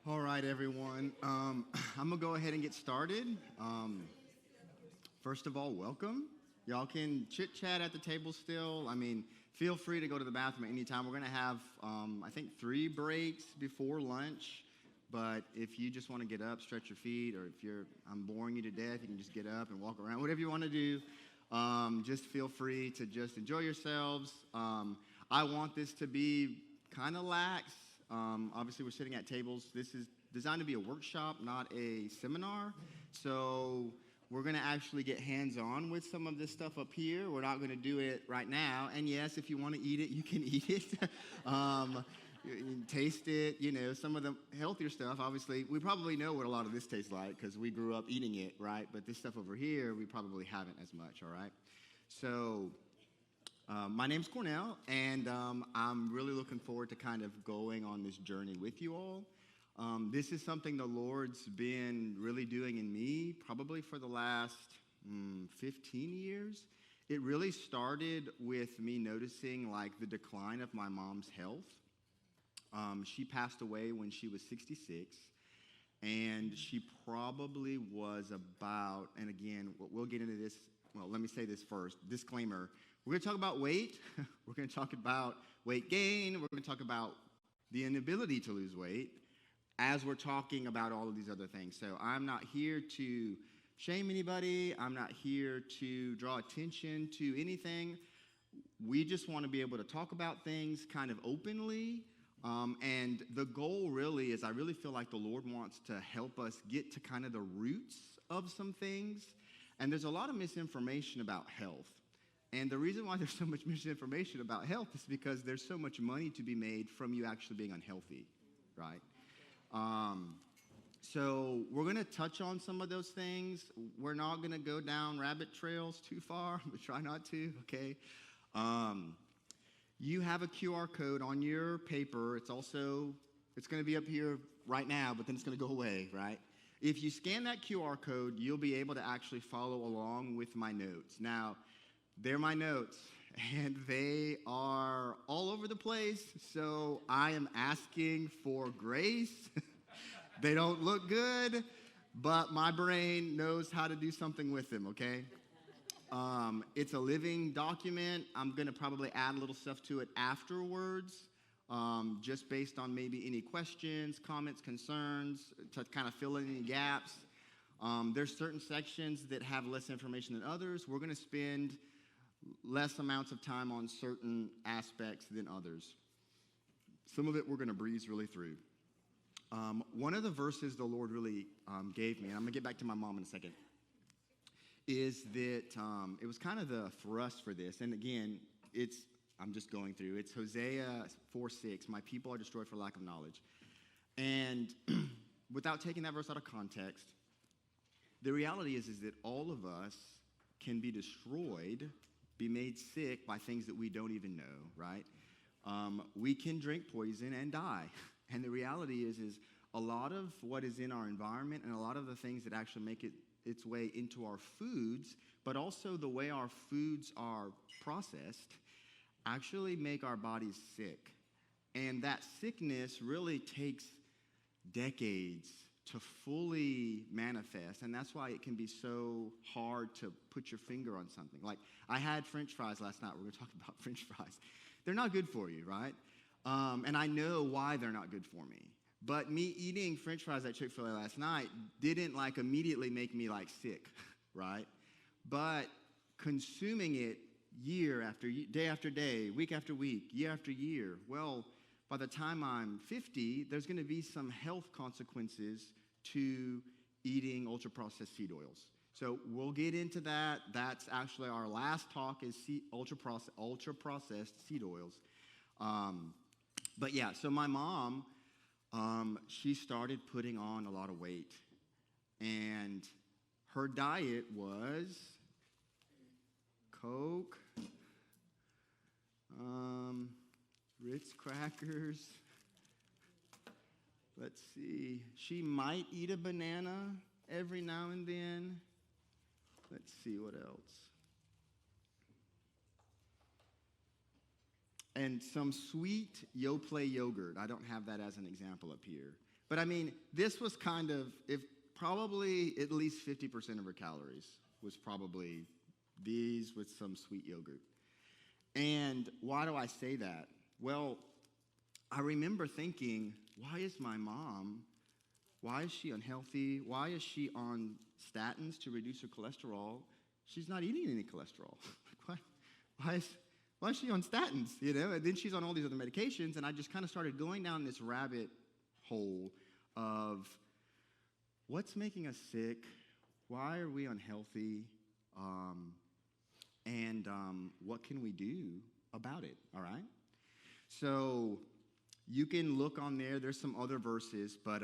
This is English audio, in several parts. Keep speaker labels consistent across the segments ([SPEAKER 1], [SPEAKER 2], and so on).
[SPEAKER 1] All right, everyone. I'm going to go ahead and get started. First of all, welcome. Y'all can chit-chat at the table still. Feel free to go to the bathroom at any time. We're going to have, I think, 3 breaks before lunch. But if you just want to get up, stretch your feet, or if I'm boring you to death, you can just get up and walk around. Whatever you want to do, just feel free to just enjoy yourselves. I want this to be kind of lax. Obviously, we're sitting at tables. This is designed to be a workshop, not a seminar. So we're going to actually get hands-on with some of this stuff up here. We're not going to do it right now. And yes, if you want to eat it, you can eat it. You can taste it. Some of the healthier stuff, obviously, we probably know what a lot of this tastes like because we grew up eating it, right? But this stuff over here, we probably haven't as much, all right? So my name's Cornell, and I'm really looking forward to kind of going on this journey with you all. This is something the Lord's been really doing in me probably for the last 15 years. It really started with me noticing like the decline of my mom's health. She passed away when she was 66, and she probably was about, and again, we'll get into this. Well, let me say this first. Disclaimer. We're going to talk about weight. We're going to talk about weight gain. We're going to talk about the inability to lose weight as we're talking about all of these other things. So I'm not here to shame anybody. I'm not here to draw attention to anything. We just want to be able to talk about things kind of openly. And the goal really is I really feel like the Lord wants to help us get to kind of the roots of some things. And there's a lot of misinformation about health. And the reason why there's so much misinformation about health is because there's so much money to be made from you actually being unhealthy, right? So we're going to touch on some of those things. We're not going to go down rabbit trails too far. We try not to, okay? You have a QR code on your paper. It's going to be up here right now, but then it's going to go away, right? If you scan that QR code, you'll be able to actually follow along with my notes. Now, they're my notes, and they are all over the place, so I am asking for grace. They don't look good, but my brain knows how to do something with them, okay? It's a living document. I'm going to probably add a little stuff to it afterwards, just based on maybe any questions, comments, concerns, to kind of fill in any gaps. There's certain sections that have less information than others. We're going to spend less amounts of time on certain aspects than others. Some of it we're going to breeze really through. One of the verses the Lord really gave me, and I'm going to get back to my mom in a second, is that it was kind of the thrust for this. And again, I'm just going through. It's Hosea 4:6. My people are destroyed for lack of knowledge. And without taking that verse out of context, the reality is that all of us can be destroyed, be made sick by things that we don't even know, right? We can drink poison and die. And the reality is a lot of what is in our environment and a lot of the things that actually make its way into our foods, but also the way our foods are processed, actually make our bodies sick. And that sickness really takes decades to fully manifest, and that's why it can be so hard to put your finger on something. Like, I had French fries last night. We're going to talk about French fries. They're not good for you, right? And I know why they're not good for me. But me eating French fries at Chick-fil-A last night didn't, immediately make me, sick, right? But consuming it year after year, day after day, week after week, year after year, well, by the time I'm 50, there's going to be some health consequences to eating ultra-processed seed oils. So we'll get into that. That's actually our last talk is ultra-processed seed oils. But yeah, so my mom, she started putting on a lot of weight. And her diet was Coke, Ritz crackers. Let's see. She might eat a banana every now and then. Let's see what else. And some sweet Yoplait yogurt. I don't have that as an example up here. But I mean, this was kind of, if probably at least 50% of her calories was probably these with some sweet yogurt. And why do I say that? Well, I remember thinking, why is she unhealthy? Why is she on statins to reduce her cholesterol? She's not eating any cholesterol. Why is she on statins? And then she's on all these other medications, and I just kind of started going down this rabbit hole of what's making us sick? Why are we unhealthy? And what can we do about it, all right? So you can look on there. There's some other verses, but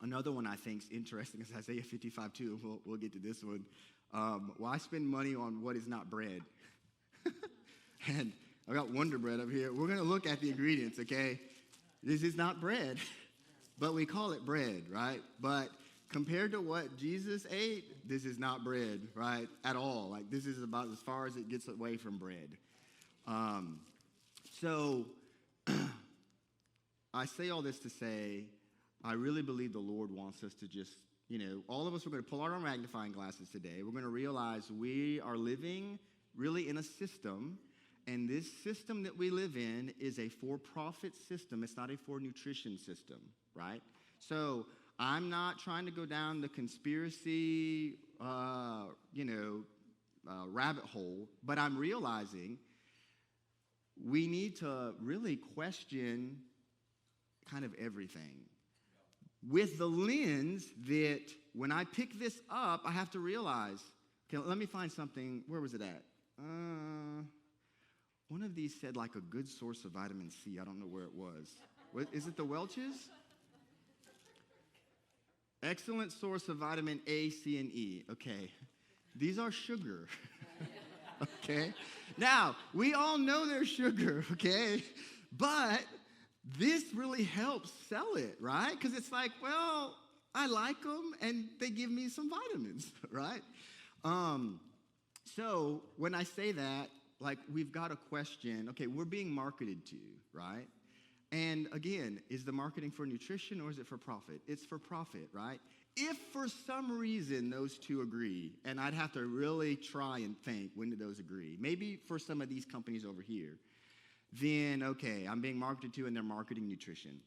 [SPEAKER 1] another one I think is interesting is Isaiah 55:2. We'll get to this one. Why spend money on what is not bread? And I got Wonder Bread up here. We're going to look at the ingredients, okay? This is not bread, but we call it bread, right? But compared to what Jesus ate, this is not bread, right, at all. Like, this is about as far as it gets away from bread. So I say all this to say, I really believe the Lord wants us to just, all of us are going to pull out our magnifying glasses today. We're going to realize we are living really in a system, and this system that we live in is a for-profit system. It's not a for-nutrition system, right? So I'm not trying to go down the conspiracy, rabbit hole, but I'm realizing we need to really question kind of everything with the lens that when I pick this up, I have to realize, okay, let me find something. Where was it at? One of these said like a good source of vitamin C. I don't know where it was. Is it the Welch's? Excellent source of vitamin A, C, and E. Okay. These are sugar. Okay. Now, we all know they're sugar, okay? But this really helps sell it, right? Because it's like, well, I like them, and they give me some vitamins, right? So when I say that, like, we've got a question. Okay, we're being marketed to, right? And again, is the marketing for nutrition or is it for profit? It's for profit, right? If for some reason those two agree, and I'd have to really try and think, when do those agree? Maybe for some of these companies over here, then, okay, I'm being marketed to and they're marketing nutrition.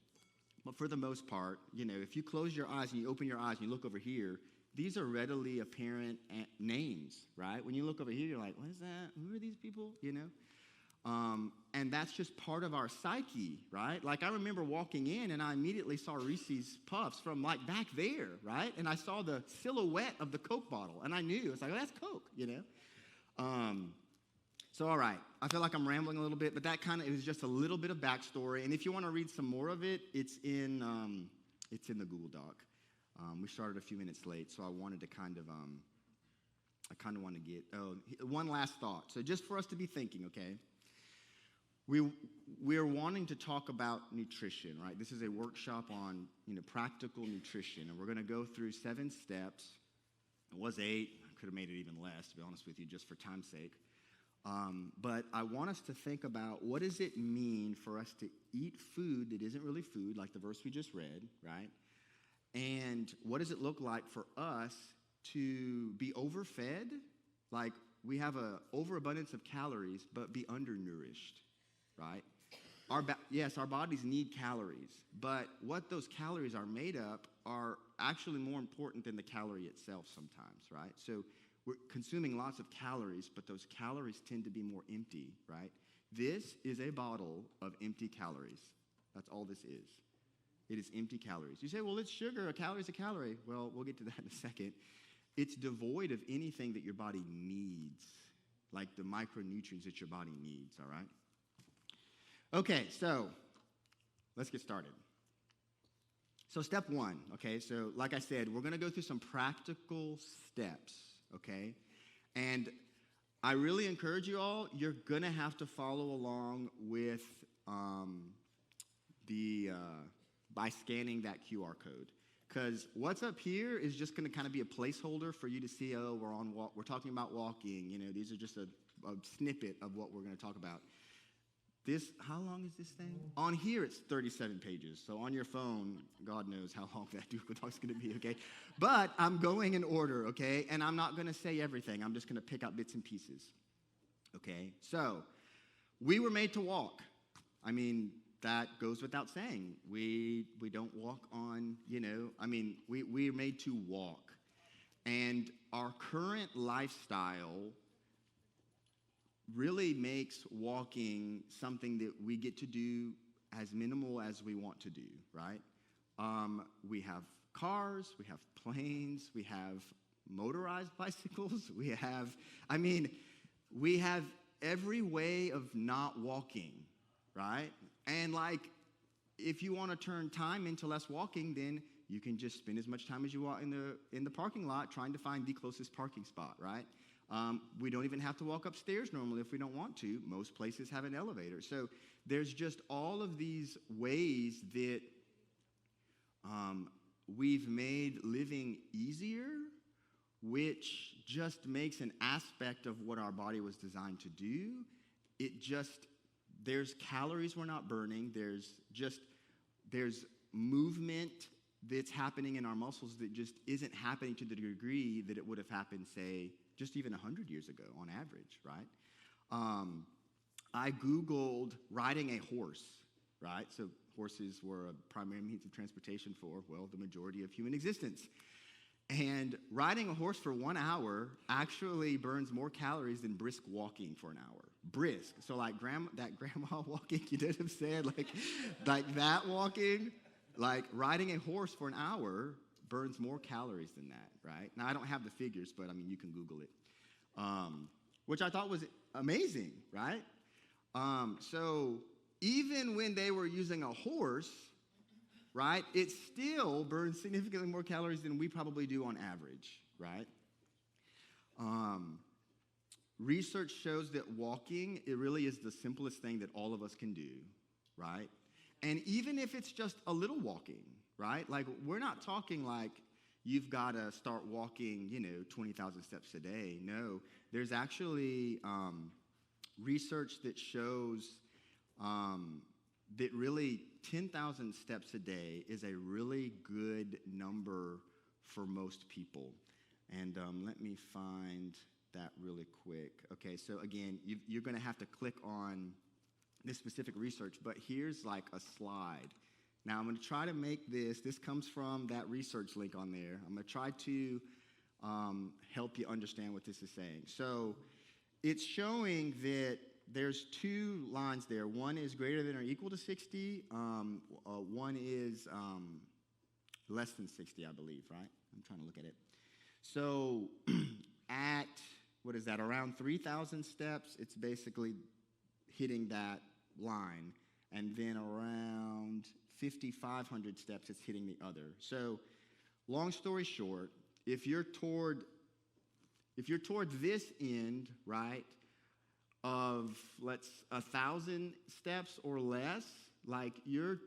[SPEAKER 1] But for the most part, if you close your eyes and you open your eyes and you look over here, these are readily apparent names, right? When you look over here, you're like, what is that? Who are these people? And that's just part of our psyche, right? Like, I remember walking in and I immediately saw Reese's Puffs from like back there, right? And I saw the silhouette of the Coke bottle and I knew, it's like, oh, that's Coke, So, all right, I feel like I'm rambling a little bit, but it was just a little bit of backstory. And if you want to read some more of it, it's in the Google Doc. We started a few minutes late, so I wanted to one last thought. So just for us to be thinking, okay? We're wanting to talk about nutrition, right? This is a workshop on, practical nutrition, and we're going to go through 7 steps. It was 8. I could have made it even less, to be honest with you, just for time's sake. But I want us to think about what does it mean for us to eat food that isn't really food, like the verse we just read, right? And what does it look like for us to be overfed? Like, we have an overabundance of calories, but be undernourished, right? Our bodies need calories, but what those calories are made up are actually more important than the calorie itself sometimes, right? So we're consuming lots of calories, but those calories tend to be more empty, right? This is a bottle of empty calories. That's all this is. It is empty calories. You say, well, it's sugar. A calorie is a calorie. Well, we'll get to that in a second. It's devoid of anything that your body needs, like the micronutrients that your body needs, all right? Okay, so let's get started. So step 1, okay? So like I said, we're going to go through some practical steps, okay? And I really encourage you all, you're going to have to follow along with by scanning that QR code. Because what's up here is just going to kind of be a placeholder for you to see, oh, we're talking about walking. These are just a snippet of what we're going to talk about. How long is this thing? On here, it's 37 pages. So on your phone, God knows how long that Google Doc's going to be, okay? But I'm going in order, okay? And I'm not going to say everything. I'm just going to pick out bits and pieces, okay? So we were made to walk. I mean, that goes without saying. We don't walk on, we're made to walk. And our current lifestyle really makes walking something that we get to do as minimal as we want to do, right? We have cars, we have planes, we have motorized bicycles, we have every way of not walking, right? And if you want to turn time into less walking, then you can just spend as much time as you want in the parking lot trying to find the closest parking spot, right? We don't even have to walk upstairs normally if we don't want to. Most places have an elevator. So there's just all of these ways that we've made living easier, which just makes an aspect of what our body was designed to do. There's calories we're not burning. There's movement that's happening in our muscles that just isn't happening to the degree that it would have happened, say, just even 100 years ago on average, right? I Googled riding a horse, right? So horses were a primary means of transportation for, well, the majority of human existence. And riding a horse for 1 hour actually burns more calories than brisk walking for an hour. Brisk. So like that grandma walking, you know what I'm saying? Like that walking, like riding a horse for an hour burns more calories than that, right? Now, I don't have the figures, but, you can Google it, which I thought was amazing, right? So even when they were using a horse, right, it still burns significantly more calories than we probably do on average, right? Research shows that walking, it really is the simplest thing that all of us can do, right? And even if it's just a little walking, right? Like, we're not talking like you've got to start walking, 20,000 steps a day. No, there's actually research that shows that really 10,000 steps a day is a really good number for most people. And let me find that really quick. Okay, so again, you're going to have to click on this specific research, but here's like a slide. Now, I'm going to try to make this comes from that research link on there. I'm going to try to help you understand what this is saying. So it's showing that there's two lines there. One is greater than or equal to 60. One is less than 60, I believe, right? I'm trying to look at it. So at, around 3,000 steps, it's basically hitting that line. And then around 5,500 steps, it's hitting the other. So long story short, if you're toward this end, right, of 1,000 steps or less, like you're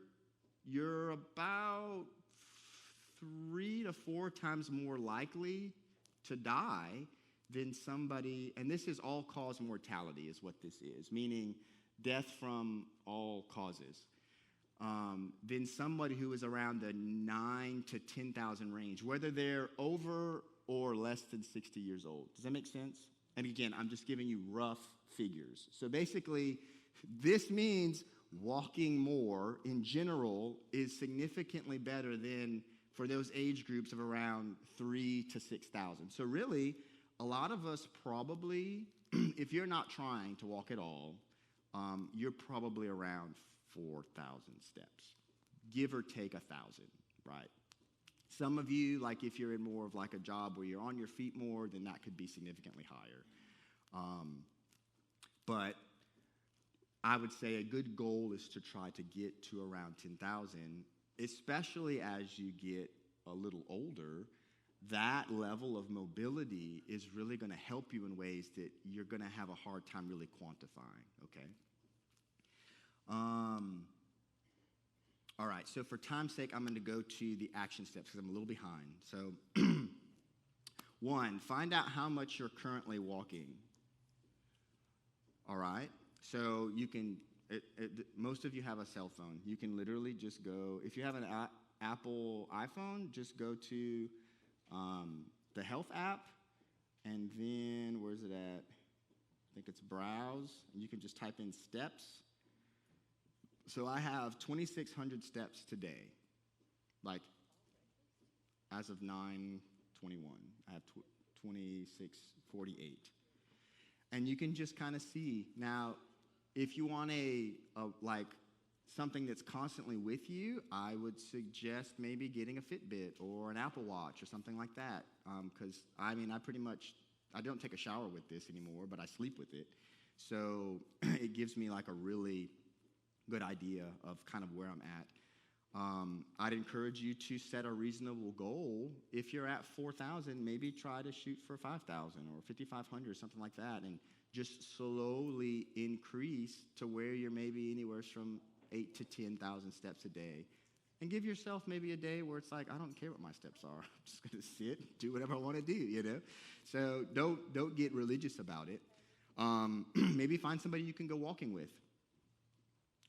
[SPEAKER 1] about 3 to 4 times more likely to die than somebody, and this is all-cause mortality is what this is, meaning death from all causes, than somebody who is around the 9 to 10,000 range, whether they're over or less than 60 years old. Does that make sense? And again, I'm just giving you rough figures. So basically, this means walking more in general is significantly better than for those age groups of around 3,000 to 6,000. So really, a lot of us probably, if you're not trying to walk at all, you're probably around 4,000 steps, give or take 1,000, right? Some of you, like if you're in more of like a job where you're on your feet more, then that could be significantly higher. But I would say a good goal is to try to get to around 10,000, especially as you get a little older. That level of mobility is really going to help you in ways that you're going to have a hard time really quantifying, okay? All right, so for time's sake, I'm going to go to the action steps because I'm a little behind. So 1, find out how much you're currently walking. All right, so you can most of you have a cell phone. You can literally just go, if you have an Apple iPhone, just go to the health app, and then, where's it at? I think it's browse, and you can just type in steps. So I have 2,600 steps today, like as of 9/21. I have 2,648. And you can just kind of see. Now, if you want like something that's constantly with you, I would suggest maybe getting a Fitbit or an Apple Watch or something like that. Because, I don't take a shower with this anymore, but I sleep with it. So it gives me like a really good idea of kind of where I'm at. I'd encourage you to set a reasonable goal. If you're at 4,000, maybe try to shoot for 5,000 or 5,500 or something like that, and just slowly increase to where you're maybe anywhere from 8 to 10,000 steps a day. And give yourself maybe a day where it's like, I don't care what my steps are. I'm just going to sit, do whatever I want to do, So don't get religious about it. Maybe find somebody you can go walking with,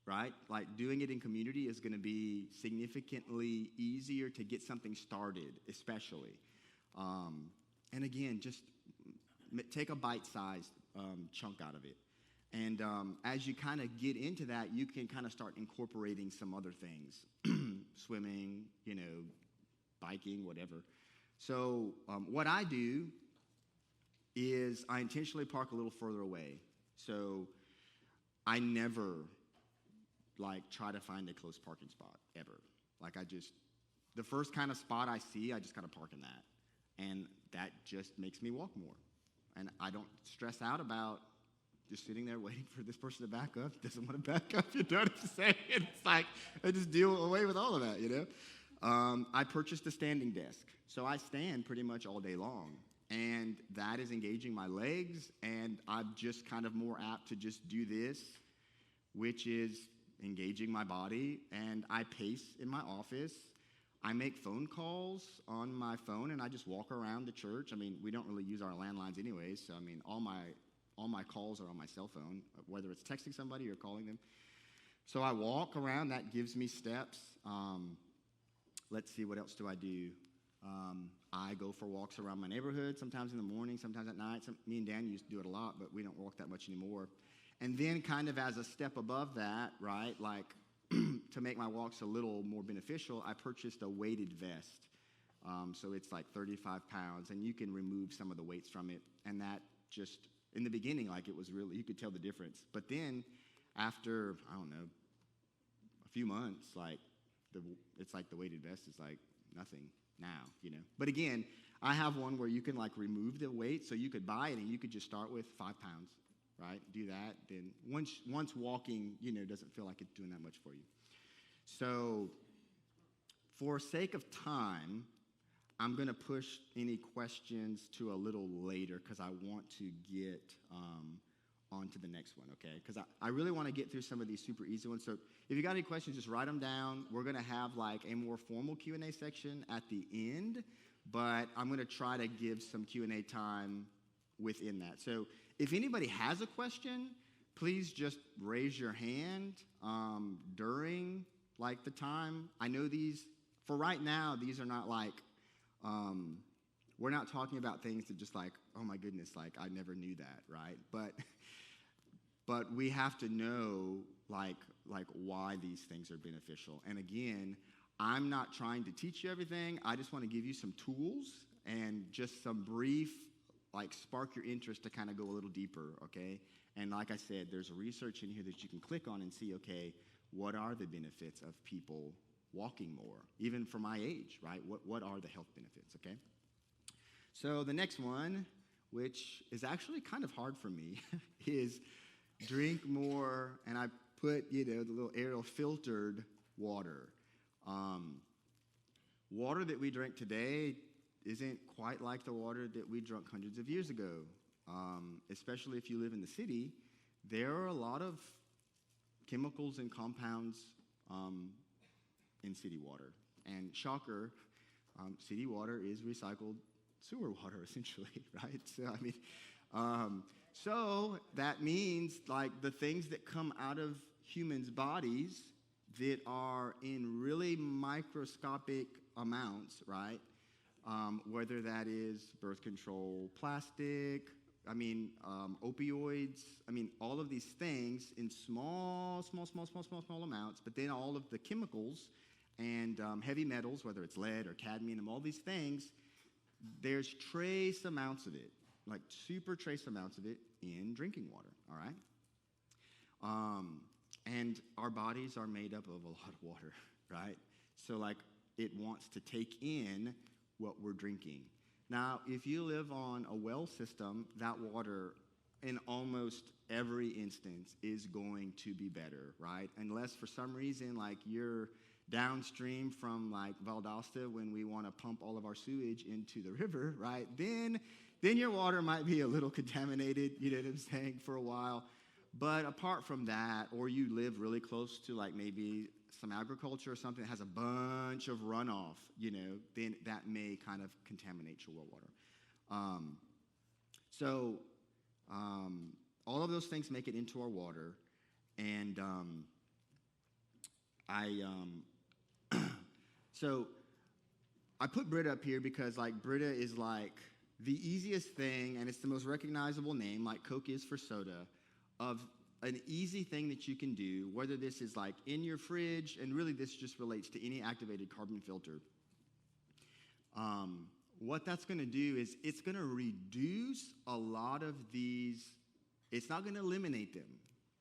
[SPEAKER 1] right? Like doing it in community is going to be significantly easier to get something started, especially. And again, just take a bite-sized chunk out of it. And as you kind of get into that, you can kind of start incorporating some other things, swimming, biking, whatever. So what I do is I intentionally park a little further away. So I never try to find a close parking spot ever. The first kind of spot I see, I just kind of park in that. And that just makes me walk more. And I don't stress out about just sitting there waiting for this person to back up. Doesn't want to back up, you know what I'm saying? It's like, I just deal away with all of that, I purchased a standing desk. So I stand pretty much all day long. And that is engaging my legs, and I'm just kind of more apt to just do this, which is engaging my body. And I pace in my office. I make phone calls on my phone, and I just walk around the church. We don't really use our landlines anyways, so all my calls are on my cell phone, whether it's texting somebody or calling them. So I walk around. That gives me steps. Let's see, what else do I do? I go for walks around my neighborhood, sometimes in the morning, sometimes at night. Me and Dan used to do it a lot, but we don't walk that much anymore. And then kind of as a step above that, right, to make my walks a little more beneficial, I purchased a weighted vest. So it's like 35 pounds, and you can remove some of the weights from it. And that just, in the beginning, it was really, you could tell the difference. But then after, I don't know, a few months, it's like the weighted vest is like nothing now, But again, I have one where you can remove the weight, so you could buy it and you could just start with 5 pounds, right? Do that. Then once walking, doesn't feel like it's doing that much for you. So for sake of time, I'm going to push any questions to a little later because I want to get on to the next one, okay? Because I really want to get through some of these super easy ones. So if you got any questions, just write them down. We're going to have a more formal Q&A section at the end, but I'm going to try to give some Q&A time within that. So if anybody has a question, please just raise your hand during the time. I know for right now, these are not we're not talking about things that just oh my goodness, I never knew that, right? But we have to know why these things are beneficial. And again, I'm not trying to teach you everything. I just want to give you some tools and just some brief spark your interest to kind of go a little deeper, okay? And like I said, there's research in here that you can click on and see, okay, what are the benefits of people walking more, even for my age, right? What are the health benefits, okay? So the next one, which is actually kind of hard for me, is drink more, and I put, the little Ariel filtered water. Water that we drink today isn't quite like the water that we drank hundreds of years ago. Especially if you live in the city, there are a lot of chemicals and compounds in city water. And shocker, city water is recycled sewer water, essentially, right? So, so that means the things that come out of humans' bodies that are in really microscopic amounts, right? Whether that is birth control, plastic, opioids, all of these things in small amounts, but then all of the chemicals and heavy metals, whether it's lead or cadmium, all these things, there's trace amounts of it, like super trace amounts of it in drinking water, all right? And our bodies are made up of a lot of water, right? So, like, it wants to take in what we're drinking. Now, if you live on a well system, that water, in almost every instance, is going to be better, right? Unless for some reason, like, you're downstream from, like, Valdosta when we want to pump all of our sewage into the river, right? Then your water might be a little contaminated, you know what I'm saying, for a while. But apart from that, or you live really close to, like, maybe some agriculture or something that has a bunch of runoff, then that may kind of contaminate your well water. All of those things make it into our water. And so I put Brita up here because, like, Brita is, like, the easiest thing, and it's the most recognizable name, like Coke is for soda, of an easy thing that you can do, whether this is, like, in your fridge, and really this just relates to any activated carbon filter. What that's going to do is it's going to reduce a lot of these. It's not going to eliminate them,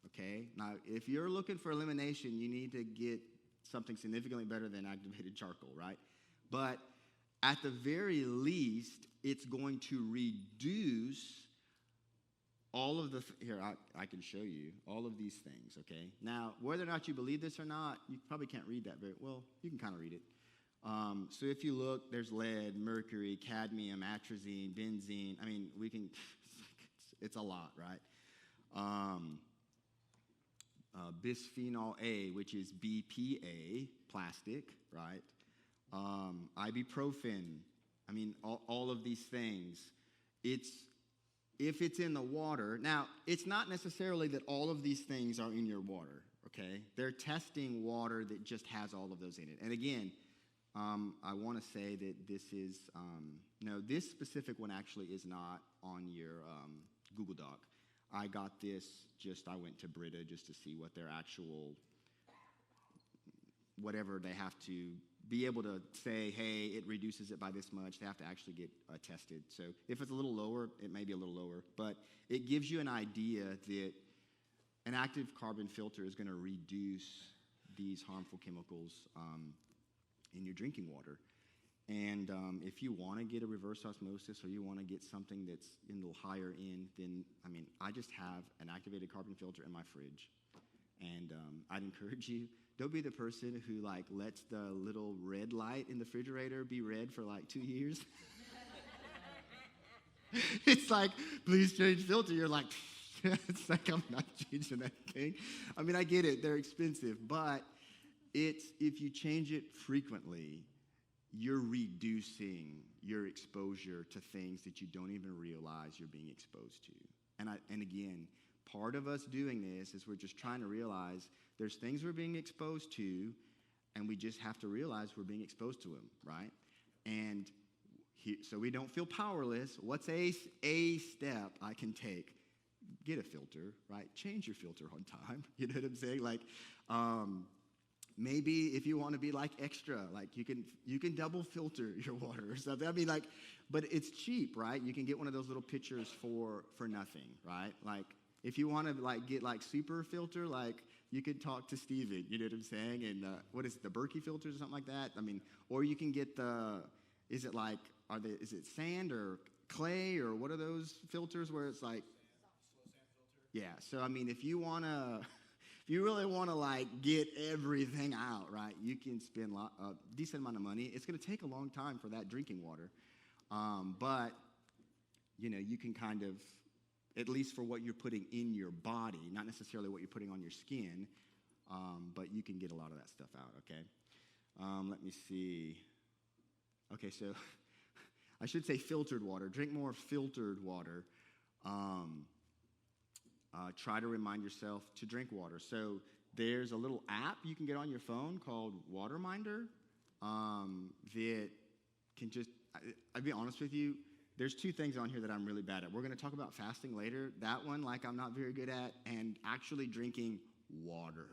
[SPEAKER 1] okay? Now, if you're looking for elimination, you need to get something significantly better than activated charcoal, right? But at the very least, it's going to reduce all of the, I can show you all of these things, okay? Now, whether or not you believe this or not, you probably can't read that very well. You can kind of read it. So if you look, there's lead, mercury, cadmium, atrazine, benzene. It's a lot, right? Bisphenol A, which is BPA, plastic, right? Ibuprofen. All of these things. If it's in the water, now, it's not necessarily that all of these things are in your water, okay? They're testing water that just has all of those in it. And again, I want to say that this is, this specific one actually is not on your Google Doc. I got this I went to Brita just to see what their actual, whatever they have to be able to say, hey, it reduces it by this much. They have to actually get tested. So if it's a little lower, it may be a little lower. But it gives you an idea that an active carbon filter is going to reduce these harmful chemicals in your drinking water. And if you want to get a reverse osmosis or you want to get something that's in a little higher end, then, I just have an activated carbon filter in my fridge. And I'd encourage you, don't be the person who, like, lets the little red light in the refrigerator be red for, like, 2 years. It's like, please change filter. You're like, it's like, I'm not changing that thing. I get it. They're expensive. But if you change it frequently, you're reducing your exposure to things that you don't even realize you're being exposed to. And again, part of us doing this is we're just trying to realize there's things we're being exposed to, and we just have to realize we're being exposed to them, right? And so we don't feel powerless. What's a step I can take? Get a filter, right? Change your filter on time. You know what I'm saying? Like, maybe if you want to be, like, extra, like, you can double filter your water or something. But it's cheap, right? You can get one of those little pitchers for nothing, right? Like, if you want to, like, get, like, super filter, like, you could talk to Steven, you know what I'm saying? And what is it, the Berkey filters or something like that? Or you can get is it sand or clay, or what are those filters where it's like? Slow sand filter. Yeah, so if you really want to, like, get everything out, right, you can spend a decent amount of money. It's going to take a long time for that drinking water. But, you can kind of, at least for what you're putting in your body, not necessarily what you're putting on your skin, but you can get a lot of that stuff out, okay? Let me see. Okay, so I should say filtered water. Drink more filtered water. Try to remind yourself to drink water. So There's a little app you can get on your phone called Waterminder that can just, I'll be honest with you, there's two things on here that I'm really bad at. We're going to talk about fasting later. That one, like, I'm not very good at, and actually drinking water,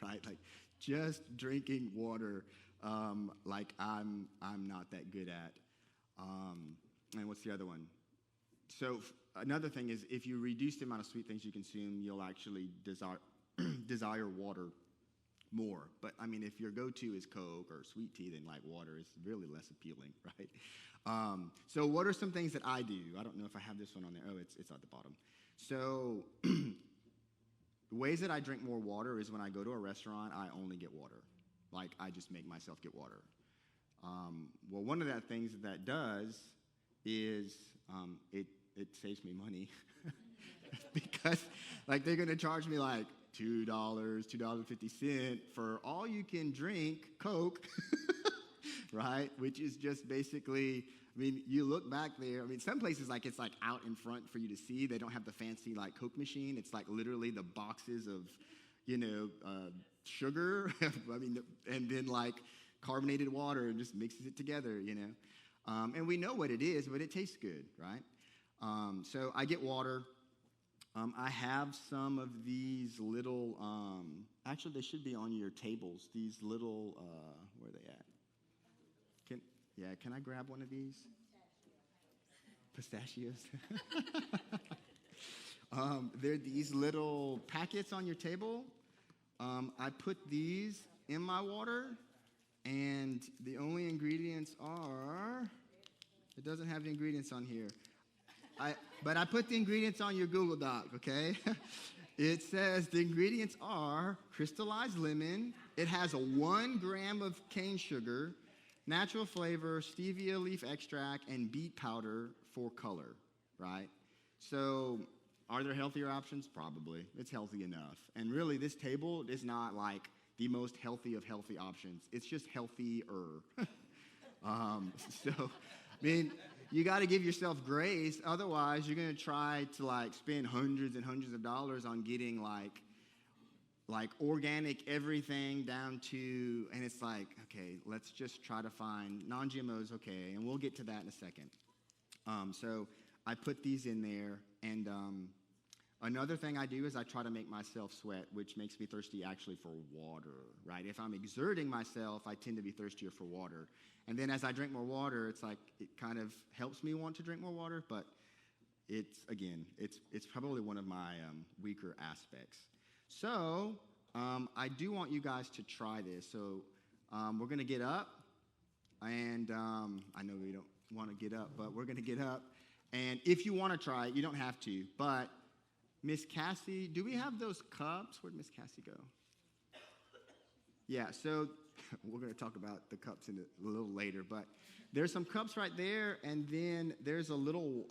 [SPEAKER 1] right? Like, just drinking water, like, I'm not that good at. And what's the other one? So another thing is, if you reduce the amount of sweet things you consume, you'll actually desire water more. But I mean, if your go-to is Coke or sweet tea, then like water is really less appealing, right? So what are some things that I do? I don't know if I have this one on there. Oh, it's at the bottom. So the ways that I drink more water is when I go to a restaurant, I only get water. Like, I just make myself get water. Well, one of the things that does is it saves me money because, like, they're going to charge me like $2, $2.50 for all you can drink Coke, right? Which is just basically, I mean, you look back there. I mean, some places, like, it's like out in front for you to see. They don't have the fancy like Coke machine. It's like literally the boxes of, sugar. I mean, and then like carbonated water and just mixes it together, and we know what it is, but it tastes good, right? So I get water. I have some of these little, actually they should be on your tables, these little, where are they at? Can I grab one of these? Pistachios. They're these little packets on your table. I put these in my water, and the only ingredients are, it doesn't have the ingredients on here. But I put the ingredients on your Google Doc, okay? It says the ingredients are crystallized lemon. It has 1 gram of cane sugar, natural flavor, stevia leaf extract, and beet powder for color, right? So are there healthier options? Probably. It's healthy enough. And really, this table is not like the most healthy of healthy options. It's just healthier. So, I mean, you got to give yourself grace. Otherwise, you're going to try to like spend hundreds and hundreds of dollars on getting like organic everything down to, and it's like, okay, let's just try to find non-GMOs, okay, and we'll get to that in a second. So I put these in there, and another thing I do is I try to make myself sweat, which makes me thirsty actually for water, right? If I'm exerting myself, I tend to be thirstier for water. And then as I drink more water, it's like it kind of helps me want to drink more water, but it's probably one of my weaker aspects. So I do want you guys to try this. So we're going to get up, and I know we don't want to get up, but we're going to get up. And if you want to try it, you don't have to, but Miss Cassie, do we have those cups? Where'd Miss Cassie go? Yeah, so we're going to talk about the cups a little later, but there's some cups right there, and then there's a little,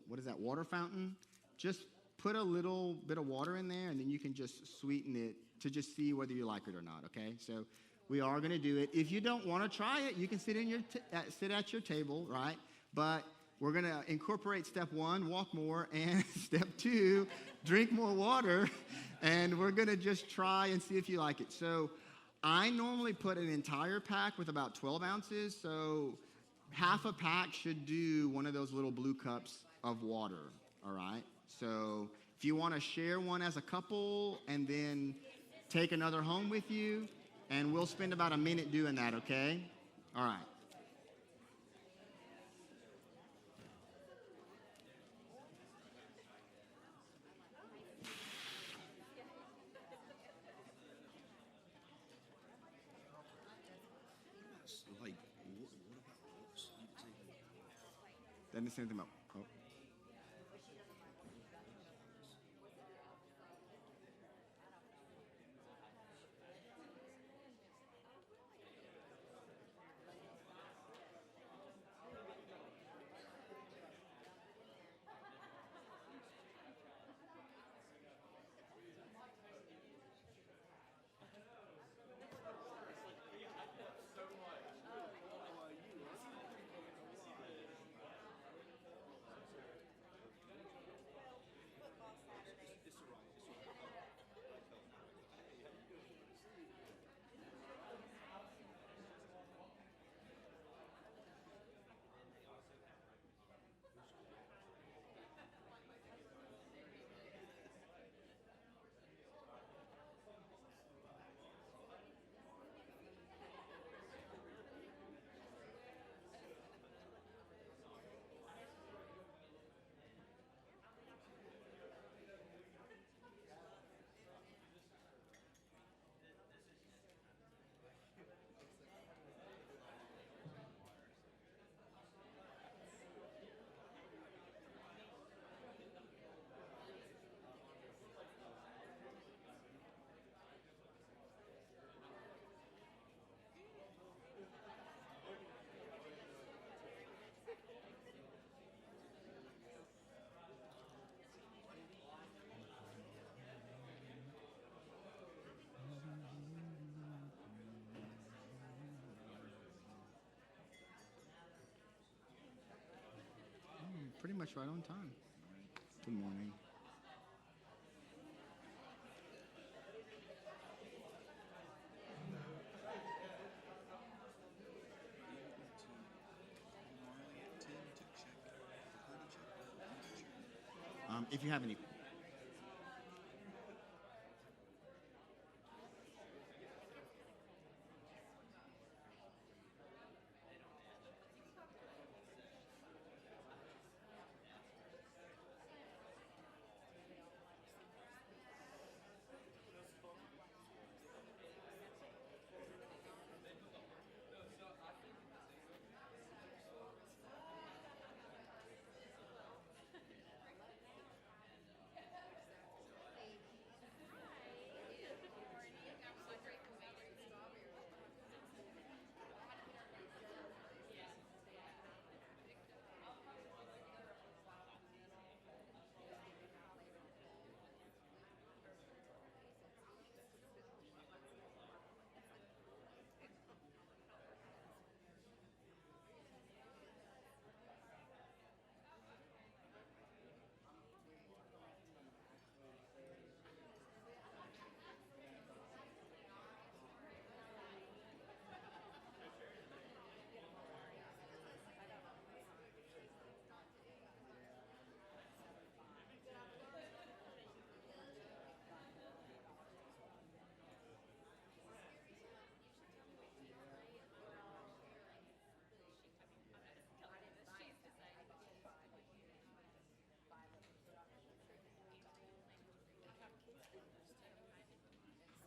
[SPEAKER 1] what is that, water fountain? Just put a little bit of water in there, and then you can just sweeten it to just see whether you like it or not, okay? So we are going to do it. If you don't want to try it, you can sit at your table, right? But we're going to incorporate step 1, walk more, and step 2, drink more water, and we're going to just try and see if you like it. So I normally put an entire pack with about 12 ounces, so half a pack should do one of those little blue cups of water, all right? So if you want to share one as a couple and then take another home with you, and we'll spend about a minute doing that, okay? All right. Doesn't say anything about. Oh. much right on time. Good morning. If you have any.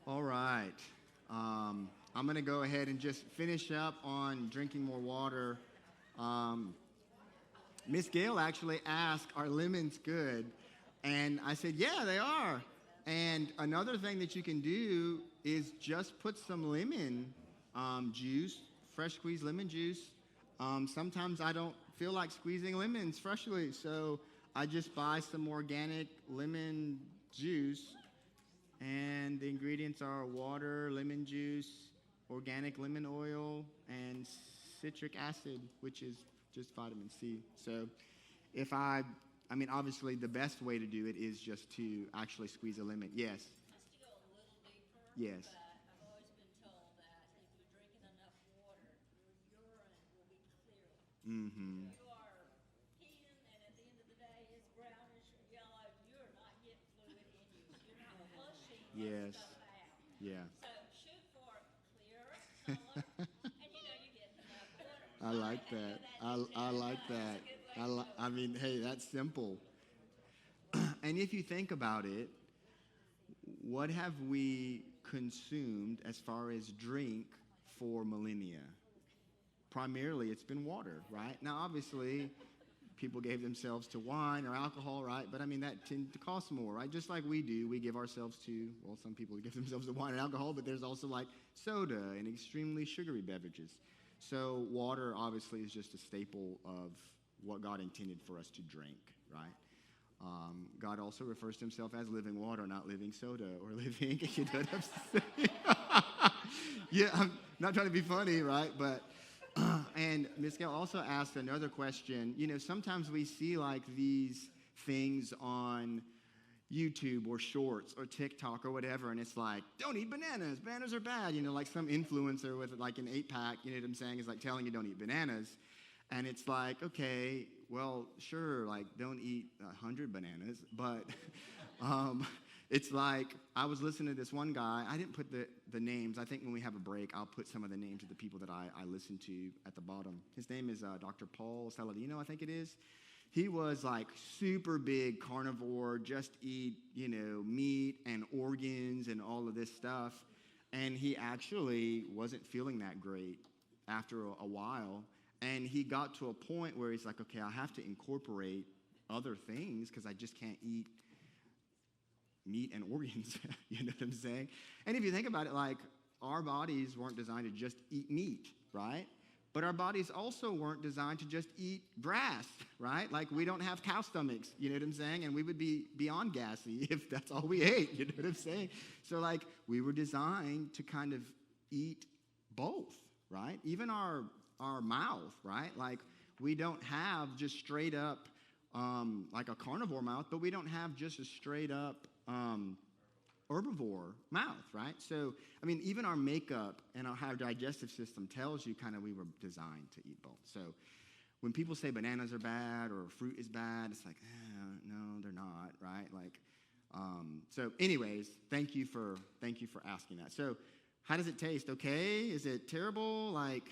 [SPEAKER 1] All right. I'm going to go ahead and just finish up on drinking more water. Miss Gail actually asked, are lemons good? And I said, yeah, they are. And another thing that you can do is just put some lemon juice, fresh squeezed lemon juice. Sometimes I don't feel like squeezing lemons freshly, so I just buy some organic lemon juice. And the ingredients are water, lemon juice, organic lemon oil, and citric acid, which is just vitamin C. So obviously the best way to do it is just to actually squeeze a lemon. Yes.
[SPEAKER 2] Has to go a little deeper.
[SPEAKER 1] Yes.
[SPEAKER 2] But I've always been told that if you're drinking enough water, your urine will be clear.
[SPEAKER 1] Mm-hmm.
[SPEAKER 2] You are peeing, and at the end of the day, it's brownish or yellow. You're not getting fluid in you. You're not flushing
[SPEAKER 1] Yes.
[SPEAKER 2] stuff out.
[SPEAKER 1] Yeah.
[SPEAKER 2] So shoot for clear color, and you're getting enough water.
[SPEAKER 1] I like that. I like that. Hey, that's simple. And if you think about it, what have we consumed as far as drink for millennia? Primarily, it's been water, right? Now, obviously, people gave themselves to wine or alcohol, right? But that tends to cost more, right? Just like we do, we give ourselves to, some people give themselves to wine and alcohol, but there's also like soda and extremely sugary beverages. So water, obviously, is just a staple of what God intended for us to drink, right? God also refers to himself as living water, not living soda or living, you know what I'm saying? Yeah, I'm not trying to be funny, right? But, and Ms. Gail also asked another question. Sometimes we see like these things on YouTube or Shorts or TikTok or whatever, and it's like, don't eat bananas. Bananas are bad. Like some influencer with like an 8-pack, you know what I'm saying, is like telling you don't eat bananas. And it's like, okay, well, sure, like don't eat 100 bananas, but it's like I was listening to this one guy. I didn't put the names. I think when we have a break, I'll put some of the names of the people that I listen to at the bottom. His name is Dr. Paul Saladino, I think it is. He was like super big carnivore, just eat, meat and organs and all of this stuff. And he actually wasn't feeling that great after a while. And he got to a point where he's like, okay, I have to incorporate other things because I just can't eat meat and organs. You know what I'm saying? And if you think about it, like our bodies weren't designed to just eat meat, right? But our bodies also weren't designed to just eat grass, right? Like we don't have cow stomachs, you know what I'm saying? And we would be beyond gassy if that's all we ate, you know what I'm saying? So like we were designed to kind of eat both, right? Even our mouth, right? Like we don't have just straight up like a carnivore mouth, but we don't have just a straight up herbivore mouth, right? So, I mean, even our makeup and our digestive system tells you kind of we were designed to eat both. So when people say bananas are bad or fruit is bad, it's like, no, they're not, right? Like, so anyways, thank you for asking that. So how does it taste? Okay? Is it terrible? Like,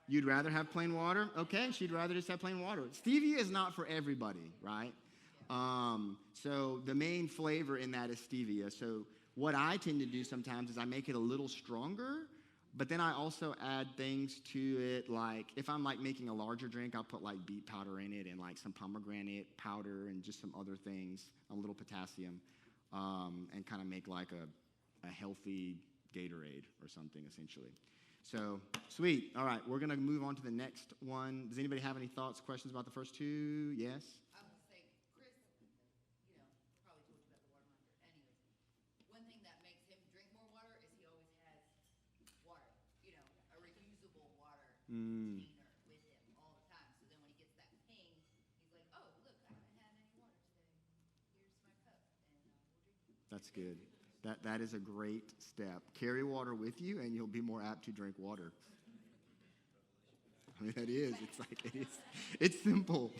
[SPEAKER 1] you'd rather have plain water? Okay, she'd rather just have plain water. Stevia is not for everybody, right? So the main flavor in that is stevia. So what I tend to do sometimes is I make it a little stronger, but then I also add things to it, like if I'm like making a larger drink, I'll put like beet powder in it and like some pomegranate powder and just some other things, a little potassium, and kind of make like a healthy Gatorade or something, essentially. So, sweet. All right, we're going to move on to the next one. Does anybody have any thoughts, questions about the first two? Yes?
[SPEAKER 3] I would say, Chris, probably told you about the water monitor. Anyways, one thing that makes him drink more water is he always has water, a reusable water container with him all the time. So then when he gets that ping, he's like, oh, look, I haven't had any water today. Here's my cup, and we'll drink it.
[SPEAKER 1] That's good. That is a great step. Carry water with you, and you'll be more apt to drink water. I mean, that is. It's like it is. It's simple,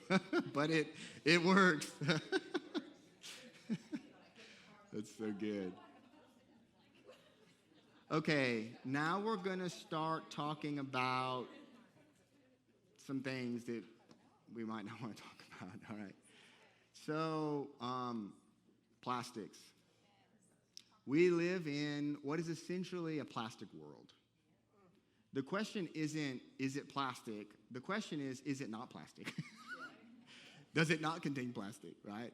[SPEAKER 1] but it works. That's so good. Okay, now we're going to start talking about some things that we might not want to talk about. All right. So, plastics. We live in what is essentially a plastic world. The question isn't, is it plastic? The question is it not plastic? Does it not contain plastic, right?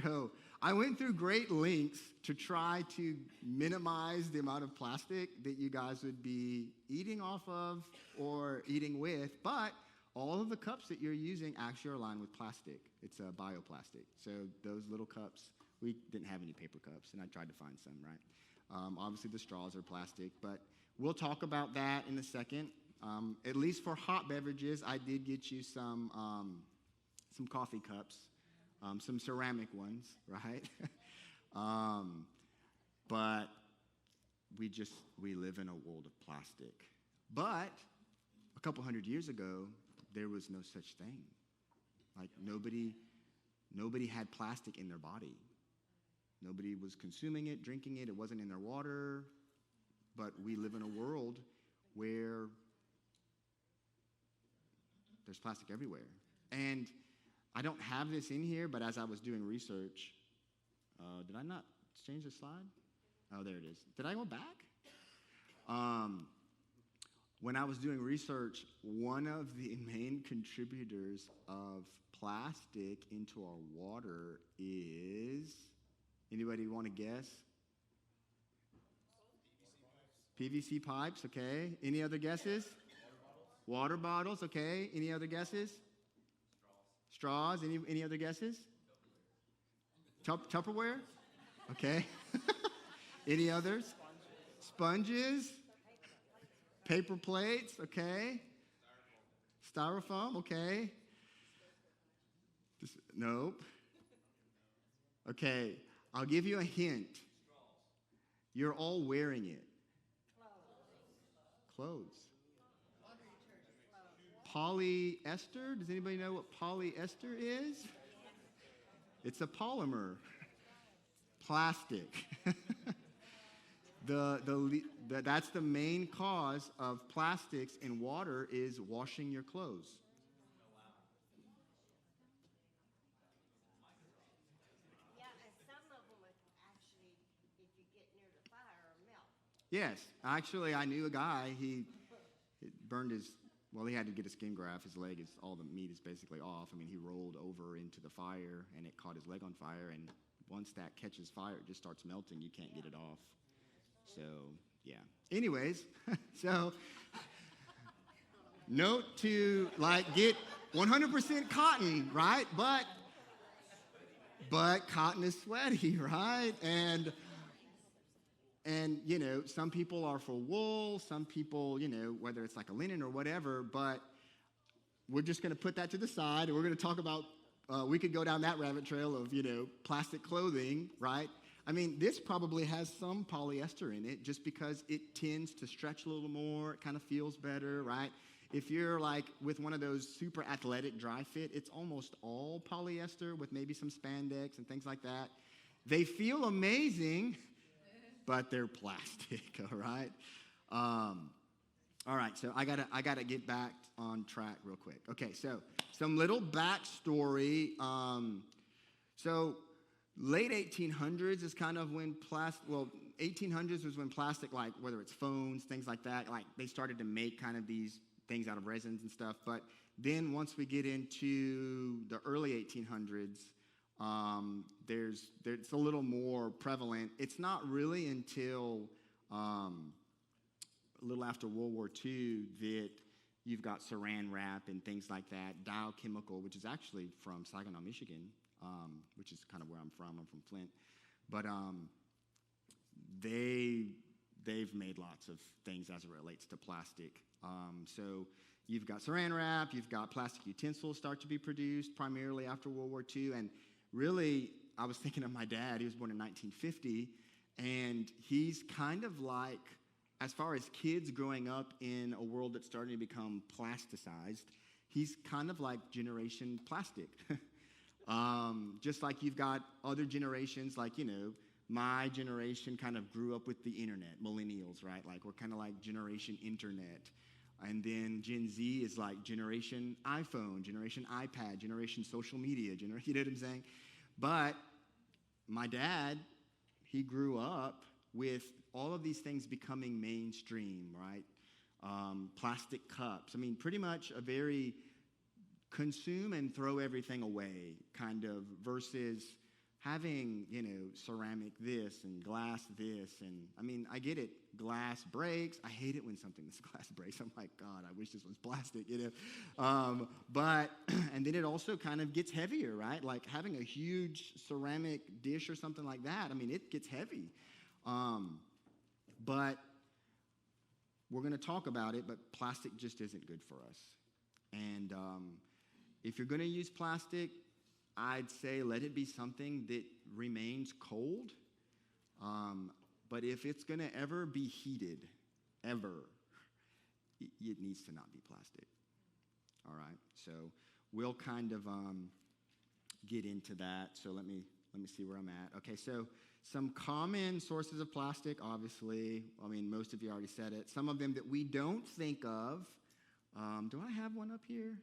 [SPEAKER 1] So I went through great lengths to try to minimize the amount of plastic that you guys would be eating off of or eating with, but all of the cups that you're using actually are lined with plastic. It's a bioplastic. So those little cups, we didn't have any paper cups, and I tried to find some, right? Obviously, the straws are plastic, but we'll talk about that in a second. At least for hot beverages, I did get you some coffee cups, some ceramic ones, right? But we live in a world of plastic. But a couple hundred years ago, there was no such thing. Like nobody had plastic in their body. Nobody was consuming it, drinking it. It wasn't in their water. But we live in a world where there's plastic everywhere. And I don't have this in here, but as I was doing research, did I not change the slide? Oh, there it is. Did I go back? When I was doing research, one of the main contributors of plastic into our water is, anybody want to guess? PVC pipes, okay. Any other guesses? Water bottles, okay. Any other guesses? Straws, any other guesses? Tupperware? Okay. Any others? Sponges? Paper plates, okay. Styrofoam, okay. Nope. Okay, I'll give you a hint. You're all wearing it. Clothes. Polyester? Does anybody know what polyester is? It's a polymer. Plastic. That's the main cause of plastics in water is washing your clothes.
[SPEAKER 2] Yeah, and some of them would actually, if you get near the fire, melt.
[SPEAKER 1] Yes, actually, I knew a guy. He burned he had to get a skin graft. His leg is, all the meat is basically off. I mean, he rolled over into the fire, and it caught his leg on fire, and once that catches fire, it just starts melting. You can't get it off. So, yeah. Anyways, so note to, get 100% cotton, right? But cotton is sweaty, right? And some people are for wool, some people, whether it's like a linen or whatever, but we're just going to put that to the side, and we're going to talk about We could go down that rabbit trail of, plastic clothing, right? I mean, this probably has some polyester in it just because it tends to stretch a little more. It kind of feels better, right? If you're like with one of those super athletic dry fit, it's almost all polyester with maybe some spandex and things like that. They feel amazing, but they're plastic, all right? All right, so I gotta get back on track real quick. Okay, so some little backstory. So late 1800s is kind of when 1800s was when plastic, like whether it's phones, things like that, like they started to make kind of these things out of resins and stuff. But then once we get into the early 1800s, it's a little more prevalent. It's not really until a little after World War II that you've got saran wrap and things like that. Dow Chemical, which is actually from Saginaw, Michigan, which is kind of where I'm from. I'm from Flint. But they've made lots of things as it relates to plastic. So you've got saran wrap, you've got plastic utensils start to be produced primarily after World War II. And really, I was thinking of my dad. He was born in 1950, and he's kind of like, as far as kids growing up in a world that's starting to become plasticized, he's kind of like Generation Plastic. Just like you've got other generations, like, my generation kind of grew up with the internet, millennials, right? Like, we're kind of like Generation Internet. And then Gen Z is like Generation iPhone, Generation iPad, Generation social media, you know what I'm saying? But my dad, he grew up with all of these things becoming mainstream, right? Plastic cups. I mean, pretty much a very consume and throw everything away kind of versus having, ceramic this and glass this. And I mean, I get it. Glass breaks. I hate it when something that's glass breaks. I'm like, God, I wish this was plastic, But, and then it also kind of gets heavier, right? Like having a huge ceramic dish or something like that. I mean, it gets heavy. But we're going to talk about it, but plastic just isn't good for us. And if you're going to use plastic, I'd say let it be something that remains cold. But if it's going to ever be heated, ever, it needs to not be plastic. All right? So we'll kind of get into that. So let me see where I'm at. Okay, so some common sources of plastic, obviously. I mean, most of you already said it. Some of them that we don't think of. Do I have one up here?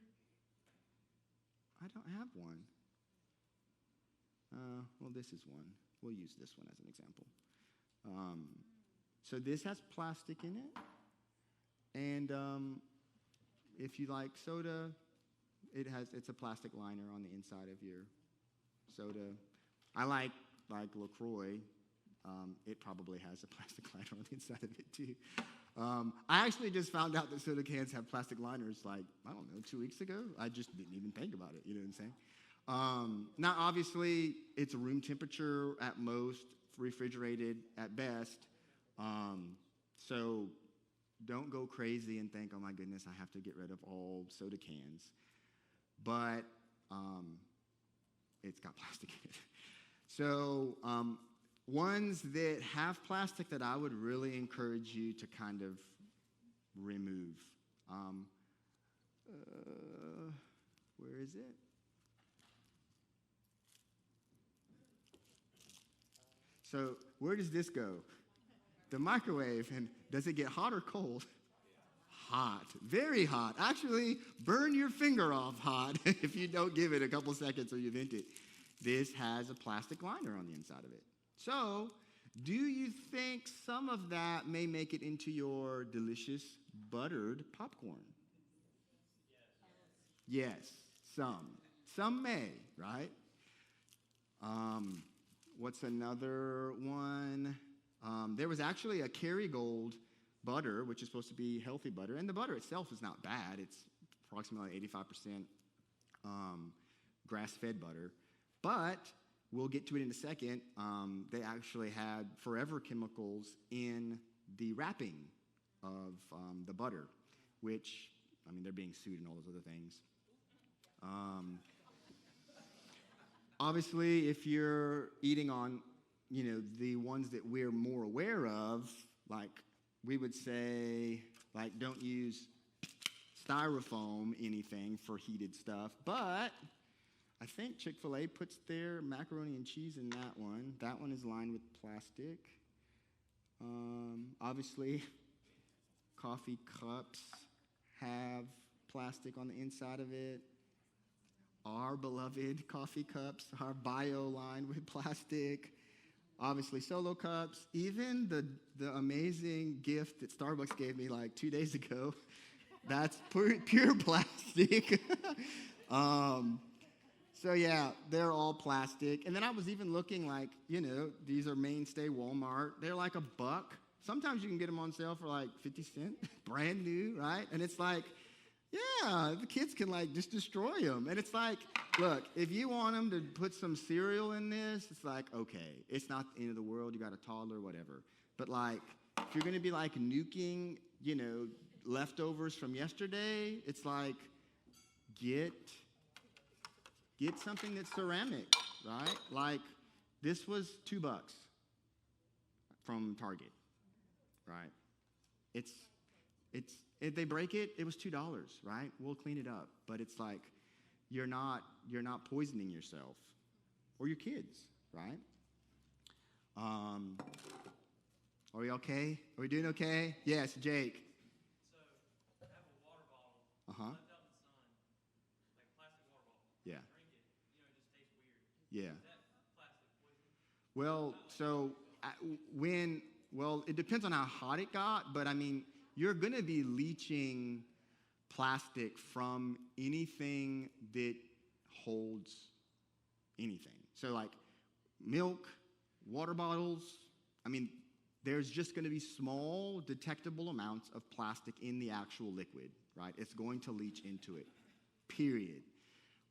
[SPEAKER 1] I don't have one. Well, this is one. We'll use this one as an example. So this has plastic in it. And if you like soda, it's a plastic liner on the inside of your soda. I like LaCroix. It probably has a plastic liner on the inside of it too. I actually just found out that soda cans have plastic liners 2 weeks ago. I just didn't even think about it, you know what I'm saying? Now, obviously, it's room temperature at most, refrigerated at best. So don't go crazy and think, oh my goodness, I have to get rid of all soda cans. But it's got plastic in it. So ones that have plastic that I would really encourage you to kind of remove. Where is it? So where does this go? The microwave. And does it get hot or cold? Hot. Very hot. Actually, burn your finger off hot if you don't give it a couple seconds or you vent it. This has a plastic liner on the inside of it. So, do you think some of that may make it into your delicious buttered popcorn? Yes, some. Some may, right? What's another one? There was actually a Kerrygold butter, which is supposed to be healthy butter, and the butter itself is not bad. It's approximately 85% grass-fed butter. But we'll get to it in a second. They actually had forever chemicals in the wrapping of the butter, which, I mean, they're being sued and all those other things. Obviously, if you're eating on, the ones that we're more aware of, like we would say, like don't use styrofoam anything for heated stuff. But I think Chick-fil-A puts their macaroni and cheese in that one. That one is lined with plastic. Obviously, coffee cups have plastic on the inside of it. Our beloved coffee cups are bio-lined with plastic. Obviously, Solo cups. Even the amazing gift that Starbucks gave me like 2 days ago, that's pure plastic. So yeah, they're all plastic. And then I was even looking like, these are mainstay Walmart. They're like $1. Sometimes you can get them on sale for like 50 cents, brand new, right? And it's like, yeah, the kids can like just destroy them. And it's like, look, if you want them to put some cereal in this, it's like, okay, it's not the end of the world. You got a toddler, whatever. But like, if you're going to be like nuking, leftovers from yesterday, it's like, get something that's ceramic, right? Like, this was $2 from Target, right? If they break it, it was $2, right? We'll clean it up. But it's like, you're not poisoning yourself or your kids, right? Are we okay? Are we doing okay? Yes, Jake.
[SPEAKER 4] So, I have a water bottle.
[SPEAKER 1] Uh-huh.
[SPEAKER 4] Left out in the sun, like a plastic water bottle.
[SPEAKER 1] Yeah.
[SPEAKER 4] Drink it, it just tastes weird.
[SPEAKER 1] Yeah.
[SPEAKER 4] Is that plastic poison?
[SPEAKER 1] Well, it depends on how hot it got, but I mean, you're going to be leaching plastic from anything that holds anything. So like milk, water bottles, I mean, there's just going to be small detectable amounts of plastic in the actual liquid, right? It's going to leach into it, period.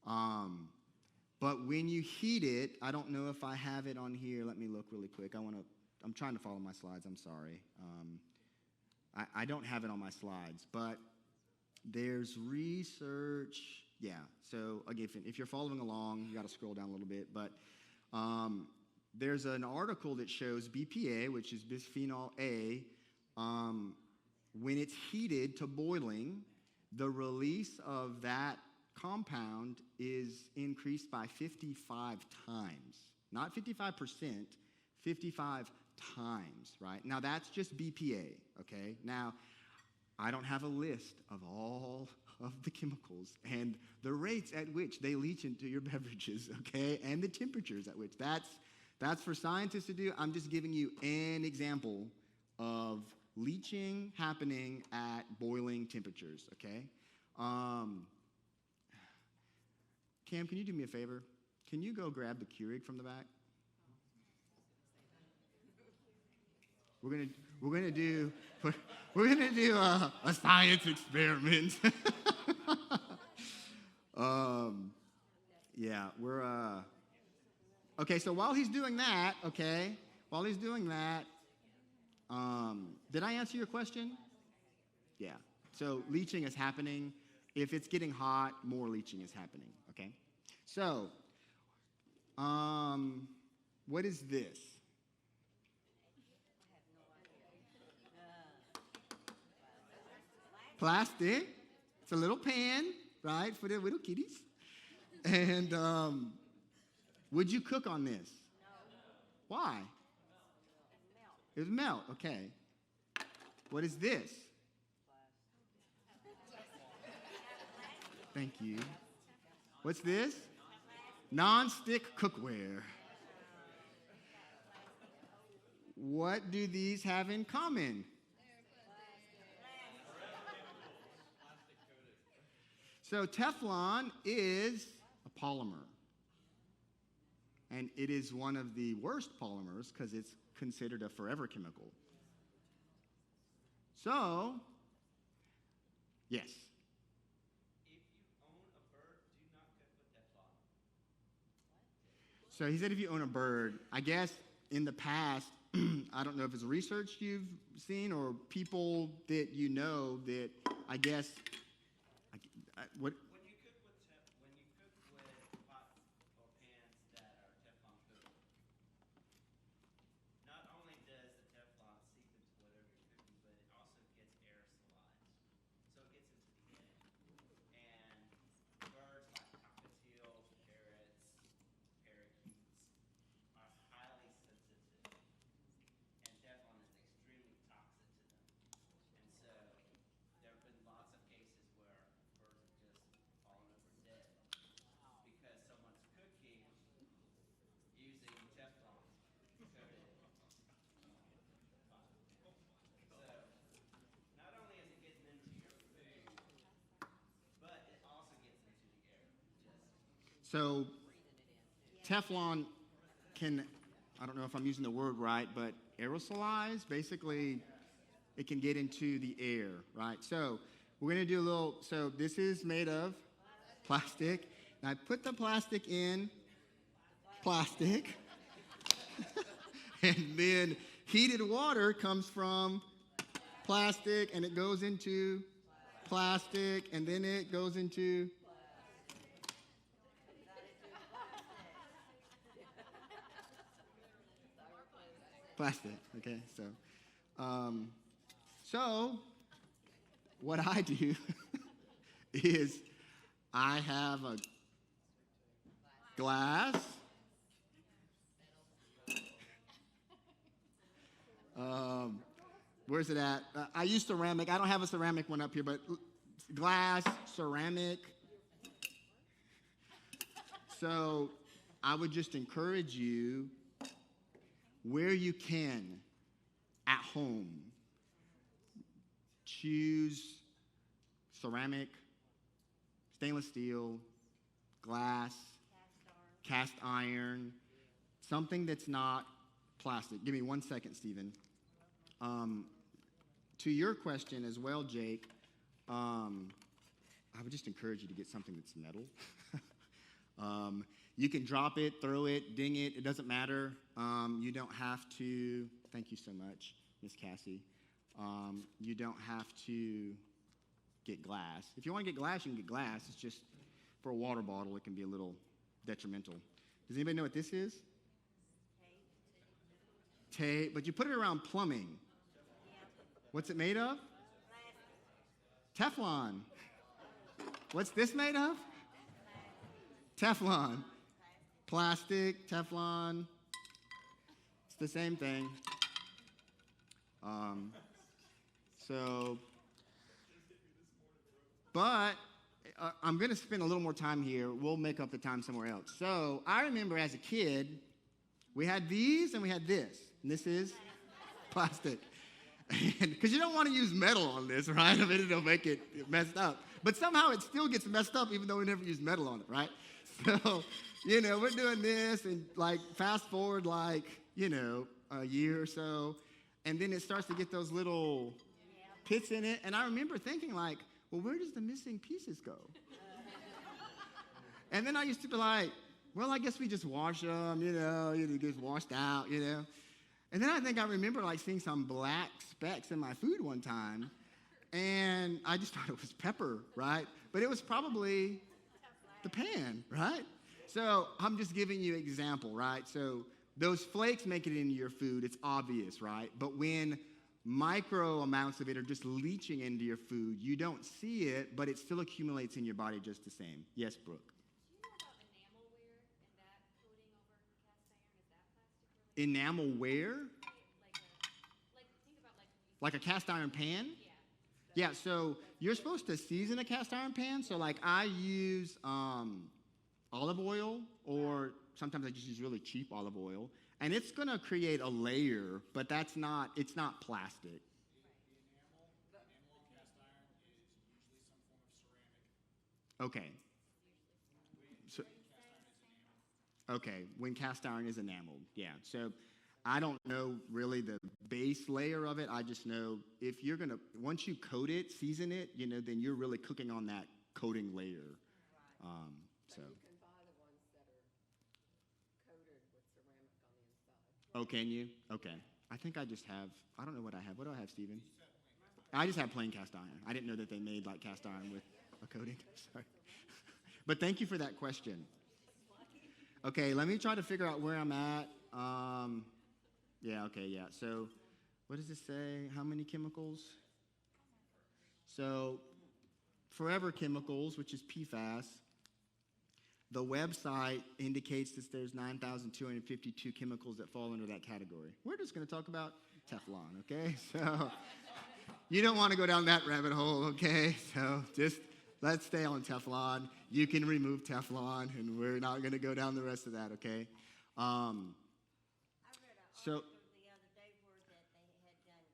[SPEAKER 1] But when you heat it, I don't know if I have it on here. Let me look really quick. I'm trying to follow my slides. I'm sorry. I don't have it on my slides, but there's research. Yeah, so again, if you're following along, you got to scroll down a little bit. But there's an article that shows BPA, which is bisphenol A, when it's heated to boiling, the release of that compound is increased by 55 times. Not 55%, 55 times, right? Now, that's just BPA, okay? Now, I don't have a list of all of the chemicals and the rates at which they leach into your beverages, okay? And the temperatures at which. That's for scientists to do. I'm just giving you an example of leaching happening at boiling temperatures, okay? Cam, can you do me a favor? Can you go grab the Keurig from the back? We're gonna do a science experiment. Yeah, we're okay. So while he's doing that, did I answer your question? Yeah. So leaching is happening. If it's getting hot, more leaching is happening. Okay. So, what is this? Plastic. It's a little pan, right, for the little kitties. And would you cook on this? No. Why? It would melt. Okay. What is this? Thank you. What's this? Non-stick cookware. What do these have in common? So Teflon is a polymer. And it is one of the worst polymers because it's considered a forever chemical. So, yes.
[SPEAKER 4] If you own a bird, do not cook with Teflon.
[SPEAKER 1] So he said if you own a bird, I guess in the past, I don't know if it's research you've seen or people that you know that I guess, what?
[SPEAKER 4] When you cook with pots or pans
[SPEAKER 1] So Teflon can, I don't know if I'm using the word right, but aerosolize. Basically, it can get into the air, right? So we're going to do a little, so this is made of plastic. And I put the plastic in plastic. And then heated water comes from plastic, and it goes into plastic, and then it goes into plastic. Okay, so what I do is I have a glass. Where's it at? I use ceramic. I don't have a ceramic one up here, but glass, ceramic. So I would just encourage you, where you can, at home, choose ceramic, stainless steel, glass, cast iron, something that's not plastic. Give me 1 second, Stephen. To your question as well, Jake, I would just encourage you to get something that's metal. You can drop it, throw it, ding it. It doesn't matter. You don't have to. Thank you so much, Miss Cassie. You don't have to get glass. If you want to get glass, you can get glass. It's just for a water bottle, it can be a little detrimental. Does anybody know what this is? Tape. But you put it around plumbing. What's it made of? Teflon. What's this made of? Teflon. Plastic, Teflon. It's the same thing. But I'm going to spend a little more time here. We'll make up the time somewhere else. So I remember as a kid, we had these and we had this. And this is plastic. Because you don't want to use metal on this, right? I mean, it'll make it messed up. But somehow it still gets messed up even though we never use metal on it, right? So, we're doing this and fast forward a year or so. And then it starts to get those little pits in it. And I remember thinking well, where does the missing pieces go? And then I used to be like, well, I guess we just wash them, it gets washed out, And then I remember seeing some black specks in my food one time, and I just thought it was pepper, right? But it was probably the pan, right? So I'm just giving you an example, right? So those flakes make it into your food. It's obvious, right? But when micro amounts of it are just leaching into your food, you don't see it, but it still accumulates in your body just the same. Yes, Brooke? Enamel ware? Like a cast iron pan? Yeah, so you're supposed to season a cast iron pan. So I use olive oil, or sometimes I just use really cheap olive oil. And it's going to create a layer, but it's not plastic.
[SPEAKER 5] The enamel on cast iron is usually some form of ceramic.
[SPEAKER 1] Okay. So, okay, when cast iron is enameled, yeah. So I don't know really the base layer of it. I just know if you're once you coat it, season it, then you're really cooking on that coating layer. So.
[SPEAKER 6] You can buy the ones that are coated with ceramic on the inside.
[SPEAKER 1] Oh, can you? Okay. I think I just have, I don't know what I have. What do I have, Stephen? I just have plain cast iron. I didn't know that they made cast iron with a coating. Sorry. But thank you for that question. Okay, let me try to figure out where I'm at. Yeah. So what does it say? How many chemicals? So Forever Chemicals, which is PFAS, the website indicates that there's 9,252 chemicals that fall under that category. We're just going to talk about Teflon, okay? So you don't want to go down that rabbit hole, okay? So just let's stay on Teflon. You can remove Teflon, and we're not going to go down the rest of that, okay?
[SPEAKER 2] I read an article the other day where that they had done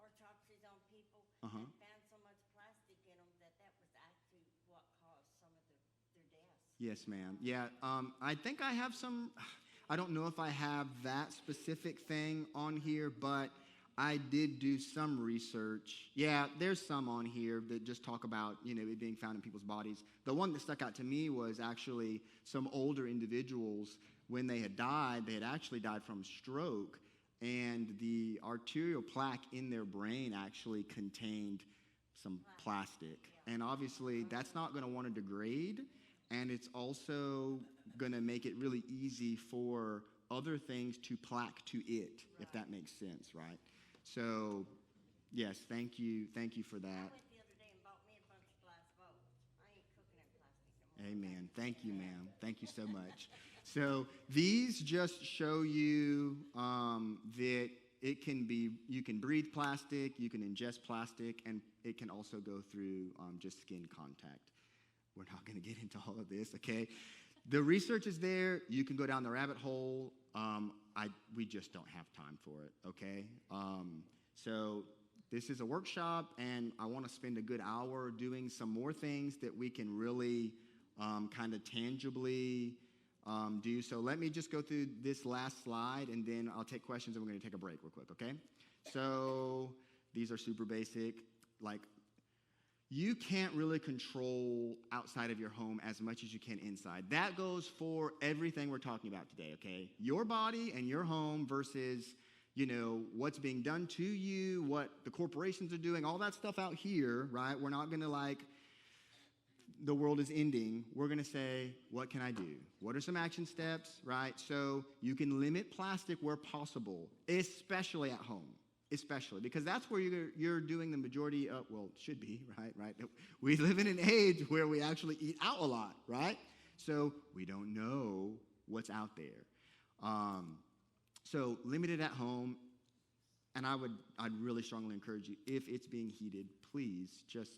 [SPEAKER 2] autopsies on people and found so much plastic in them that was actually what caused some of their deaths.
[SPEAKER 1] Yes, ma'am. Yeah, I think I have some, I don't know if I have that specific thing on here, but I did do some research. Yeah, there's some on here that just talk about, it being found in people's bodies. The one that stuck out to me was actually some older individuals, when they had actually died from stroke, and the arterial plaque in their brain actually contained some plastic. And obviously, that's not going to want to degrade, and it's also going to make it really easy for other things to plaque to it, if that makes sense, right? So, yes, thank you for
[SPEAKER 2] I
[SPEAKER 1] that.
[SPEAKER 2] went the other day and bought me a bunch of glass bowls. I ain't cooking in plastic no more.
[SPEAKER 1] Amen. Thank you, ma'am. Thank you so much. So these just show you that you can breathe plastic, you can ingest plastic, and it can also go through just skin contact. We're not going to get into all of this, okay? The research is there. You can go down the rabbit hole. We just don't have time for it, okay? So this is a workshop, and I want to spend a good hour doing some more things that we can really kind of tangibly do. So let me just go through this last slide, and then I'll take questions, and we're going to take a break real quick, okay? So these are super basic. Like, you can't really control outside of your home as much as you can inside. That goes for everything we're talking about today, okay? Your body and your home versus, what's being done to you, what the corporations are doing, all that stuff out here, right? We're not going to the world is ending. We're going to say, what can I do? What are some action steps, right? So you can limit plastic where possible, especially at home. Especially, because that's where you're doing the majority of, well, it should be, right? We live in an age where we actually eat out a lot, right? So we don't know what's out there. So limit it at home, and I'd really strongly encourage you, if it's being heated, please just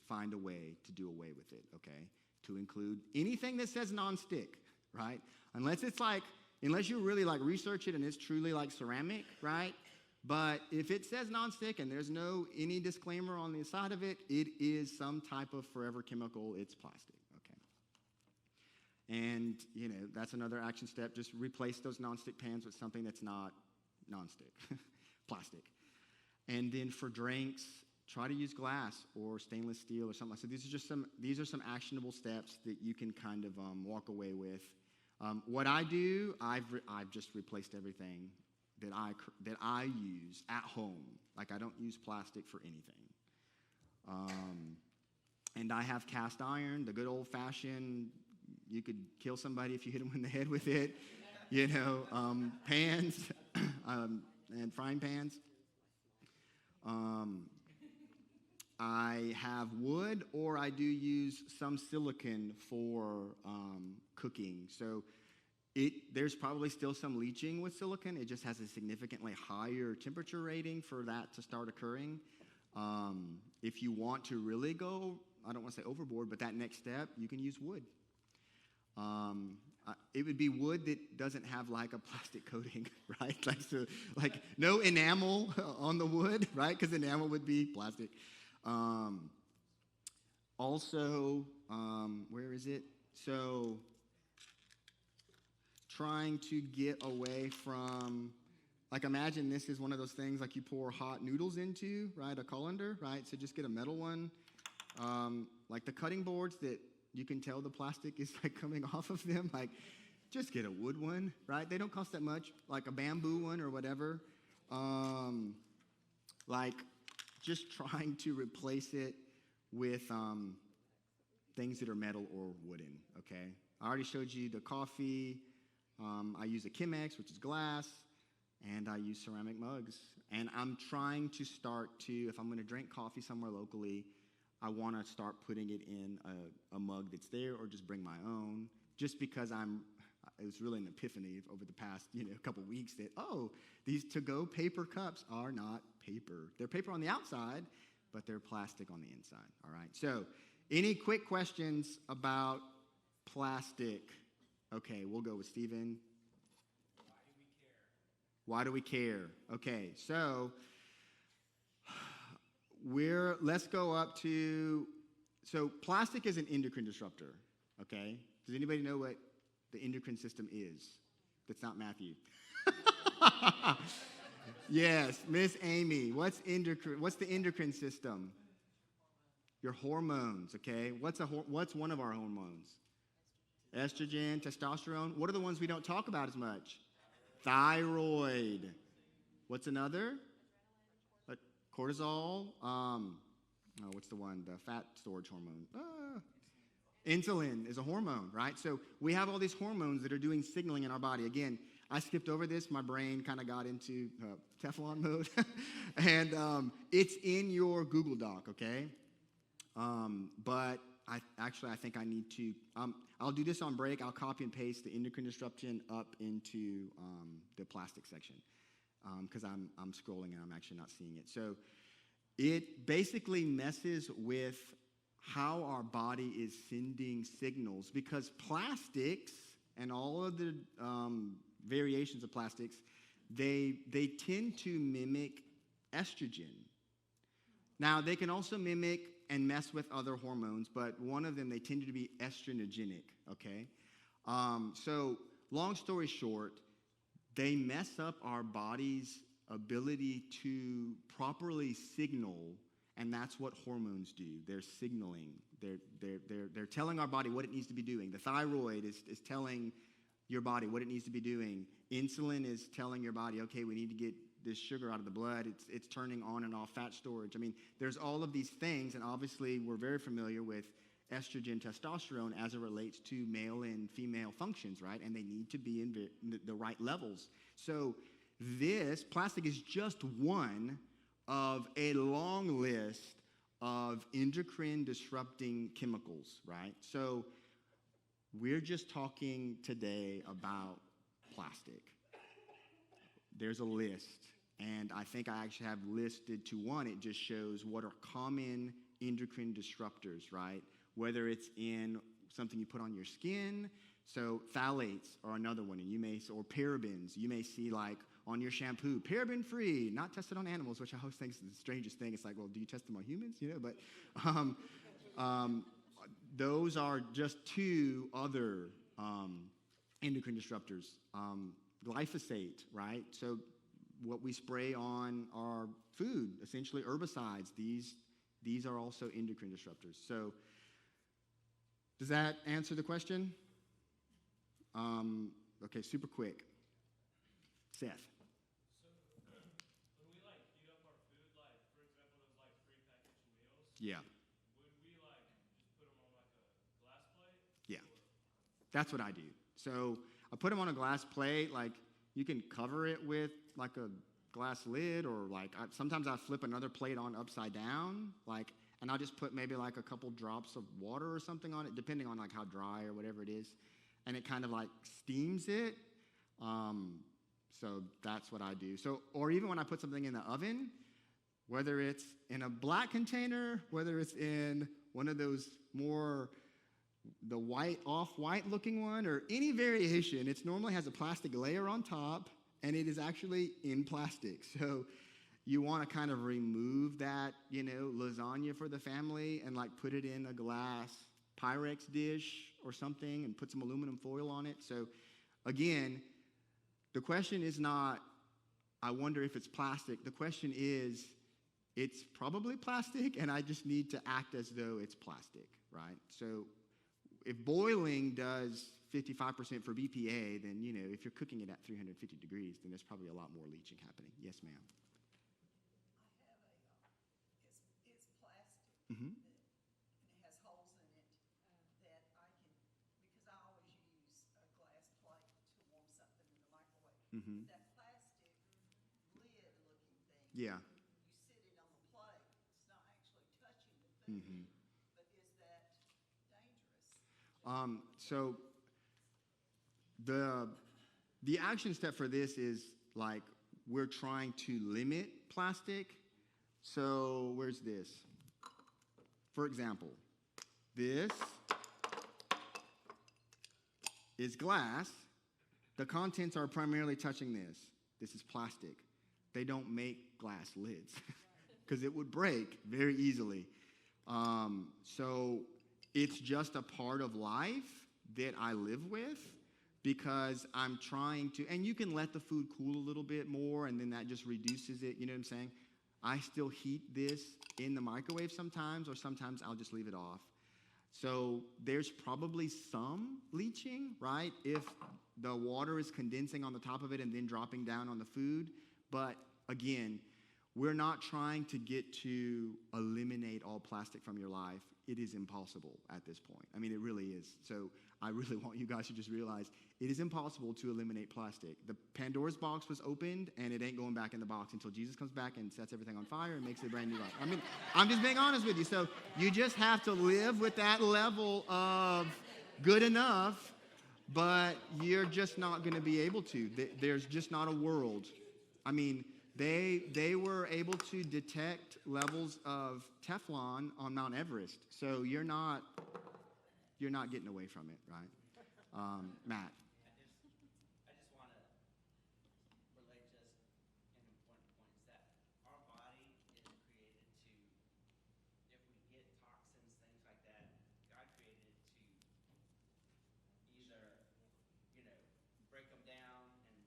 [SPEAKER 1] find a way to do away with it, okay? To include anything that says nonstick, right? Unless you really research it and it's truly ceramic, right? But if it says nonstick and there's any disclaimer on the side of it, it is some type of forever chemical. It's plastic, okay? And, that's another action step. Just replace those nonstick pans with something that's not nonstick, plastic. And then for drinks, try to use glass or stainless steel or something. So these are some actionable steps that you can kind of walk away with. What I do, I've just replaced everything that I use at home. I don't use plastic for anything. And I have cast iron, the good old-fashioned, you could kill somebody if you hit them in the head with it, pans and frying pans. I have wood, or I do use some silicone for cooking. So there's probably still some leaching with silicone. It just has a significantly higher temperature rating for that to start occurring. If you want to really go, I don't want to say overboard, but that next step, you can use wood. It would be wood that doesn't have a plastic coating, right? No enamel on the wood, right? Because enamel would be plastic. Also, where is it? So, trying to get away from, imagine this is one of those things you pour hot noodles into, right? A colander, right? So just get a metal one. The cutting boards that you can tell the plastic is coming off of them, just get a wood one, right? They don't cost that much, a bamboo one or whatever. Just trying to replace it with things that are metal or wooden, okay? I already showed you the coffee. I use a Chemex, which is glass, and I use ceramic mugs. And I'm trying to start to, if I'm going to drink coffee somewhere locally, I want to start putting it in a mug that's there, or just bring my own, just because it was really an epiphany over the past, couple weeks that, these to-go paper cups are not paper. They're paper on the outside, but they're plastic on the inside, all right? So any quick questions about plastic? Okay, we'll go with Stephen. Why do we care? Okay, so let's go up to, so plastic is an endocrine disruptor. okay? Does anybody know what the endocrine system is? That's not Matthew. Yes, Miss Amy. What's the endocrine system? Your hormones, okay? What's one of our hormones? Estrogen, testosterone. What are the ones we don't talk about as much? Thyroid. What's another? Cortisol. What's the one? The fat storage hormone. Insulin is a hormone, right? So we have all these hormones that are doing signaling in our body. Again, I skipped over this. My brain kind of got into Teflon mode. And it's in your Google Doc, okay? But I think I need to, I'll do this on break. I'll copy and paste the endocrine disruption up into the plastic section because I'm scrolling and I'm actually not seeing it. So it basically messes with how our body is sending signals because plastics and all of the variations of plastics, they tend to mimic estrogen. Now, they can also mimic and mess with other hormones, but one of them, they tend to be estrogenic, okay? So long story short, they mess up our body's ability to properly signal, and that's what hormones do. They're signaling. They're telling our body what it needs to be doing. The thyroid is telling your body what it needs to be doing. Insulin is telling your body, okay, we need to get this sugar out of the blood. It's turning on and off fat storage. I mean, there's all of these things, and obviously we're very familiar with estrogen, testosterone as it relates to male and female functions, right? And they need to be in the right levels. So this plastic is just one of a long list of endocrine disrupting chemicals, right? So we're just talking today about plastic. There's a list, and I think I actually have listed to one. It just shows what are common endocrine disruptors, right? Whether it's in something you put on your skin, so phthalates are another one, and or parabens, you may see like on your shampoo, paraben-free, not tested on animals, which I always think is the strangest thing. It's like, well, do you test them on humans? But those are just two other endocrine disruptors. Glyphosate, right? So what we spray on our food, essentially herbicides, these are also endocrine disruptors. So does that answer the question? Okay, super quick. Seth.
[SPEAKER 7] When we heat up our food, for example, those prepackaged meals.
[SPEAKER 1] Yeah.
[SPEAKER 7] Would we just put them on a glass plate?
[SPEAKER 1] Yeah. That's what I do. So I put them on a glass plate. You can cover it with a glass lid, or sometimes I flip another plate on upside down, and I'll just put maybe a couple drops of water or something on it, depending on how dry or whatever it is, and it kind of steams it. So that's what I do. So, or even when I put something in the oven, whether it's in a black container, whether it's in one of those more the white, off-white looking one, or any variation, it normally has a plastic layer on top, and it is actually in plastic. So you want to kind of remove that, lasagna for the family and put it in a glass Pyrex dish or something and put some aluminum foil on it. So again, the question is not, I wonder if it's plastic. The question is, it's probably plastic, and I just need to act as though it's plastic, right? So if boiling does 55% for BPA, then, if you're cooking it at 350 degrees, then there's probably a lot more leaching happening. Yes, ma'am.
[SPEAKER 8] I have it's plastic.
[SPEAKER 1] Mm-hmm.
[SPEAKER 8] And it has holes in it that I can, because I always use a glass plate to warm something in the microwave.
[SPEAKER 1] Mm-hmm.
[SPEAKER 8] That plastic lid-looking thing.
[SPEAKER 1] Yeah.
[SPEAKER 8] You sit it on the plate. It's not actually touching the food.
[SPEAKER 1] Mm-hmm.
[SPEAKER 8] But is that dangerous?
[SPEAKER 1] So the action step for this is we're trying to limit plastic. So where's this? For example, this is glass. The contents are primarily touching this. This is plastic. They don't make glass lids because it would break very easily. So It's just a part of life that I live with because I'm trying to, and you can let the food cool a little bit more and then that just reduces it, you know what I'm saying? I still heat this in the microwave sometimes, or sometimes I'll just leave it off. So there's probably some leaching, right? If the water is condensing on the top of it and then dropping down on the food. But again, we're not trying to get to eliminate all plastic from your life. It is impossible at this point. I mean, it really is. So I really want you guys to just realize it is impossible to eliminate plastic. The Pandora's box was opened, and it ain't going back in the box until Jesus comes back and sets everything on fire and makes it a brand new life. I mean, I'm just being honest with you. So you just have to live with that level of good enough, but you're just not going to be able to. There's just not a world. I mean, they were able to detect levels of Teflon on Mount Everest. So you're not getting away from it, right? Matt.
[SPEAKER 4] I just want to relate just an important point is that our body is created to, if we get toxins, things like that, God created it to either, break them down and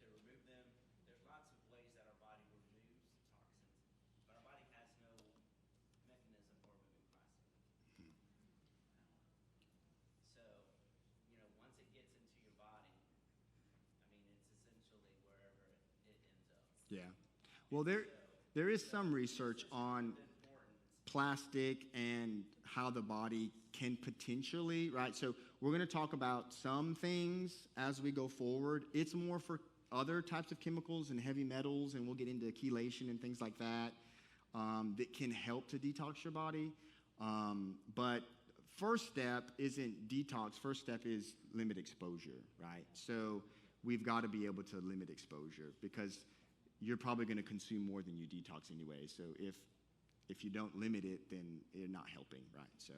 [SPEAKER 4] to remove them. There's lots of ways that our body removes toxins, but our body has no mechanism for removing plastic. So, once it gets into your body, I mean, it's essentially wherever it ends up.
[SPEAKER 1] Yeah. Well, there is some research on plastic and how the body can potentially, right? So we're going to talk about some things as we go forward. It's more for other types of chemicals and heavy metals, and we'll get into chelation and things like that that can help to detox your body. But first step isn't detox. First step is limit exposure, right? So we've got to be able to limit exposure because you're probably going to consume more than you detox anyway. So if you don't limit it, then you're not helping, right? So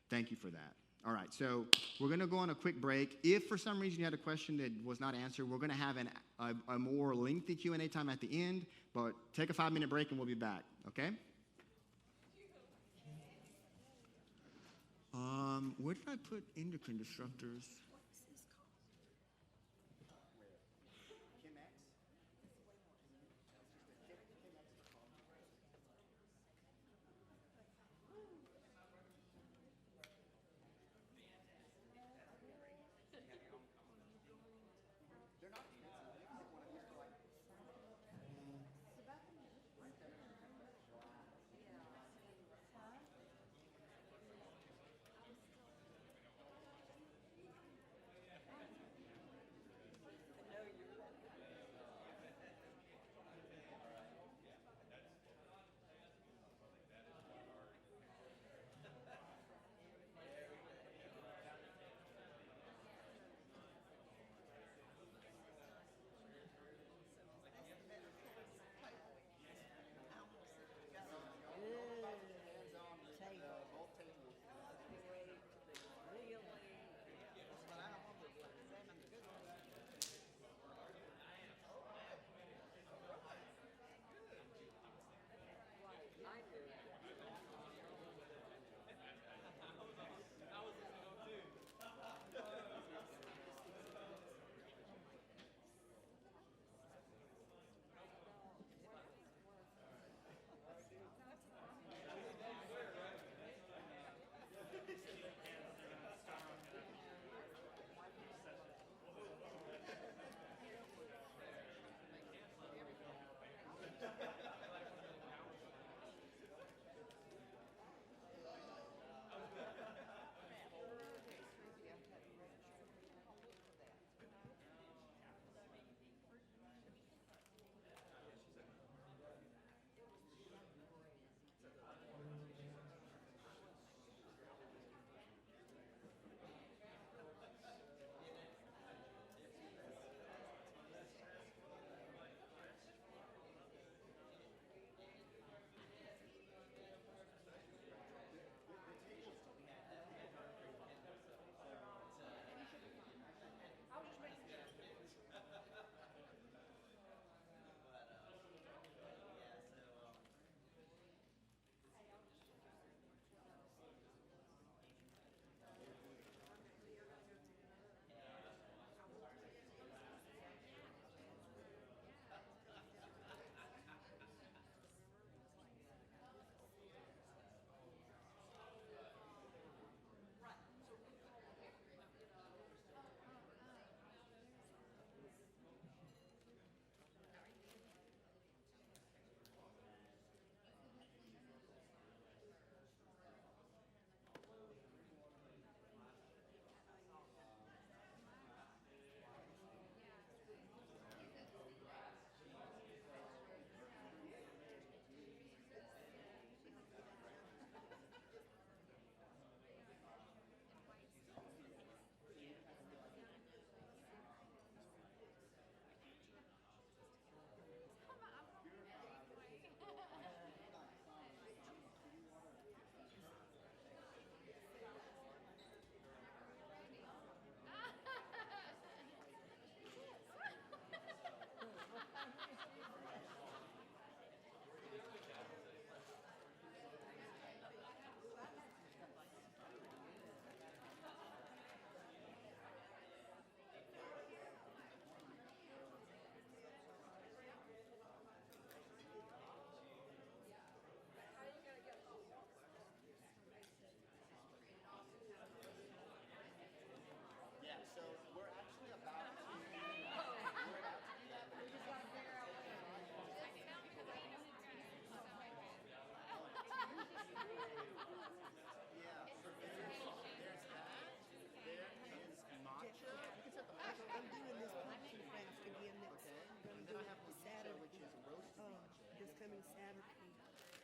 [SPEAKER 1] thank you for that. All right, so we're going to go on a quick break. If for some reason you had a question that was not answered, we're going to have a more lengthy Q&A time at the end, but take a 5-minute break and we'll be back, okay? Where did I put endocrine disruptors?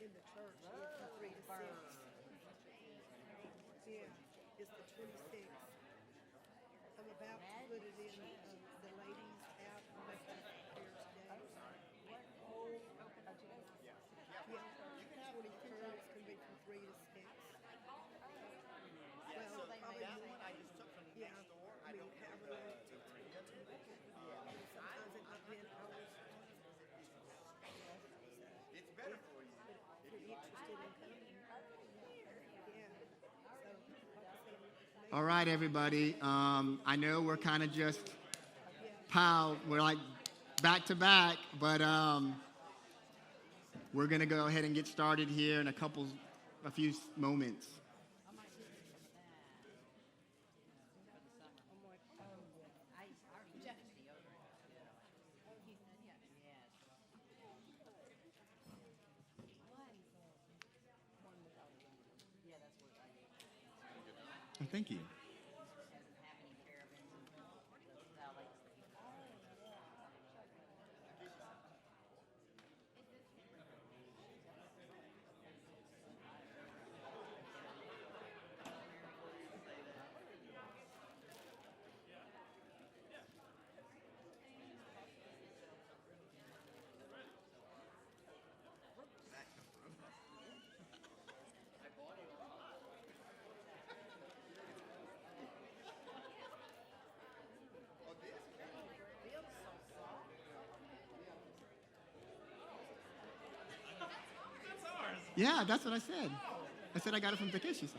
[SPEAKER 9] in the church is from 3 to 6. Yeah, it's the 26th. I'm about to put it in the ladies' app and make it clear today. Yeah, 23rd is going to be from 3 to 6. Well, probably more. Yeah, I mean, however long it takes me to make it. Sometimes it might be an hour.
[SPEAKER 1] It's better for you.
[SPEAKER 9] If you're interested in coming. Yeah. So, like I said, maybe
[SPEAKER 1] All right, everybody. I know we're kind of just we're like back to back, but we're going to go ahead and get started here in a few moments. Oh, thank you. Yeah, that's what I said. I said I got it from Takeshi.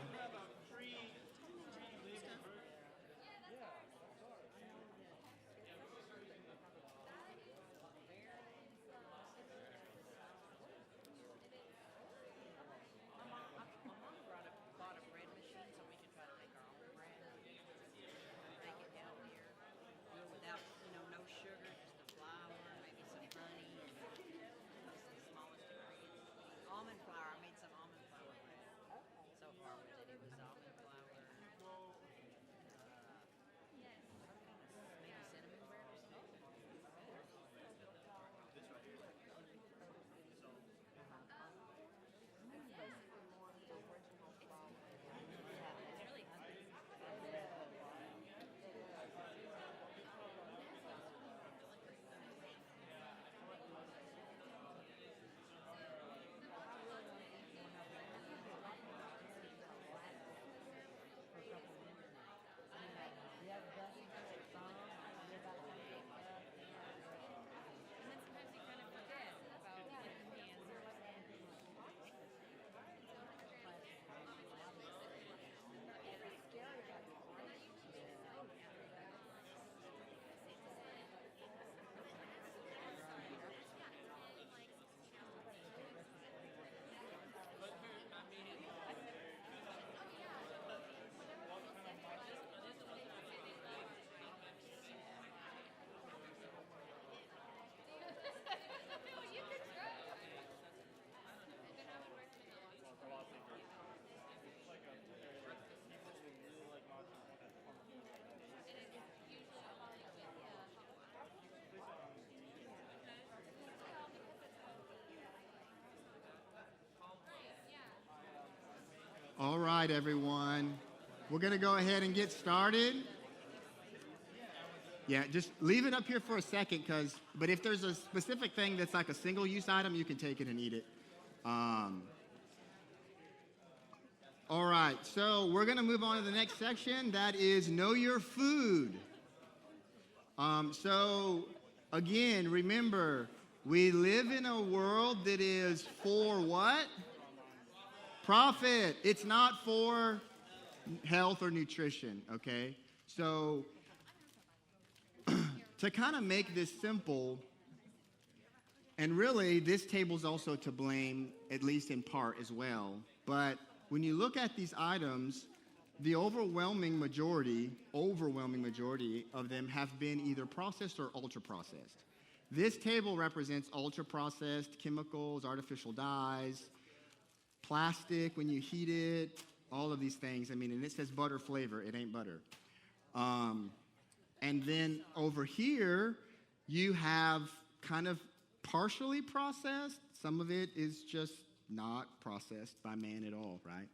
[SPEAKER 1] All right, everyone. We're going to go ahead and get started. Yeah, just leave it up here for a second, but if there's a specific thing that's like a single-use item, you can take it and eat it. All right, so we're going to move on to the next section. That is Know Your Food. So, again, remember, we live in a world that is for what? Profit. It's not for health or nutrition, okay? So, to kind of make this simple, and really this table's also to blame, at least in part as well, but when you look at these items, the overwhelming majority of them have been either processed or ultra-processed. This table represents ultra-processed chemicals, artificial dyes, plastic when you heat it, all of these things. I mean, and it says butter flavor. It ain't butter. And then over here, you have kind of partially processed. Some of it is just not processed by man at all, right?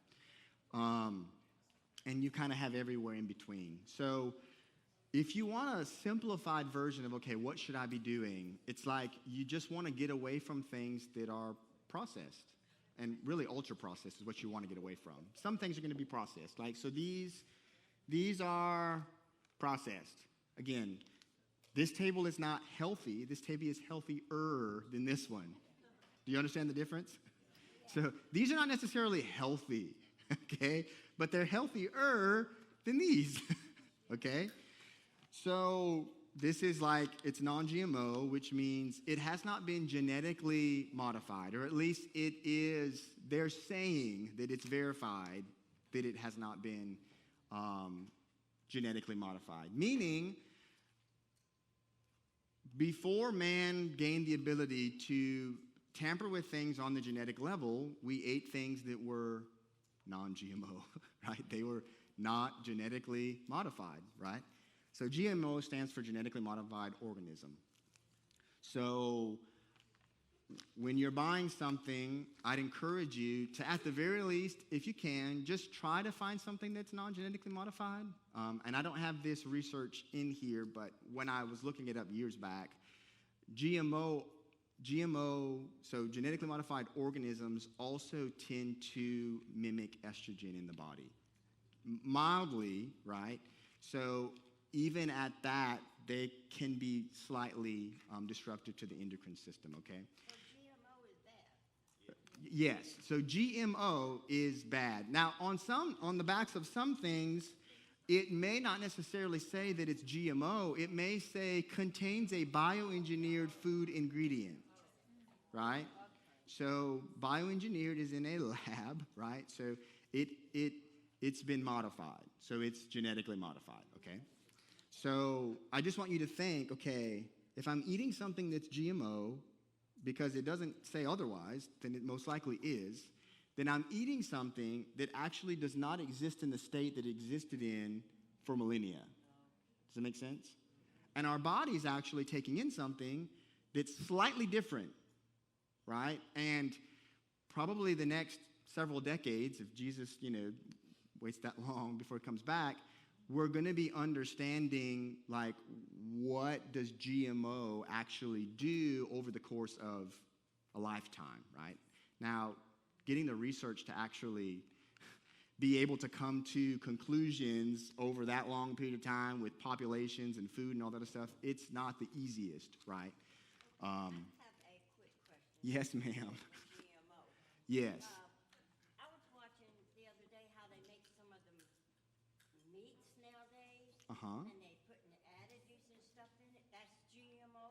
[SPEAKER 1] And you kind of have everywhere in between. So if you want a simplified version of, okay, what should I be doing? It's like you just want to get away from things that are processed. And really ultra-processed is what you want to get away from. Some things are going to be processed. Like, so these are processed. Again, this table is not healthy. This table is healthier than this one. Do you understand the difference? So these are not necessarily healthy, okay? But they're healthier than these, okay? So this is like, it's non-GMO, which means it has not been genetically modified, or at least it is, they're saying that it's verified that it has not been genetically modified. Meaning, before man gained the ability to tamper with things on the genetic level, we ate things that were non-GMO, right? They were not genetically modified, right? So GMO stands for genetically modified organism. So when you're buying something, I'd encourage you to, at the very least, if you can, just try to find something that's non-genetically modified. And I don't have this research in here, but when I was looking it up years back, GMO, so genetically modified organisms also tend to mimic estrogen in the body. Mildly, right? So even at that, they can be slightly disruptive to the endocrine system, okay?
[SPEAKER 2] So GMO is bad.
[SPEAKER 1] Yes, so GMO is bad. Now, on the backs of some things, it may not necessarily say that it's GMO. It may say contains a bioengineered food ingredient, right? So bioengineered is in a lab, right? So it's been modified. So it's genetically modified, okay? So I just want you to think, okay, if I'm eating something that's GMO, because it doesn't say otherwise, then it most likely is, then I'm eating something that actually does not exist in the state that it existed in for millennia. Does that make sense? And our body's actually taking in something that's slightly different, right? And probably the next several decades, if Jesus, waits that long before he comes back, we're going to be understanding, like, what does GMO actually do over the course of a lifetime, right? Now, getting the research to actually be able to come to conclusions over that long period of time with populations and food and all that other stuff, it's not the easiest, right?
[SPEAKER 2] I have a quick question.
[SPEAKER 1] Yes, ma'am.
[SPEAKER 2] GMO.
[SPEAKER 1] Yes.
[SPEAKER 2] I was watching the other day how they make some of the meats nowadays.
[SPEAKER 1] Uh-huh.
[SPEAKER 2] And they putting additives and stuff in it. That's GMO.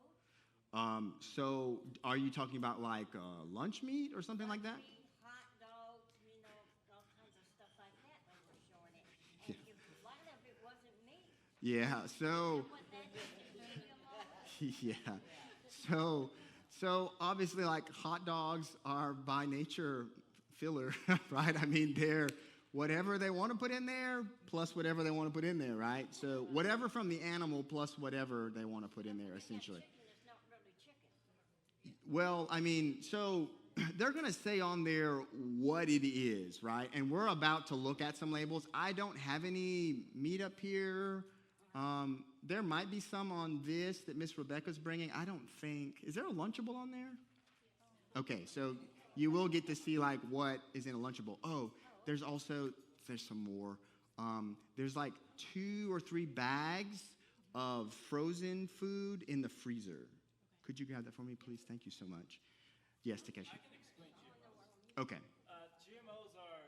[SPEAKER 1] So are you talking about like lunch meat or something like that?
[SPEAKER 2] Meat, hot dogs, all kinds of stuff like that they were showing it.
[SPEAKER 1] Yeah.
[SPEAKER 2] And a lot of it wasn't meat.
[SPEAKER 1] Yeah, so
[SPEAKER 2] What that is, GMO.
[SPEAKER 1] yeah. So obviously, like, hot dogs are by nature filler, right? I mean, they're whatever they want to put in there plus whatever they want to put in there, right? So whatever from the animal plus whatever they want to put in there, essentially.
[SPEAKER 2] Chicken is not really chicken.
[SPEAKER 1] Well, I mean, so they're going to say on there what it is, right? And we're about to look at some labels. I don't have any meat up here. There might be some on this that Miss Rebecca's bringing. I don't think. Is there a Lunchable on there? Okay, so you will get to see, like, what is in a Lunchable. Oh, there's some more. There's like 2 or 3 bags of frozen food in the freezer. Could you grab that for me, please? Thank you so much. Yes, Takeshi.
[SPEAKER 7] I can explain GMOs.
[SPEAKER 1] Okay.
[SPEAKER 7] GMOs are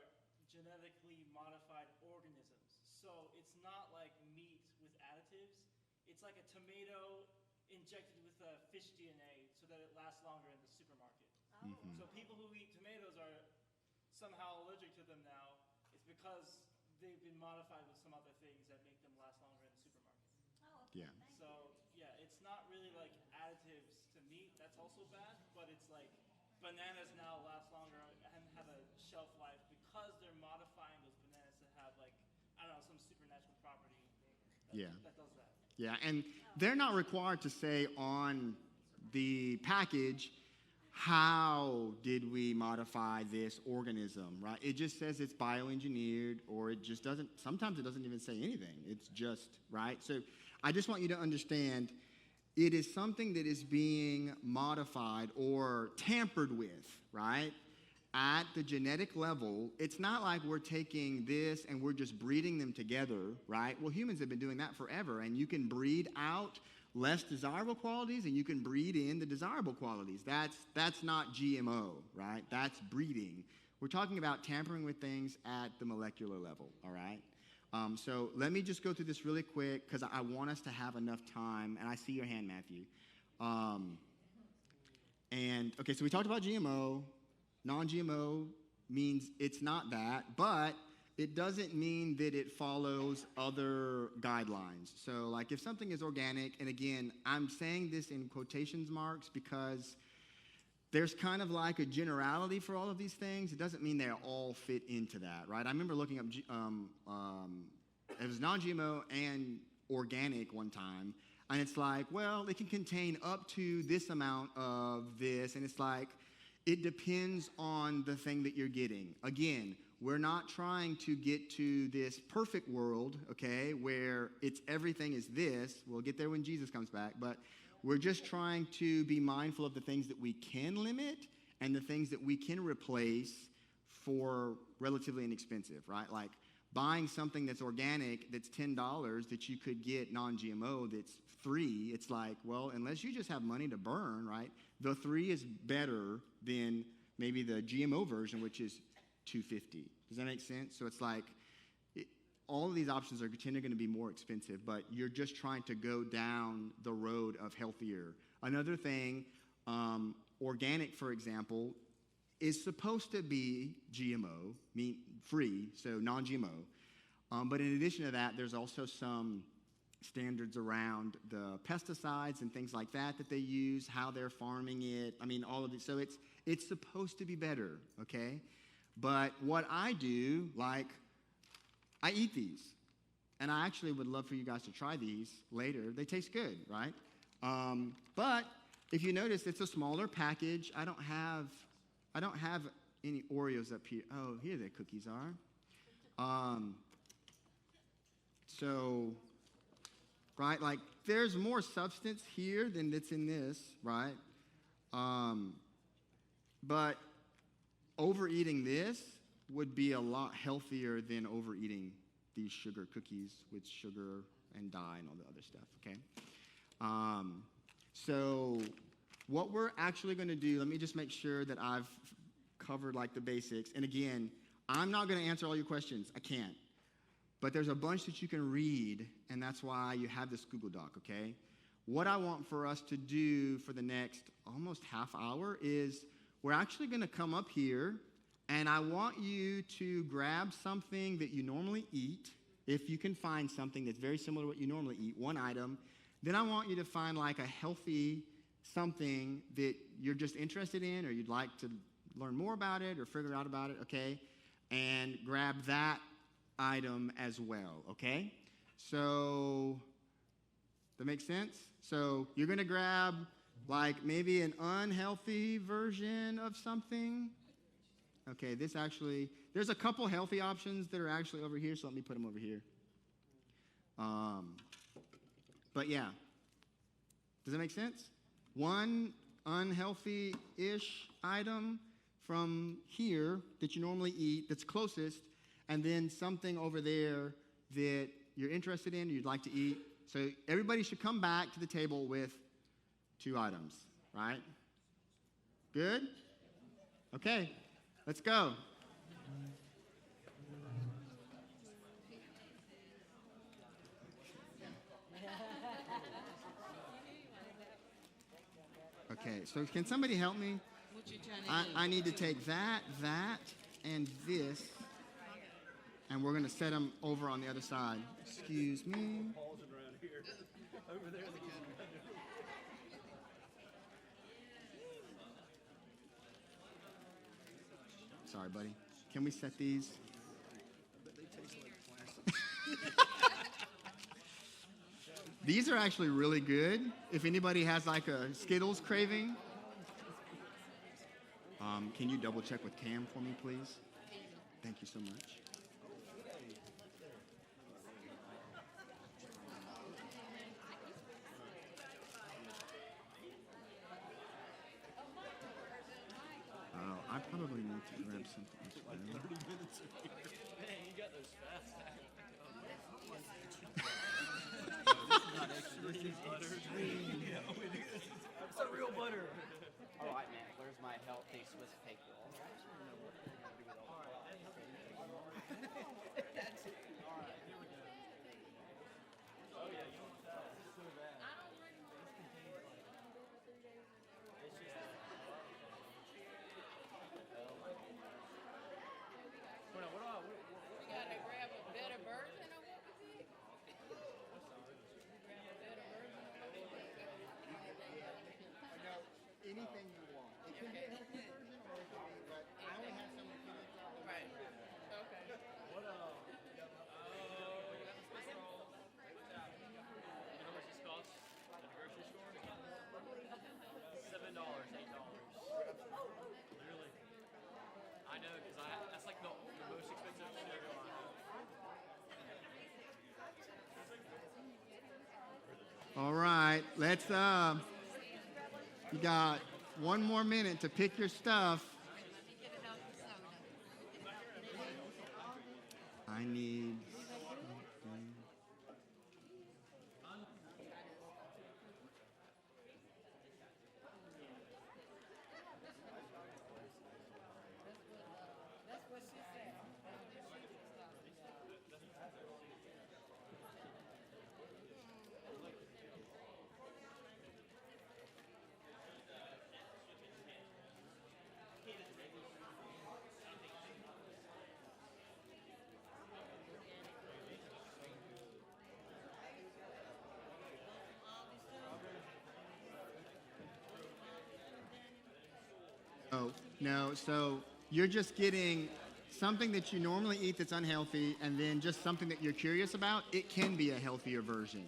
[SPEAKER 7] genetically modified organisms. So it's not like meat with additives. It's like a tomato injected with fish DNA so that it lasts longer in the supermarket.
[SPEAKER 1] Mm-hmm.
[SPEAKER 7] So people who eat tomatoes are somehow allergic to them now. It's because they've been modified with some other things that make them last longer in the supermarket.
[SPEAKER 2] Oh, okay.
[SPEAKER 1] Yeah.
[SPEAKER 7] So yeah, it's not really like additives to meat. That's also bad, but it's like bananas now last longer and have a shelf life because they're modifying those bananas to have, like, I don't know, some supernatural property that does that.
[SPEAKER 1] Yeah, and they're not required to say on the package how did we modify this organism, right? It just says it's bioengineered, or it just doesn't, sometimes it doesn't even say anything. It's just, right? So I just want you to understand it is something that is being modified or tampered with, right? At the genetic level. It's not like we're taking this and we're just breeding them together, right? Well, humans have been doing that forever, and you can breed out less desirable qualities and you can breed in the desirable qualities. That's not GMO, right? That's breeding. We're talking about tampering with things at the molecular level, all right? So let me just go through this really quick because I want us to have enough time, and I see your hand, Matthew. Okay, so we talked about GMO. Non-GMO means it's not that, but it doesn't mean that it follows other guidelines. So like if something is organic, and again, I'm saying this in quotations marks because there's kind of like a generality for all of these things. It doesn't mean they all fit into that, right? I remember looking up, it was non-GMO and organic one time, and it's like, well, it can contain up to this amount of this, and it's like, it depends on the thing that you're getting. Again, we're not trying to get to this perfect world, okay, where it's everything is this. We'll get there when Jesus comes back, but we're just trying to be mindful of the things that we can limit and the things that we can replace for relatively inexpensive, right? Like buying something that's organic that's $10 that you could get non-GMO that's $3. It's like, well, unless you just have money to burn, right? The $3 is better than maybe the GMO version, which is $2.50. Does that make sense? So it's like all of these options are tend to going to be more expensive, but you're just trying to go down the road of healthier. Another thing, organic, for example, is supposed to be GMO, meat free, so non-GMO. But in addition to that, there's also some standards around the pesticides and things like that that they use, how they're farming it. I mean, all of it. So it's supposed to be better, okay? But what I do, like, I eat these. And I actually would love for you guys to try these later. They taste good, right? But if you notice, it's a smaller package. I don't have any Oreos up here. Oh, here the cookies are. So, right, like there's more substance here than that's in this, right? But overeating this would be a lot healthier than overeating these sugar cookies with sugar and dye and all the other stuff, okay? So what we're actually going to do, let me just make sure that I've covered like the basics. And again, I'm not going to answer all your questions. I can't. But there's a bunch that you can read, and that's why you have this Google Doc, okay? What I want for us to do for the next almost half hour is we're actually going to come up here, and I want you to grab something that you normally eat, if you can find something that's very similar to what you normally eat, one item. Then I want you to find like a healthy something that you're just interested in or you'd like to learn more about it or figure out about it, okay? And grab that item as well, okay? So, that makes sense? So, you're going to grab like maybe an unhealthy version of something. Okay, this actually, there's a couple healthy options that are actually over here, so let me put them over here. But yeah, does that make sense? One unhealthy-ish item from here that you normally eat that's closest, and then something over there that you're interested in or you'd like to eat. So everybody should come back to the table with 2 items, right? Good? Okay, let's go. Okay, so can somebody help me? I need to take that, and this, and we're going to set them over on the other side. Excuse me. Sorry, buddy. Can we set these? These are actually really good. If anybody has like a Skittles craving. Can you double check with Cam for me, please? Thank you so much. Oh, I probably need to grab something as well.
[SPEAKER 7] Man, you got those fast. It's a real butter.
[SPEAKER 4] All right, man. Where's my healthy Swiss cake roll?
[SPEAKER 3] We gotta grab a better version of what we did. Grab a better version of what we did.
[SPEAKER 1] No, anything you want. It can be a healthy version or it can be, but I only have so much food.
[SPEAKER 3] Right. Okay.
[SPEAKER 7] What you know how much this costs at the grocery store? $7, $8. Literally. I know, because that's like the most expensive cereal I have.
[SPEAKER 1] All right, let's, you got one more minute to pick your stuff. I need something.
[SPEAKER 3] That's what she said.
[SPEAKER 1] Oh, no, so you're just getting something that you normally eat that's unhealthy and then just something that you're curious about. It can be a healthier version.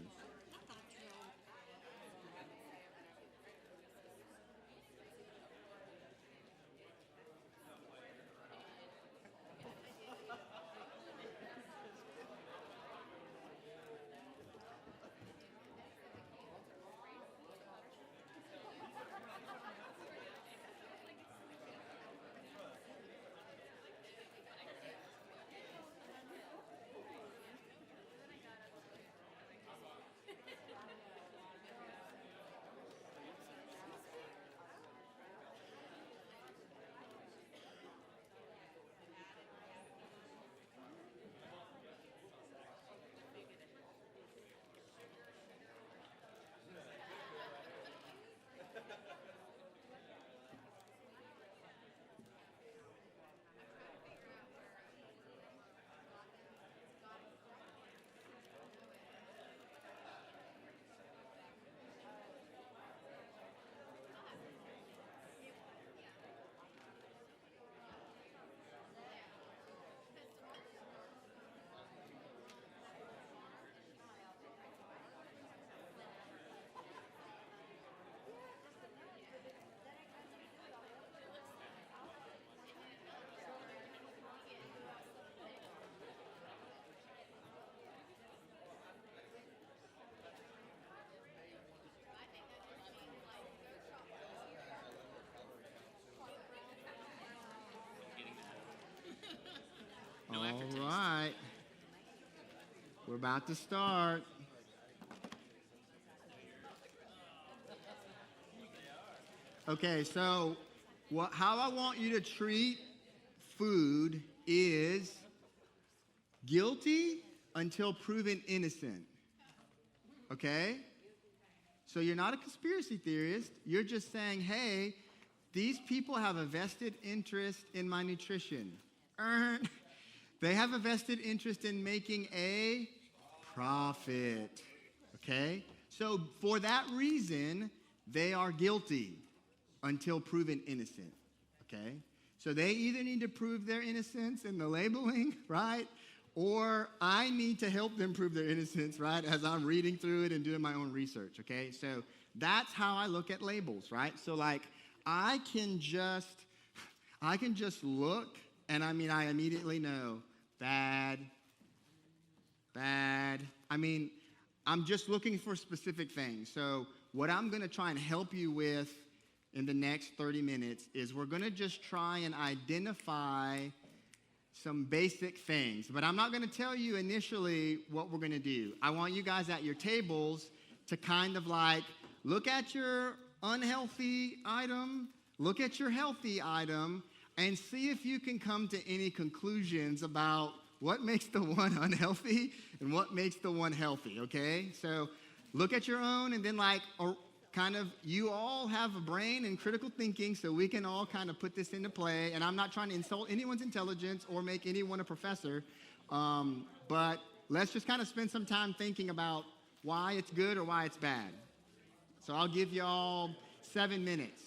[SPEAKER 1] All right. We're about to start. Okay, so how I want you to treat food is guilty until proven innocent. Okay? So you're not a conspiracy theorist. You're just saying, hey, these people have a vested interest in my nutrition. They have a vested interest in making a profit. Okay? So for that reason, they are guilty until proven innocent. Okay? So they either need to prove their innocence in the labeling, right? Or I need to help them prove their innocence, right? As I'm reading through it and doing my own research, okay? So that's how I look at labels, right? So like I can just I can just look, and I mean, I immediately know bad, bad. I mean, I'm just looking for specific things. So what I'm going to try and help you with in the next 30 minutes is we're going to just try and identify some basic things. But I'm not going to tell you initially what we're going to do. I want you guys at your tables to kind of like look at your unhealthy item, look at your healthy item, and see if you can come to any conclusions about what makes the one unhealthy and what makes the one healthy, okay? So look at your own, and then like, or kind of, you all have a brain and critical thinking, so we can all kind of put this into play. And I'm not trying to insult anyone's intelligence or make anyone a professor, but let's just kind of spend some time thinking about why it's good or why it's bad. So I'll give y'all 7 minutes.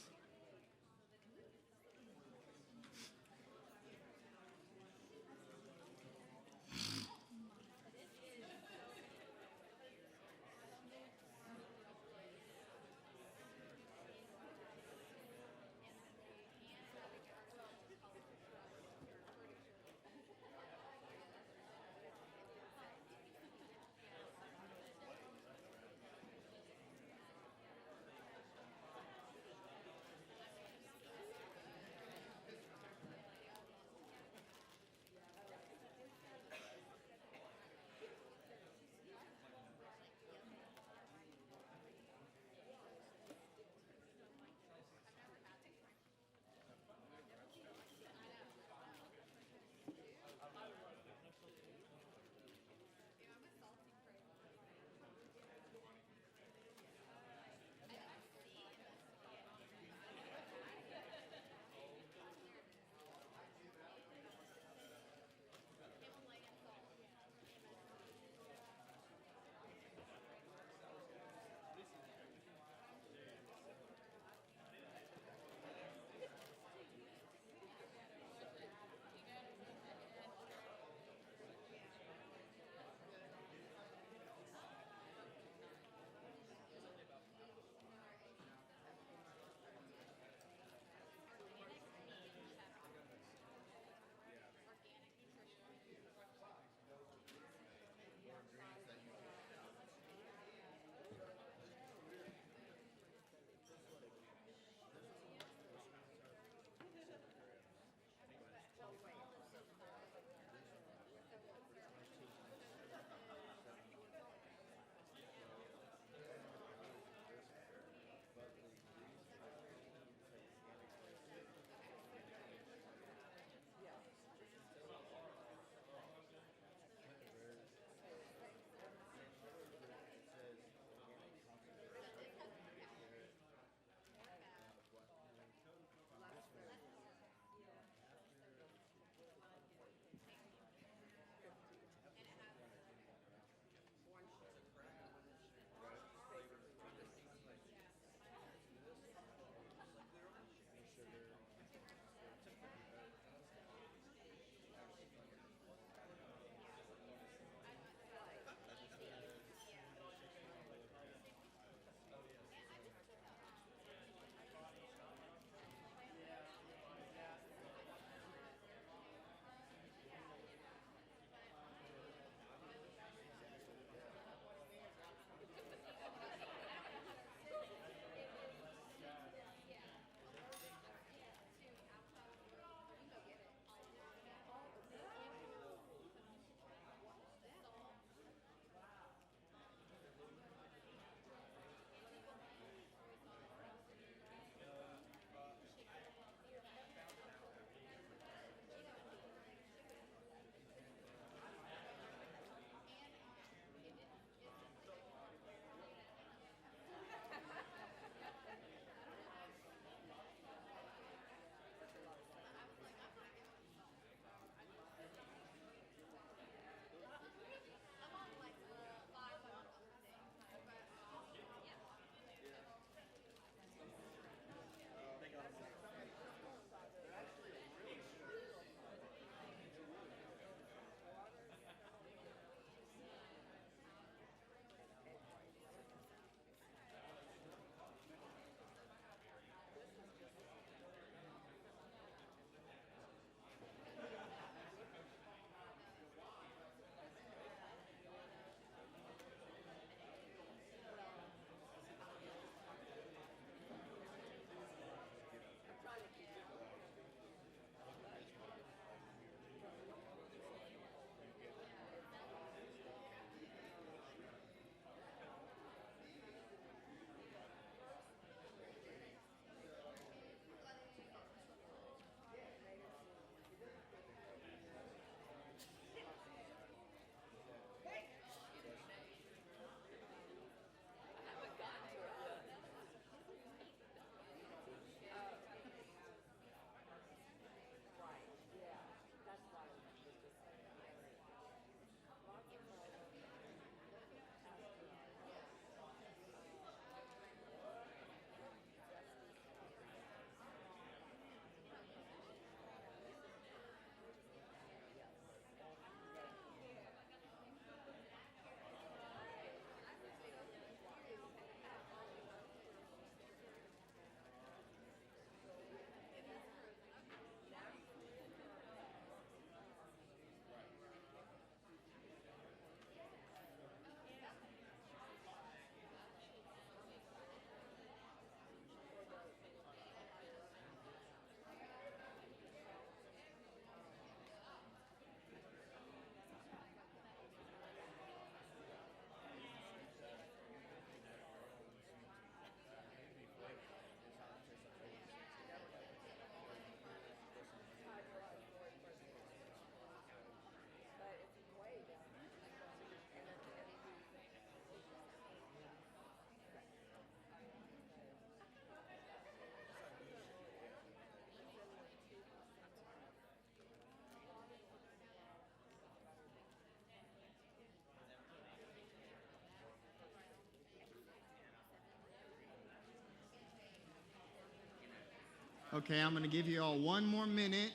[SPEAKER 1] Okay, I'm going to give you all one more minute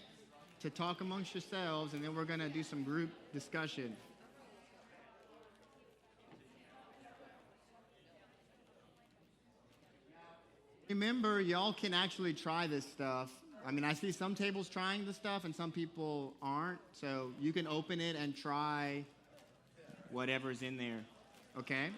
[SPEAKER 1] to talk amongst yourselves, and then we're going to do some group discussion. Remember, y'all can actually try this stuff. I mean, I see some tables trying the stuff and some people aren't. So you can open it and try whatever's in there. Okay?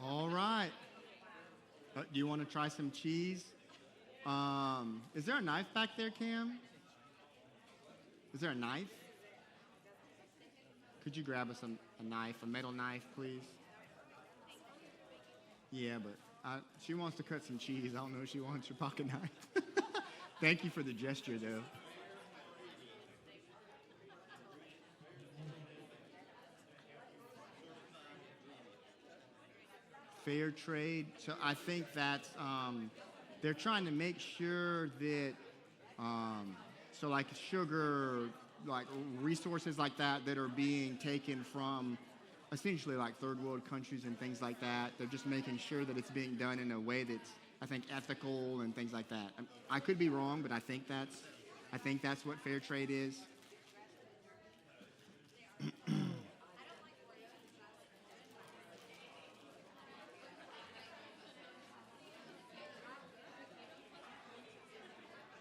[SPEAKER 1] All right. Do you want to try some cheese? Is there a knife back there, Cam? Is there a knife? Could you grab us a knife, a metal knife, please? Yeah, but she wants to cut some cheese. I don't know if she wants your pocket knife. Thank you for the gesture, though. Fair trade. So I think that's they're trying to make sure that so like sugar, like resources like that are being taken from essentially like third world countries and things like that. They're just making sure that it's being done in a way that's, I think, ethical and things like that. I could be wrong, but I think that's what fair trade is.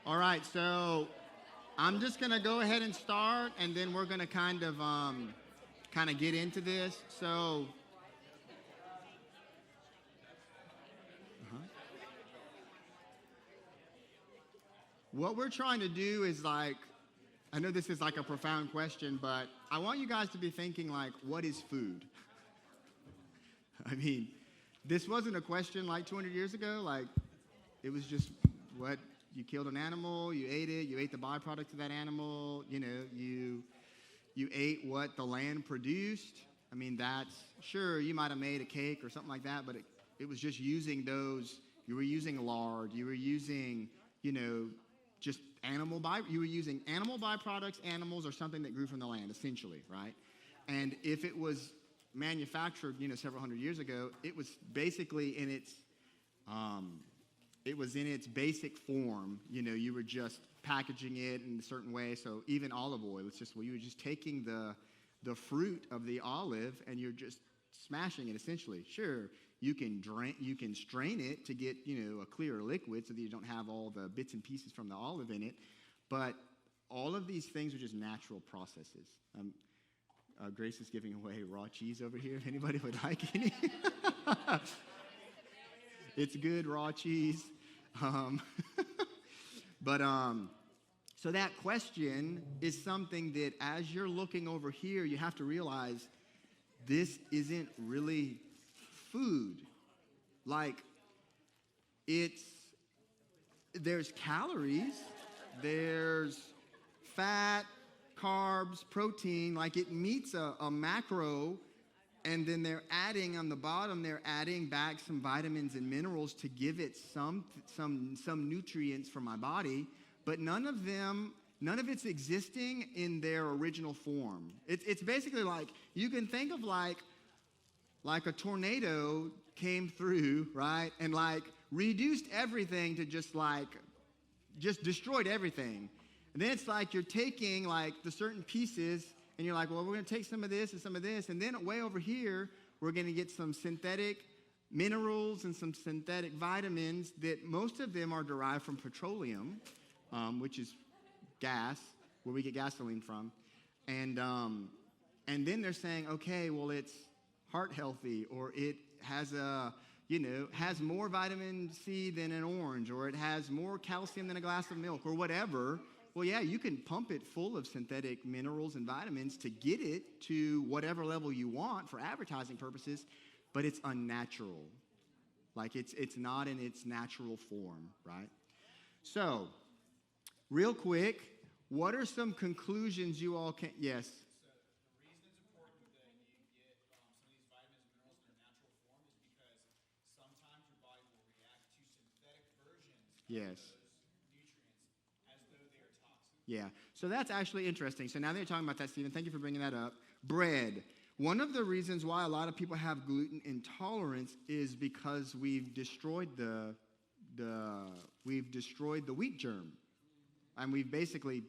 [SPEAKER 1] All right, so I'm just gonna go ahead and start, and then we're gonna kind of get into this. So What we're trying to do is like, I know this is like a profound question, but I want you guys to be thinking like, what is food? I mean, this wasn't a question like 200 years ago. Like, it was just what you killed an animal, you ate it, you ate the byproduct of that animal, you know, you ate what the land produced. I mean, that's, sure, you might have made a cake or something like that, but it was just using those, you were using lard, you were using, you know, just you were using animal byproducts, animals, or something that grew from the land, essentially, right? And if it was manufactured, you know, several hundred years ago, it was basically in its basic form. You know, you were just packaging it in a certain way. So even olive oil, you were just taking the fruit of the olive and you're just smashing it essentially. Sure, you can strain it to get, you know, a clearer liquid so that you don't have all the bits and pieces from the olive in it. But all of these things are just natural processes. Grace is giving away raw cheese over here if anybody would like any. It's good raw cheese. So that question is something that as you're looking over here, you have to realize this isn't really food. Like, there's calories, there's fat, carbs, protein, like it meets a macro, and then they're adding on the bottom, they're adding back some vitamins and minerals to give it some nutrients for my body, but none of it's existing in their original form. It's basically like, you can think of like a tornado came through, right, and like reduced everything to just destroyed everything. And then it's like you're taking like the certain pieces and you're like, well, we're going to take some of this and some of this. And then way over here, we're going to get some synthetic minerals and some synthetic vitamins that most of them are derived from petroleum, which is gas, where we get gasoline from. And then they're saying, okay, well, it's heart healthy, or it has has more vitamin C than an orange, or it has more calcium than a glass of milk, or whatever. Well, yeah, you can pump it full of synthetic minerals and vitamins to get it to whatever level you want for advertising purposes, but it's unnatural. Like, it's not in its natural form, right? So, real quick, what are some conclusions you all can... Yes?
[SPEAKER 5] So the reason it's important that you get some of these vitamins and minerals in their natural form is because sometimes your body will react to synthetic versions
[SPEAKER 1] Yes.
[SPEAKER 5] of those nutrients as though they are toxins.
[SPEAKER 1] Yeah, so that's actually interesting. So now that you're talking about that, Stephen, thank you for bringing that up. Bread. One of the reasons why a lot of people have gluten intolerance is because we've destroyed the wheat germ, and we've basically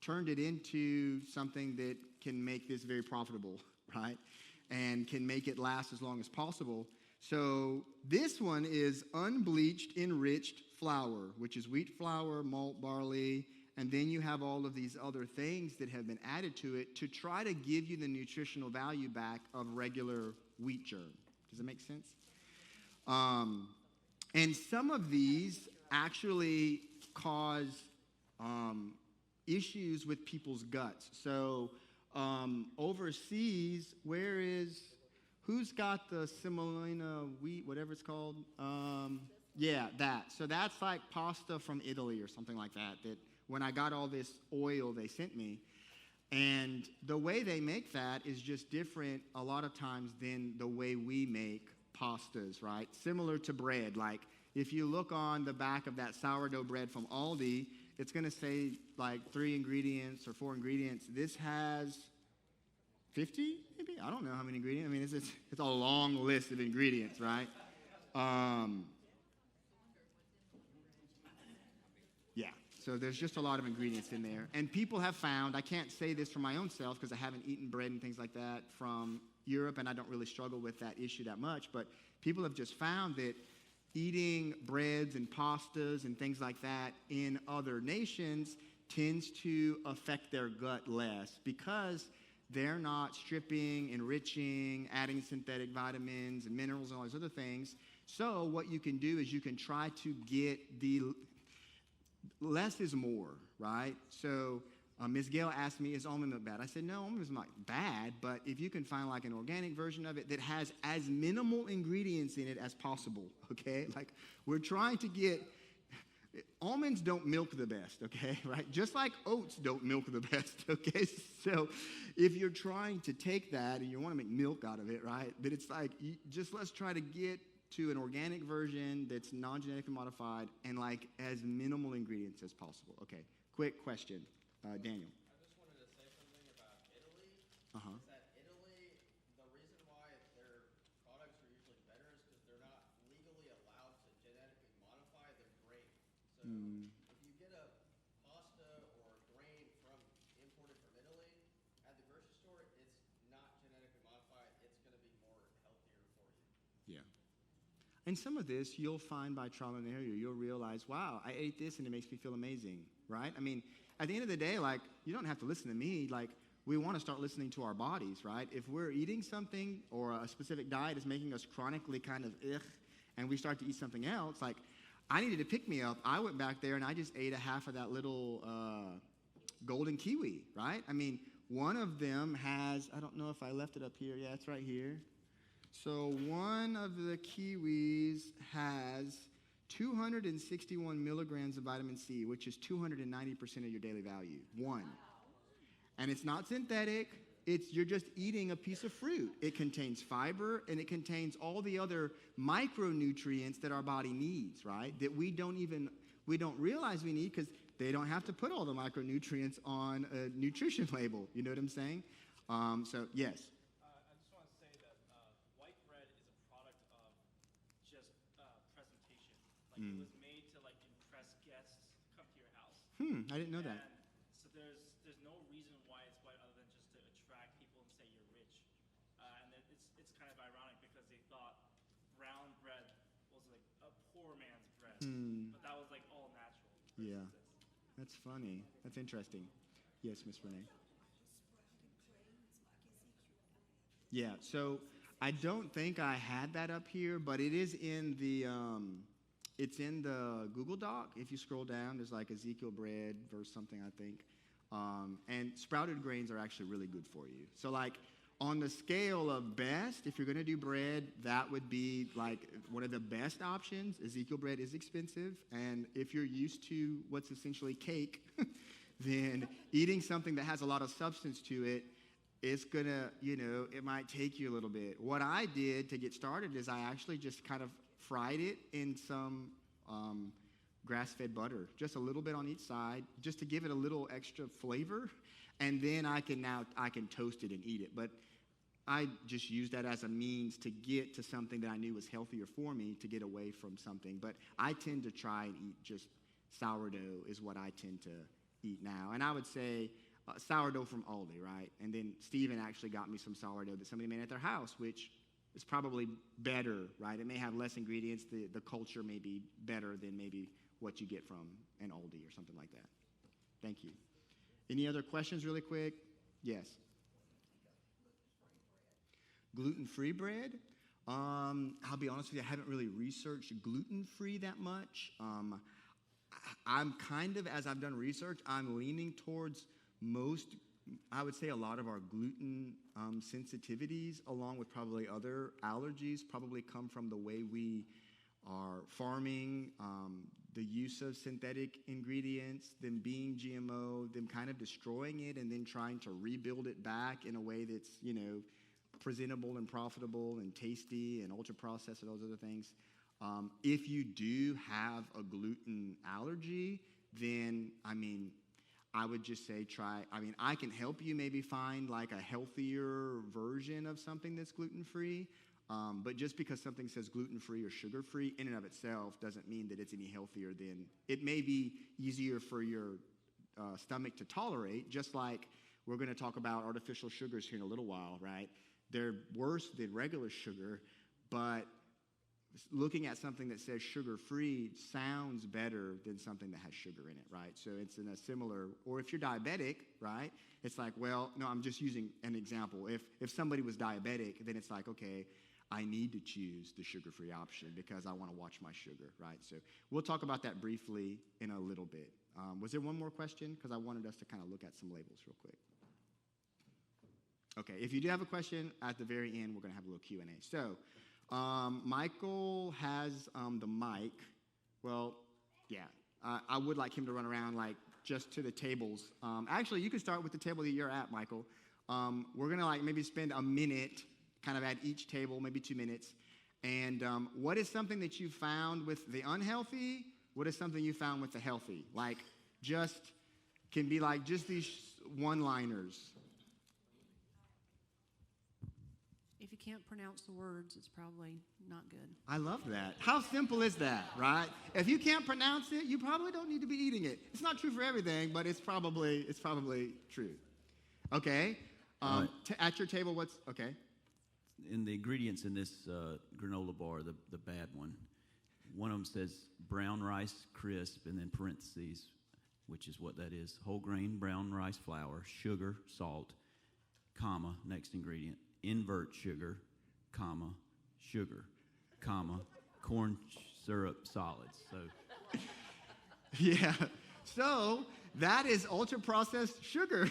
[SPEAKER 1] turned it into something that can make this very profitable, right? And can make it last as long as possible. So this one is unbleached, enriched flour, which is wheat flour, malt, barley, and then you have all of these other things that have been added to it to try to give you the nutritional value back of regular wheat germ. Does that make sense? And some of these actually cause issues with people's guts. So overseas, who's got the semolina wheat, whatever it's called? Yeah, that. So that's like pasta from Italy or something like that, that when I got all this oil they sent me. And the way they make that is just different a lot of times than the way we make pastas, right? Similar to bread. Like, if you look on the back of that sourdough bread from Aldi, it's going to say like 3 ingredients or 4 ingredients. This has 50, maybe? I don't know how many ingredients. I mean, it's a long list of ingredients, right? Yeah, so there's just a lot of ingredients in there. And people have found, I can't say this for my own self because I haven't eaten bread and things like that from Europe, and I don't really struggle with that issue that much, but people have just found that eating breads and pastas and things like that in other nations tends to affect their gut less because they're not stripping, enriching, adding synthetic vitamins and minerals and all these other things. So what you can do is you can try to get less is more, right? So Ms. Gail asked me, is almond milk bad? I said, no, almond milk is not bad, but if you can find like an organic version of it that has as minimal ingredients in it as possible, okay? Like we're trying to get, almonds don't milk the best, okay, right? Just like oats don't milk the best, okay? So if you're trying to take that and you want to make milk out of it, right, then it's like, just let's try to get to an organic version that's non-genetically modified and like as minimal ingredients as possible. Okay, quick question, Daniel.
[SPEAKER 10] I just wanted to say something about Italy.
[SPEAKER 1] Uh-huh.
[SPEAKER 10] Is that Italy, the reason why their products are usually better is because they're not legally allowed to genetically modify their grain. So if you get a pasta or grain imported from Italy at the grocery store, it's not genetically modified. It's going to be more healthier for you.
[SPEAKER 1] Yeah. And some of this you'll find by trial and error. You'll realize, wow, I ate this and it makes me feel amazing, right? I mean, at the end of the day, like, you don't have to listen to me. Like, we want to start listening to our bodies, right? If we're eating something or a specific diet is making us chronically kind of and we start to eat something else, like, I needed to pick me up. I went back there and I just ate a half of that little golden kiwi, right? I mean, one of them has, I don't know if I left it up here. Yeah, it's right here. So one of the kiwis has 261 milligrams of vitamin C, which is 290% of your daily value. One. And it's not synthetic. You're just eating a piece of fruit. It contains fiber, and it contains all the other micronutrients that our body needs, right? That we don't realize we need because they don't have to put all the micronutrients on a nutrition label. You know what I'm saying? So, yes.
[SPEAKER 7] I just want to say that white bread is a product of just presentation. Like it was made to like impress guests come to your house.
[SPEAKER 1] I didn't know that.
[SPEAKER 7] And so there's no reason why it's white other than just to attract people and say you're rich. And it's kind of ironic because they thought brown bread was like a poor man's bread, but that was like all natural.
[SPEAKER 1] Yeah, that's funny. That's interesting. Yes, Miss Renee. Yeah, so I don't think I had that up here, but it is in the it's in the Google Doc. If you scroll down, there's like Ezekiel bread verse something, I think. And sprouted grains are actually really good for you. So like on the scale of best, if you're going to do bread, that would be like one of the best options. Ezekiel bread is expensive, and if you're used to what's essentially cake, then eating something that has a lot of substance to it, it's gonna, it might take you a little bit. What I did to get started is I actually just kind of fried it in some grass-fed butter, just a little bit on each side, just to give it a little extra flavor, and then I can toast it and eat it. But I just used that as a means to get to something that I knew was healthier for me, to get away from something. But I tend to try and eat just sourdough is what I tend to eat now. And I would say sourdough from Aldi, right? And then Stephen actually got me some sourdough that somebody made at their house, which is probably better, right? It may have less ingredients. The culture may be better than maybe what you get from an Aldi or something like that. Thank you. Any other questions really quick? Yes. Gluten-free bread? I'll be honest with you, I haven't really researched gluten-free that much. I'm kind of, as I've done research, I'm leaning towards I would say a lot of our gluten sensitivities, along with probably other allergies, probably come from the way we are farming, the use of synthetic ingredients, them being GMO, them kind of destroying it and then trying to rebuild it back in a way that's, presentable and profitable and tasty and ultra-processed and those other things. If you do have a gluten allergy, then, I would just say I can help you maybe find like a healthier version of something that's gluten-free, but just because something says gluten-free or sugar-free in and of itself doesn't mean that it's any healthier than, it may be easier for your stomach to tolerate, just like we're going to talk about artificial sugars here in a little while, right? They're worse than regular sugar, but looking at something that says sugar-free sounds better than something that has sugar in it, right? So it's in a similar, or if you're diabetic, right, it's like, well, no, I'm just using an example. If somebody was diabetic, then it's like, okay, I need to choose the sugar-free option because I want to watch my sugar, right? So we'll talk about that briefly in a little bit. Was there one more question? Because I wanted us to kind of look at some labels real quick. Okay, if you do have a question, at the very end, we're going to have a little Q&A. So Michael has the mic. Well, yeah, I would like him to run around like just to the tables. Actually, you can start with the table that you're at, Michael. We're going to like maybe spend a minute kind of at each table, maybe 2 minutes. And what is something that you found with the unhealthy? What is something you found with the healthy? Like just, can be like just these one-liners.
[SPEAKER 11] If you can't pronounce the words, it's probably not good.
[SPEAKER 1] I love that. How simple is that, right? If you can't pronounce it, you probably don't need to be eating it. It's not true for everything, but it's probably true. Okay. At your table, what's okay?
[SPEAKER 12] In the ingredients in this granola bar, the bad one of them says brown rice crisp, and then parentheses, which is what that is: whole grain brown rice flour, sugar, salt, comma, next ingredient, invert sugar, comma, sugar, comma, corn syrup solids. So
[SPEAKER 1] yeah. So that is ultra-processed sugar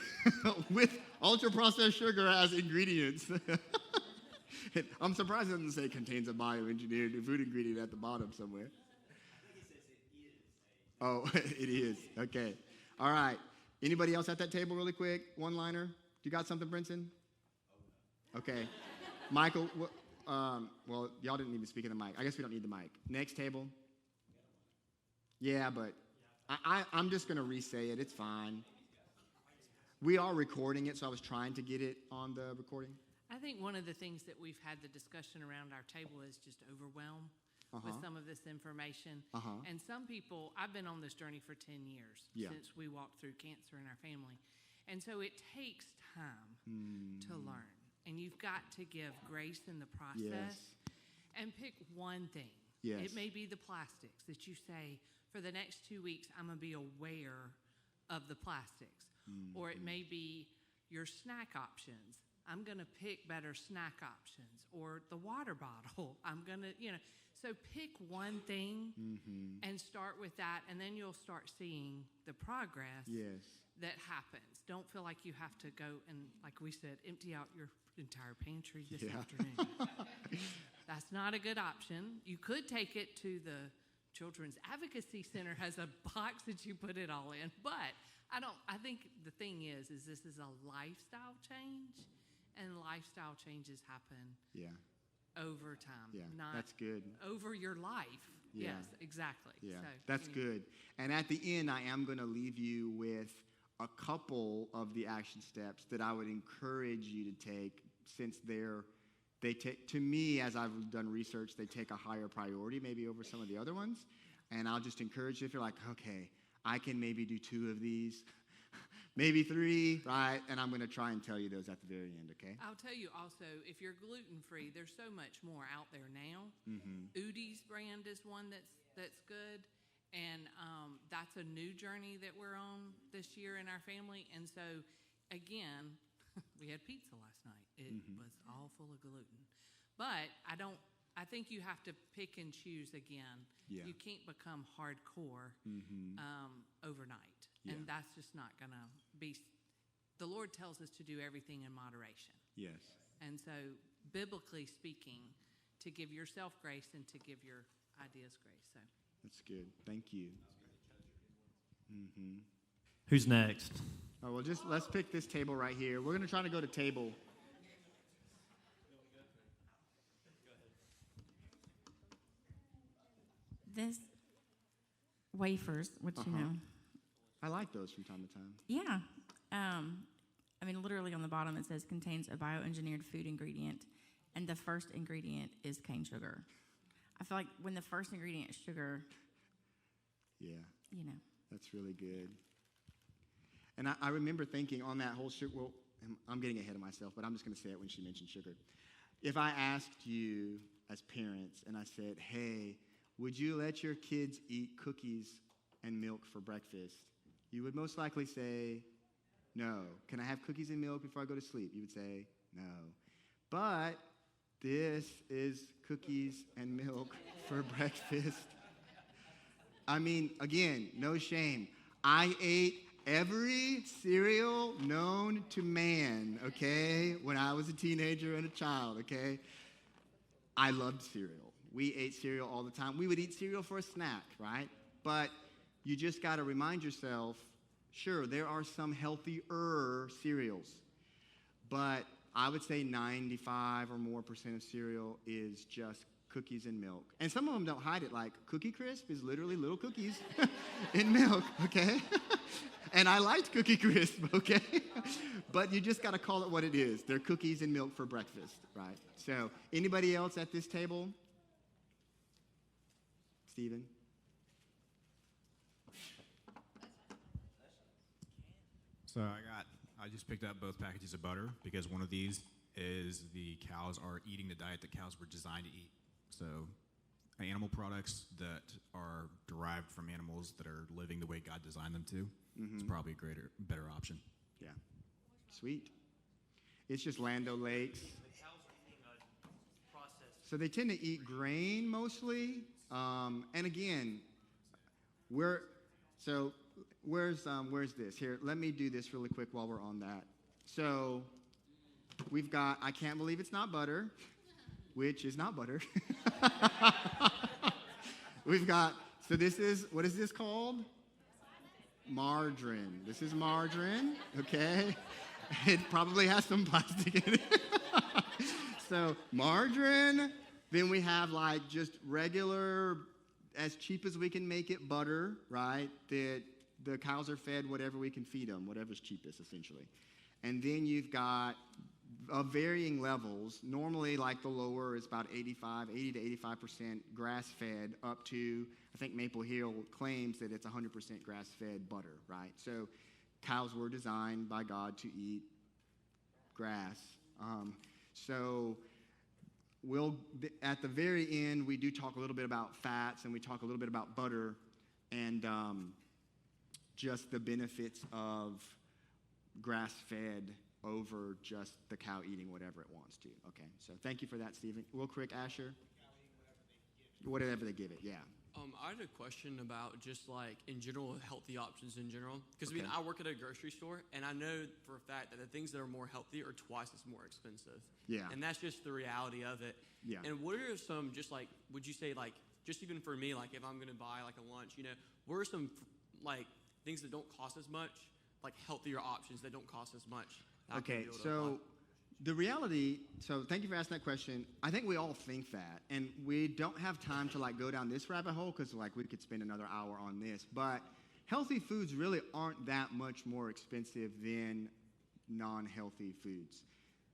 [SPEAKER 1] with ultra-processed sugar as ingredients. I'm surprised it doesn't say contains a bioengineered food ingredient at the bottom somewhere. Oh, it is. Okay. All right. Anybody else at that table really quick? One-liner? You got something, Brinson? Okay. Michael, well, y'all didn't even speak in the mic. I guess we don't need the mic. Next table? Yeah, but I'm just going to re-say it. It's fine. We are recording it, so I was trying to get it on the recording.
[SPEAKER 11] I think one of the things that we've had the discussion around our table is just overwhelm with some of this information. And some people, I've been on this journey for 10 years since we walked through cancer in our family. And so it takes time to learn. And you've got to give grace in the process and pick one thing. It may be the plastics that you say, for the next 2 weeks, I'm going to be aware of the plastics. Or it may be your snack options. I'm going to pick better snack options. Or the water bottle. I'm going to, so pick one thing and start with that, and then you'll start seeing the progress that happens. Don't feel like you have to go and, like we said, empty out your entire pantry this afternoon. That's not a good option. You could take it to the Children's Advocacy Center, has a box that you put it all in. But I think the thing is this is a lifestyle change, and lifestyle changes happen over time. Not
[SPEAKER 1] that's good.
[SPEAKER 11] Over your life. Yes, exactly.
[SPEAKER 1] Yeah,
[SPEAKER 11] so,
[SPEAKER 1] that's good. And at the end, I am going to leave you with a couple of the action steps that I would encourage you to take, since they take, to me, as I've done research, they take a higher priority maybe over some of the other ones. And I'll just encourage you, if you're like, okay, I can maybe do 2 of these, maybe 3, right? And I'm going to try and tell you those at the very end, okay?
[SPEAKER 11] I'll tell you also, if you're gluten-free, there's so much more out there now. Udi's brand is one that's good. And that's a new journey that we're on this year in our family. And so, again, we had pizza last night. It was all full of gluten. But I think you have to pick and choose again. You can't become hardcore overnight. And that's just not going to be. The Lord tells us to do everything in moderation.
[SPEAKER 1] Yes. And
[SPEAKER 11] so, biblically speaking, to give yourself grace and to give your ideas grace. So.
[SPEAKER 1] That's good. Thank you.
[SPEAKER 13] Who's next?
[SPEAKER 1] Oh, well, let's pick this table right here. We're going to try to go to table.
[SPEAKER 14] This wafers, which
[SPEAKER 1] I like those from time to time.
[SPEAKER 14] Yeah. I mean, literally on the bottom it says contains a bioengineered food ingredient, and the first ingredient is cane sugar. I feel like when the first ingredient is sugar,
[SPEAKER 1] that's really good. And I remember thinking on that whole sugar, well, I'm getting ahead of myself, but I'm just going to say it when she mentioned sugar. If I asked you as parents and I said, hey, would you let your kids eat cookies and milk for breakfast? You would most likely say, no. Can I have cookies and milk before I go to sleep? You would say, no. But This is cookies and milk for breakfast. I mean, again, no shame. I ate every cereal known to man, okay, when I was a teenager and a child, okay? I loved cereal. We ate cereal all the time. We would eat cereal for a snack, right? But you just got to remind yourself, sure, there are some healthier cereals, but I would say 95 or more % of cereal is just cookies and milk. And some of them don't hide it, like Cookie Crisp is literally little cookies in milk, okay? And I liked Cookie Crisp, okay? But you just got to call it what it is. They're cookies and milk for breakfast, right? So anybody else at this table? Stephen?
[SPEAKER 5] So I just picked up both packages of butter because one of these is the cows are eating the diet that cows were designed to eat. So animal products that are derived from animals that are living the way God designed them to, it's probably a better option.
[SPEAKER 1] Yeah. Sweet. It's just Land O'Lakes.
[SPEAKER 7] The cows are eating a processed.
[SPEAKER 1] So they tend to eat grain mostly. And again, where's this? Here, let me do this really quick while we're on that. So we've got, I can't believe it's not butter, which is not butter. We've got, so this is, what is this called? Margarine. This is margarine, okay? It probably has some plastic in it. So margarine, then we have like just regular, as cheap as we can make it, butter, right? That the cows are fed whatever we can feed them, whatever's cheapest, essentially. And then you've got of varying levels. Normally, like the lower is about 80 to 85% grass-fed, up to, I think Maple Hill claims that it's 100% grass-fed butter, right? So cows were designed by God to eat grass. So at the very end, we do talk a little bit about fats, and we talk a little bit about butter, and just the benefits of grass-fed over just the cow eating whatever it wants to. Okay, so thank you for that, Stephen. Real quick, Asher? Whatever they give it, yeah.
[SPEAKER 13] I had a question about just like in general, healthy options in general. Because
[SPEAKER 1] Okay.
[SPEAKER 13] I work at a grocery store, and I know for a fact that the things that are more healthy are twice as more expensive.
[SPEAKER 1] Yeah.
[SPEAKER 13] And that's just the reality of it.
[SPEAKER 1] Yeah.
[SPEAKER 13] And what are some just like, would you say like, just even for me, like if I'm going to buy like a lunch, what are some like things that don't cost as much, like healthier options that don't cost as much? that I can
[SPEAKER 1] Okay,
[SPEAKER 13] be able to
[SPEAKER 1] so
[SPEAKER 13] buy?
[SPEAKER 1] the reality, so thank you for asking that question. I think we all think that, and we don't have time to like go down this rabbit hole because like we could spend another hour on this, but healthy foods really aren't that much more expensive than non-healthy foods.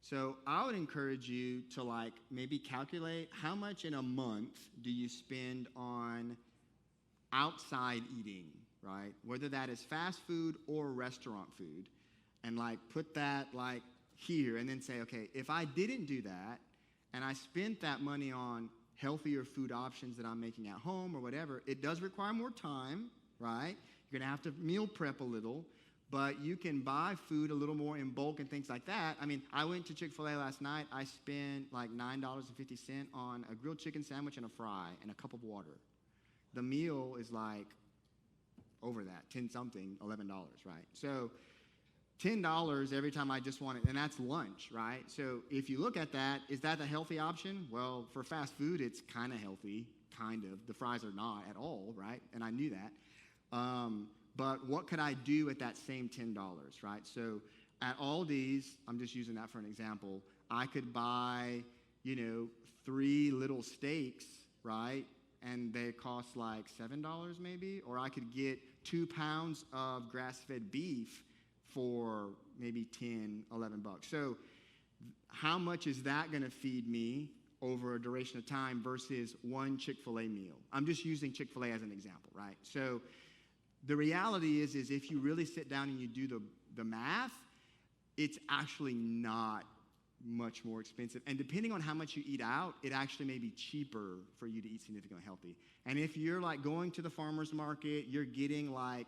[SPEAKER 1] So I would encourage you to like maybe calculate how much in a month do you spend on outside eating, right? Whether that is fast food or restaurant food, and like put that like here and then say, okay, if I didn't do that and I spent that money on healthier food options that I'm making at home or whatever, it does require more time, right? You're going to have to meal prep a little, but you can buy food a little more in bulk and things like that. I mean, I went to Chick-fil-A last night. I spent like $9.50 on a grilled chicken sandwich and a fry and a cup of water. The meal is like over that, 10 something, $11, right? So $10 every time I just want it, and that's lunch, right? So if you look at that, is that a healthy option? Well, for fast food, it's kind of healthy, kind of. The fries are not at all, right? And I knew that. But what could I do at that same $10, right? So at Aldi's, I'm just using that for an example, I could buy, 3 little steaks, right? And they cost like $7 maybe, or I could get 2 pounds of grass-fed beef for maybe 10, 11 bucks. So how much is that going to feed me over a duration of time versus one Chick-fil-A meal? I'm just using Chick-fil-A as an example, right? So the reality is if you really sit down and you do the math, it's actually not much more expensive. And depending on how much you eat out, it actually may be cheaper for you to eat significantly healthy. And if you're like going to the farmer's market, you're getting like,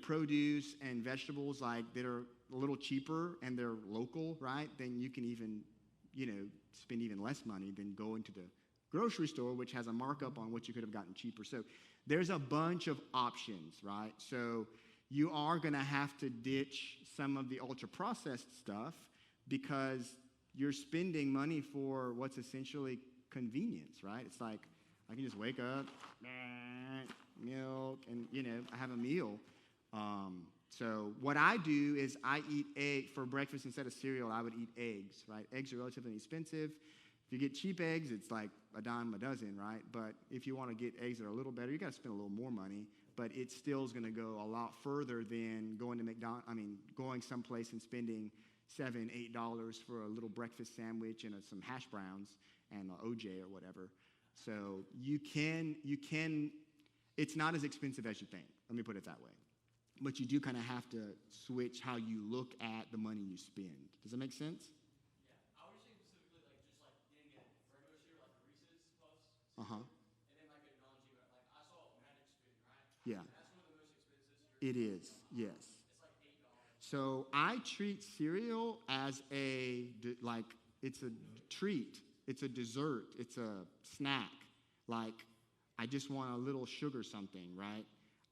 [SPEAKER 1] produce and vegetables like that are a little cheaper and they're local, right? Then you can even, spend even less money than go into the grocery store, which has a markup on what you could have gotten cheaper. So there's a bunch of options, right? So you are going to have to ditch some of the ultra-processed stuff because you're spending money for what's essentially convenience, right? It's like I can just wake up, milk, and, I have a meal. So what I do is I eat egg for breakfast instead of cereal. I would eat eggs, right? Eggs are relatively inexpensive. If you get cheap eggs, it's like a dime a dozen, right? But if you want to get eggs that are a little better, you got to spend a little more money. But it still is going to go a lot further than going to going someplace and spending $7, $8 for a little breakfast sandwich and some hash browns and an OJ or whatever. So you can. It's not as expensive as you think. Let me put it that way. But you do kind of have to switch how you look at the money you spend. Does that make sense?
[SPEAKER 13] Yeah, I was saying specifically just getting a regular cereal like a Reese's Puffs.
[SPEAKER 1] Uh-huh.
[SPEAKER 13] And then a non-GMO. I saw Magic Spoon, right?
[SPEAKER 1] Yeah.
[SPEAKER 13] That's one of the most expensive cereals.
[SPEAKER 1] It is, yes.
[SPEAKER 13] It's like $8.
[SPEAKER 1] So I treat cereal as it's a treat. It's a dessert. It's a snack. Like, I just want a little sugar something, right?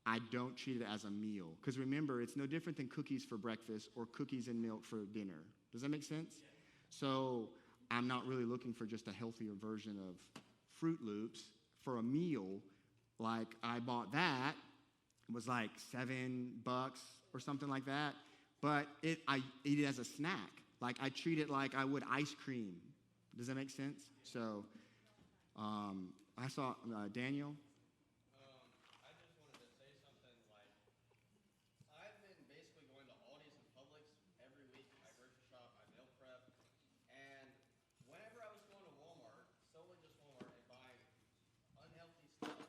[SPEAKER 1] I don't treat it as a meal. Because remember, it's no different than cookies for breakfast or cookies and milk for dinner. Does that make sense? Yeah. So I'm not really looking for just a healthier version of Fruit Loops for a meal. Like, I bought that. It was like $7 or something like that. But I eat it as a snack. Like, I treat it like I would ice cream. Does that make sense? So I saw Daniel.
[SPEAKER 10] I just wanted to say something like, I've been basically going to Aldi's and Publix every week. I grocery shop, I meal prep, and whenever I was going to Walmart, solely just Walmart, and buying unhealthy stuff,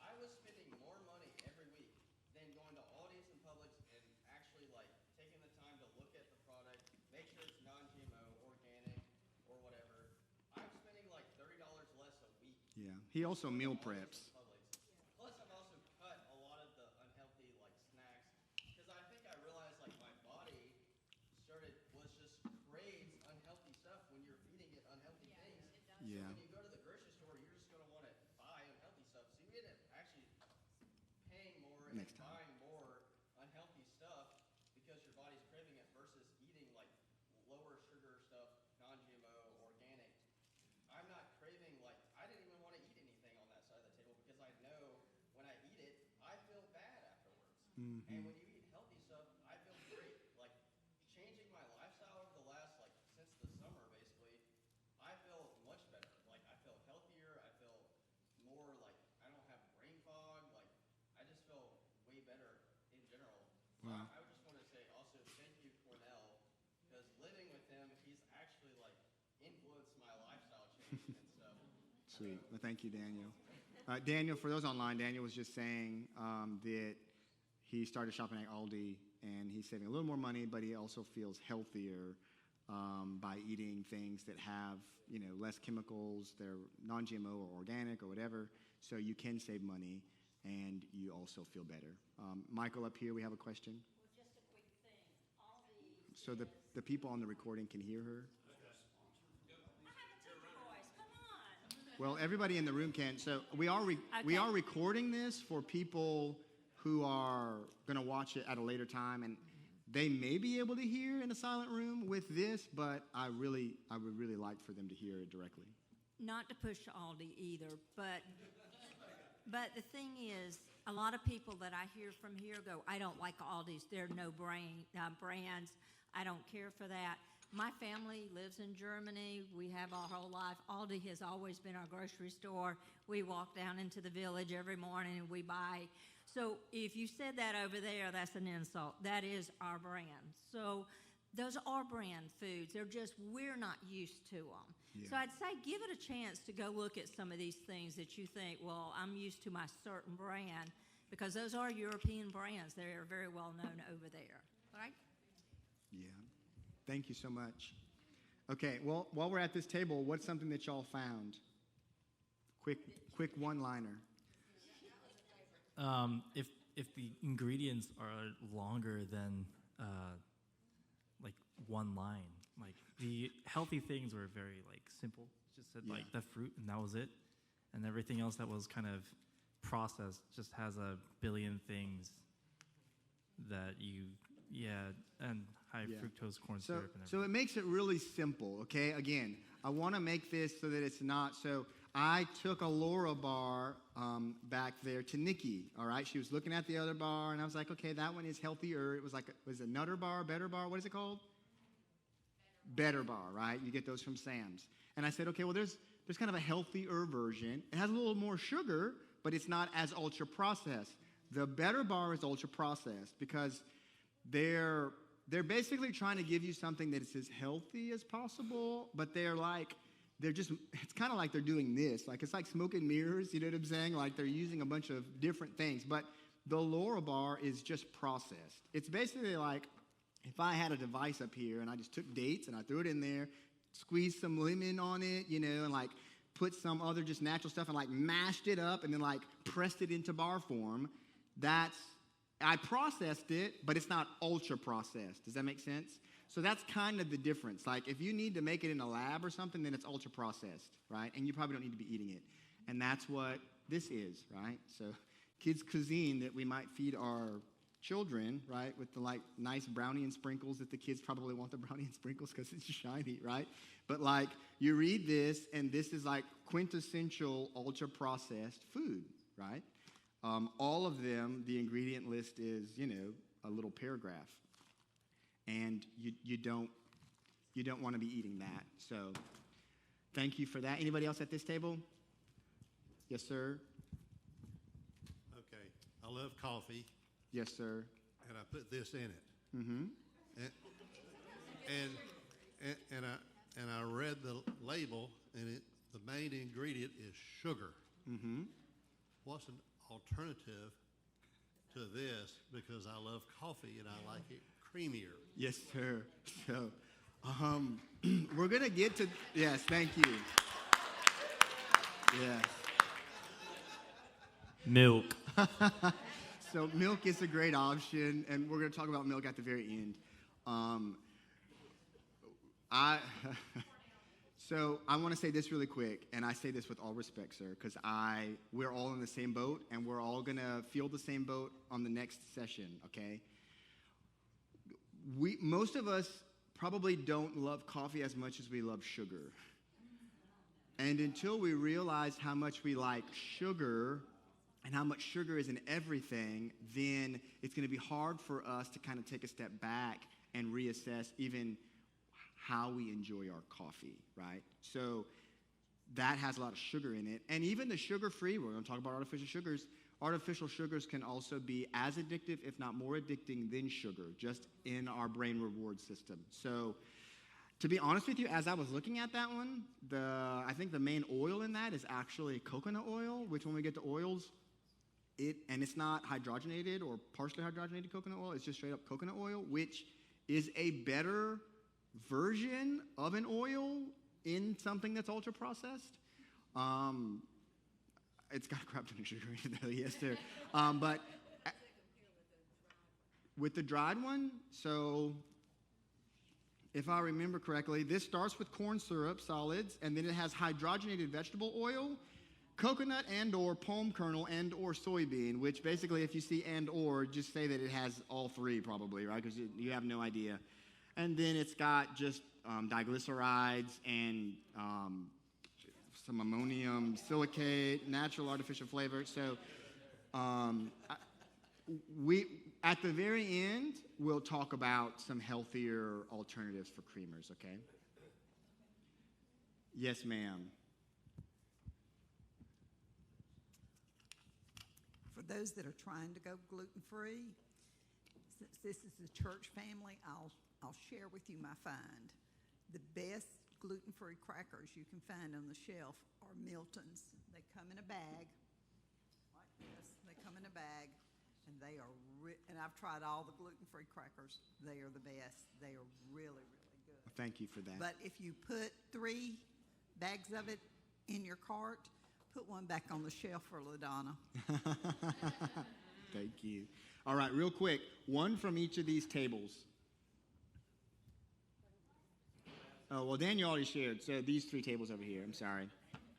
[SPEAKER 10] I was spending more money every week than going to Aldi's and Publix and actually taking the time to look at the product, make sure it's non-GMO, organic, or whatever. I'm spending like $30 less a week.
[SPEAKER 1] Yeah. He also meal preps.
[SPEAKER 10] Plus, I've also cut a lot of the unhealthy snacks because I think I realized my body just craves unhealthy stuff when you're feeding it unhealthy things.
[SPEAKER 1] Yeah.
[SPEAKER 10] So when you go to the grocery store, you're just going to want to buy unhealthy stuff. So you end up actually paying more and buying more unhealthy stuff because your body's craving it versus eating lower sugar stuff, non-GMO, organic. I'm not craving I didn't even want to eat anything on that side of the table because I know when I eat it, I feel bad afterwards.
[SPEAKER 1] Mm-hmm.
[SPEAKER 10] And when you eat healthy stuff, I feel great. Changing my lifestyle over the last since the summer basically, I feel much better. I feel healthier. I feel more I don't have brain fog. I just feel way better in general. So
[SPEAKER 1] Wow.
[SPEAKER 10] I would just want to say also thank you, Cornell, because living with him, he's actually influenced my lifestyle change and stuff.
[SPEAKER 1] Sweet. Well, thank you, Daniel. Daniel, for those online, Daniel was just saying that he started shopping at Aldi, and he's saving a little more money, but he also feels healthier by eating things that have, less chemicals. They're non-GMO or organic or whatever, so you can save money, and you also feel better. Michael, up here, we have a question.
[SPEAKER 2] Well, just a quick thing. Aldi
[SPEAKER 1] So the people on the recording can hear her? Well, everybody in the room can. So we are recording this for people who are going to watch it at a later time, and they may be able to hear in a silent room with this, but I would really like for them to hear it directly.
[SPEAKER 2] Not to push Aldi either, but the thing is, a lot of people that I hear from here go, I don't like Aldi's. They're no brands. I don't care for that. My family lives in Germany. We have our whole life. Aldi has always been our grocery store. We walk down into the village every morning and we buy. So if you said that over there, that's an insult. That is our brand. So those are brand foods. They're just, we're not used to them. Yeah. So I'd say give it a chance to go look at some of these things that you think, well, I'm used to my certain brand, because those are European brands. They are very well known over there. All right?
[SPEAKER 1] Yeah. Thank you so much. Okay, well, while we're at this table, what's something that y'all found? Quick one-liner.
[SPEAKER 15] If the ingredients are longer than one line, Like the healthy things were very like simple. Just said like the fruit and that was it. And everything else that was kind of processed just has a billion things that and high fructose corn syrup and everything.
[SPEAKER 1] So it makes it really simple, okay? Again, I want to make this so that it's not so. I took a Laura bar back there to Nikki, all right? She was looking at the other bar, and I was like, okay, that one is healthier. It was like, was it Nutter Bar, Better Bar? What is it called? Better Bar, right? You get those from Sam's. And I said, okay, well, there's kind of a healthier version. It has a little more sugar, but it's not as ultra-processed. The Better Bar is ultra-processed because they're basically trying to give you something that is as healthy as possible, but it's kind of like they're doing this. Like, it's like smoke and mirrors, you know what I'm saying? Like, they're using a bunch of different things. But the Laura Bar is just processed. It's basically like if I had a device up here and I just took dates and I threw it in there, squeezed some lemon on it, and like put some other just natural stuff and like mashed it up and then like pressed it into bar form. I processed it, but it's not ultra processed. Does that make sense? So that's kind of the difference. Like, if you need to make it in a lab or something, then it's ultra processed, right? And you probably don't need to be eating it. And that's what this is, right? So kids' cuisine that we might feed our children, right, with the like nice brownie and sprinkles that the kids probably want the brownie and sprinkles because it's shiny, right? But like, you read this, and this is like quintessential ultra processed food, right? All of them, the ingredient list is, a little paragraph. And you don't want to be eating that. So thank you for that. Anybody else at this table? Yes, sir.
[SPEAKER 16] Okay. I love coffee.
[SPEAKER 1] Yes, sir.
[SPEAKER 16] And I put this in it.
[SPEAKER 1] Mm-hmm.
[SPEAKER 16] And I read the label, and the main ingredient is sugar.
[SPEAKER 1] Mm-hmm.
[SPEAKER 16] What's an alternative to this? Because I love coffee and I like it creamier.
[SPEAKER 1] Yes, sir. So, we're going to get to, yes, thank you. Yes.
[SPEAKER 15] Milk.
[SPEAKER 1] So milk is a great option, and we're going to talk about milk at the very end. So I want to say this really quick, and I say this with all respect, sir, because we're all in the same boat, and we're all going to feel the same boat on the next session, okay? Most of us probably don't love coffee as much as we love sugar. And until we realize how much we like sugar and how much sugar is in everything, then it's going to be hard for us to kind of take a step back and reassess even how we enjoy our coffee, right? So that has a lot of sugar in it. And even the sugar-free, we're going to talk about artificial sugars. Artificial sugars can also be as addictive, if not more addicting than sugar, just in our brain reward system. So to be honest with you, as I was looking at that one, I think the main oil in that is actually coconut oil, which when we get to oils, and it's not hydrogenated or partially hydrogenated coconut oil, it's just straight up coconut oil, which is a better version of an oil in something that's ultra processed. It's got a crap ton of sugar in it, though, yes, sir. But with the dried one, so if I remember correctly, this starts with corn syrup, solids, and then it has hydrogenated vegetable oil, coconut and or palm kernel and or soybean, which basically if you see and or, just say that it has all three probably, right? Because you have no idea. And then it's got just diglycerides and some ammonium silicate, natural artificial flavor. So at the very end, we'll talk about some healthier alternatives for creamers, okay? Yes, ma'am.
[SPEAKER 8] For those that are trying to go gluten-free, since this is a church family, I'll share with you my find. The best gluten-free crackers you can find on the shelf are Milton's. They come in a bag like this. They come in a bag, and they are and I've tried all the gluten-free crackers. They are the best. They are really, really good.
[SPEAKER 1] Well, thank you for that.
[SPEAKER 8] But if you put 3 bags of it in your cart, put one back on the shelf for LaDonna.
[SPEAKER 1] Thank you. All right, real quick, one from each of these tables. Oh, well, Daniel already shared, so these 3 tables over here. I'm sorry.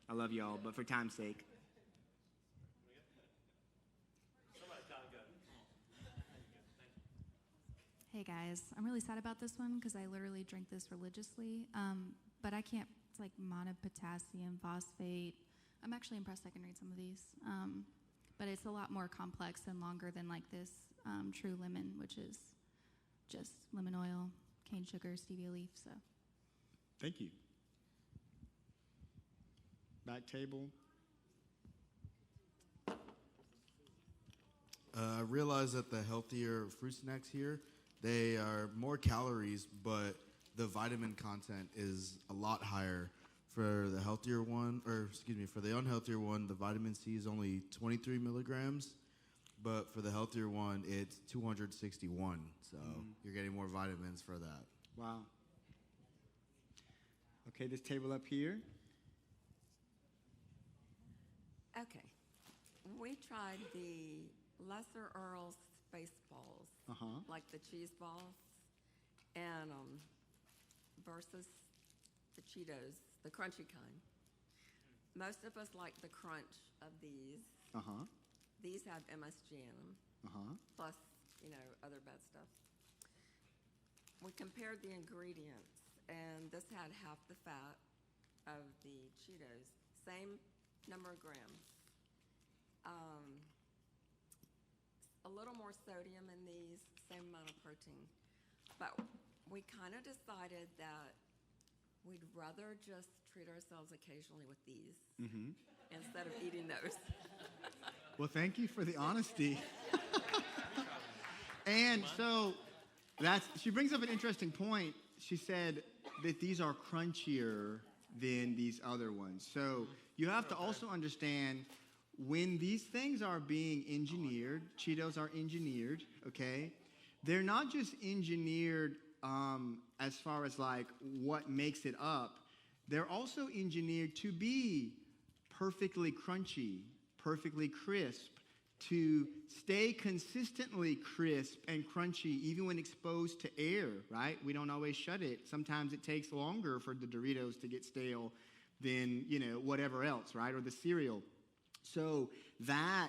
[SPEAKER 1] I love y'all, but for time's sake.
[SPEAKER 17] Hey guys, I'm really sad about this one because I literally drink this religiously, but I can't, it's like monopotassium phosphate. I'm actually impressed I can read some of these, but it's a lot more complex and longer than like this True Lemon, which is just lemon oil, cane sugar, stevia leaf, so.
[SPEAKER 1] Thank you. Back table.
[SPEAKER 18] I realize that the healthier fruit snacks here, they are more calories, but the vitamin content is a lot higher. For the healthier one, or excuse me, for the unhealthier one, the vitamin C is only 23 milligrams, but for the healthier one, it's 261. So you're getting more vitamins for that.
[SPEAKER 1] Wow. Okay, this table up here.
[SPEAKER 6] Okay. We tried the Lesser Earl's Space Balls, like the cheese balls, and versus the Cheetos, the crunchy kind. Most of us like the crunch of these. These have MSG in them, plus, other bad stuff. We compared the ingredients, and this had half the fat of the Cheetos, same number of grams. A little more sodium in these, same amount of protein. But we kind of decided that we'd rather just treat ourselves occasionally with these instead of eating those.
[SPEAKER 1] Well, thank you for the honesty. And so she brings up an interesting point. She said that these are crunchier than these other ones. So you have to also understand when these things are being engineered, Cheetos are engineered, okay? They're not just engineered as far as like what makes it up. They're also engineered to be perfectly crunchy, perfectly crisp, to stay consistently crisp and crunchy even when exposed to air, right? We don't always shut it. Sometimes it takes longer for the Doritos to get stale than, whatever else, right? Or the cereal. So that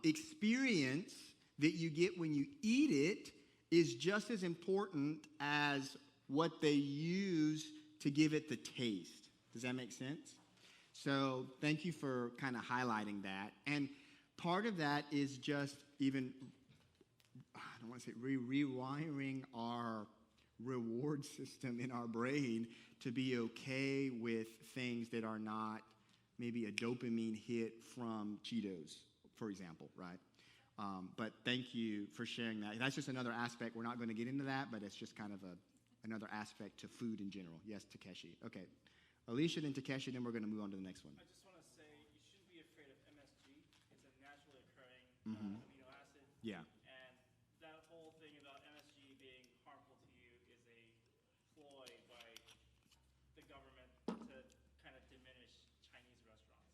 [SPEAKER 1] experience that you get when you eat it is just as important as what they use to give it the taste. Does that make sense? So thank you for kind of highlighting that. And part of that is just even, I don't want to say rewiring our reward system in our brain to be okay with things that are not maybe a dopamine hit from Cheetos, for example, right? But thank you for sharing that. That's just another aspect. We're not going to get into that, but it's just kind of another aspect to food in general. Yes, Takeshi. Okay. Alicia, then Takeshi, then we're going to move on to the next one.
[SPEAKER 7] I just want to say you shouldn't be afraid of MSG. It's a naturally occurring amino acid.
[SPEAKER 1] Yeah.
[SPEAKER 7] And that whole thing about MSG being harmful to you is a ploy by the government to kind of diminish Chinese restaurants.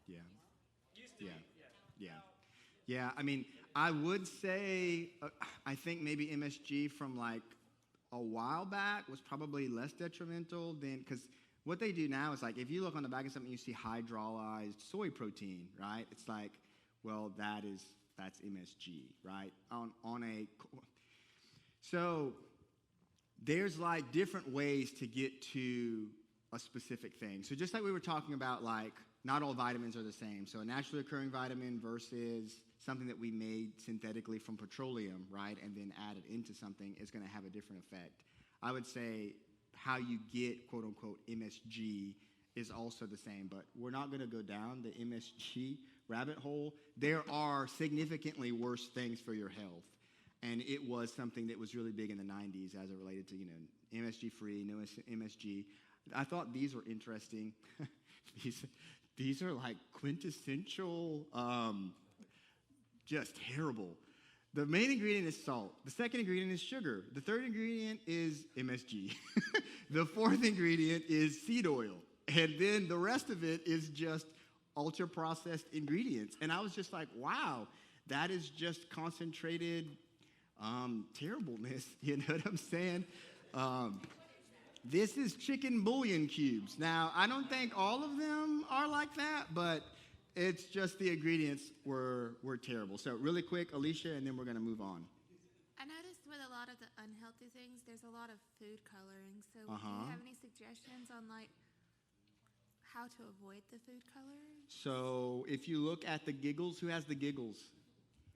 [SPEAKER 1] Yeah.
[SPEAKER 7] Used to be,
[SPEAKER 1] Yeah. Yeah, I mean, I would say, I think maybe MSG from like a while back was probably less detrimental than, because what they do now is like, if you look on the back of something, you see hydrolyzed soy protein, right? It's like, well, that's MSG, right? So there's like different ways to get to a specific thing. So just like we were talking about, like, not all vitamins are the same. So a naturally occurring vitamin versus something that we made synthetically from petroleum, right, and then added into something is going to have a different effect. I would say how you get, quote unquote, MSG is also the same, but we're not going to go down the MSG rabbit hole. There are significantly worse things for your health. And it was something that was really big in the 90s as it related to, MSG-free, no MSG. I thought these were interesting. These are like quintessential, just terrible. The main ingredient is salt. The second ingredient is sugar. The third ingredient is MSG. The fourth ingredient is seed oil. And then the rest of it is just ultra-processed ingredients. And I was just like, wow, that is just concentrated terribleness. You know what I'm saying? This is chicken bouillon cubes. Now, I don't think all of them are like that, but it's just the ingredients were terrible. So really quick, Alicia, and then we're going to move on.
[SPEAKER 19] I noticed with a lot of the unhealthy things, there's a lot of food coloring. So do you have any suggestions on like how to avoid the food coloring?
[SPEAKER 1] So if you look at the giggles, who has the giggles?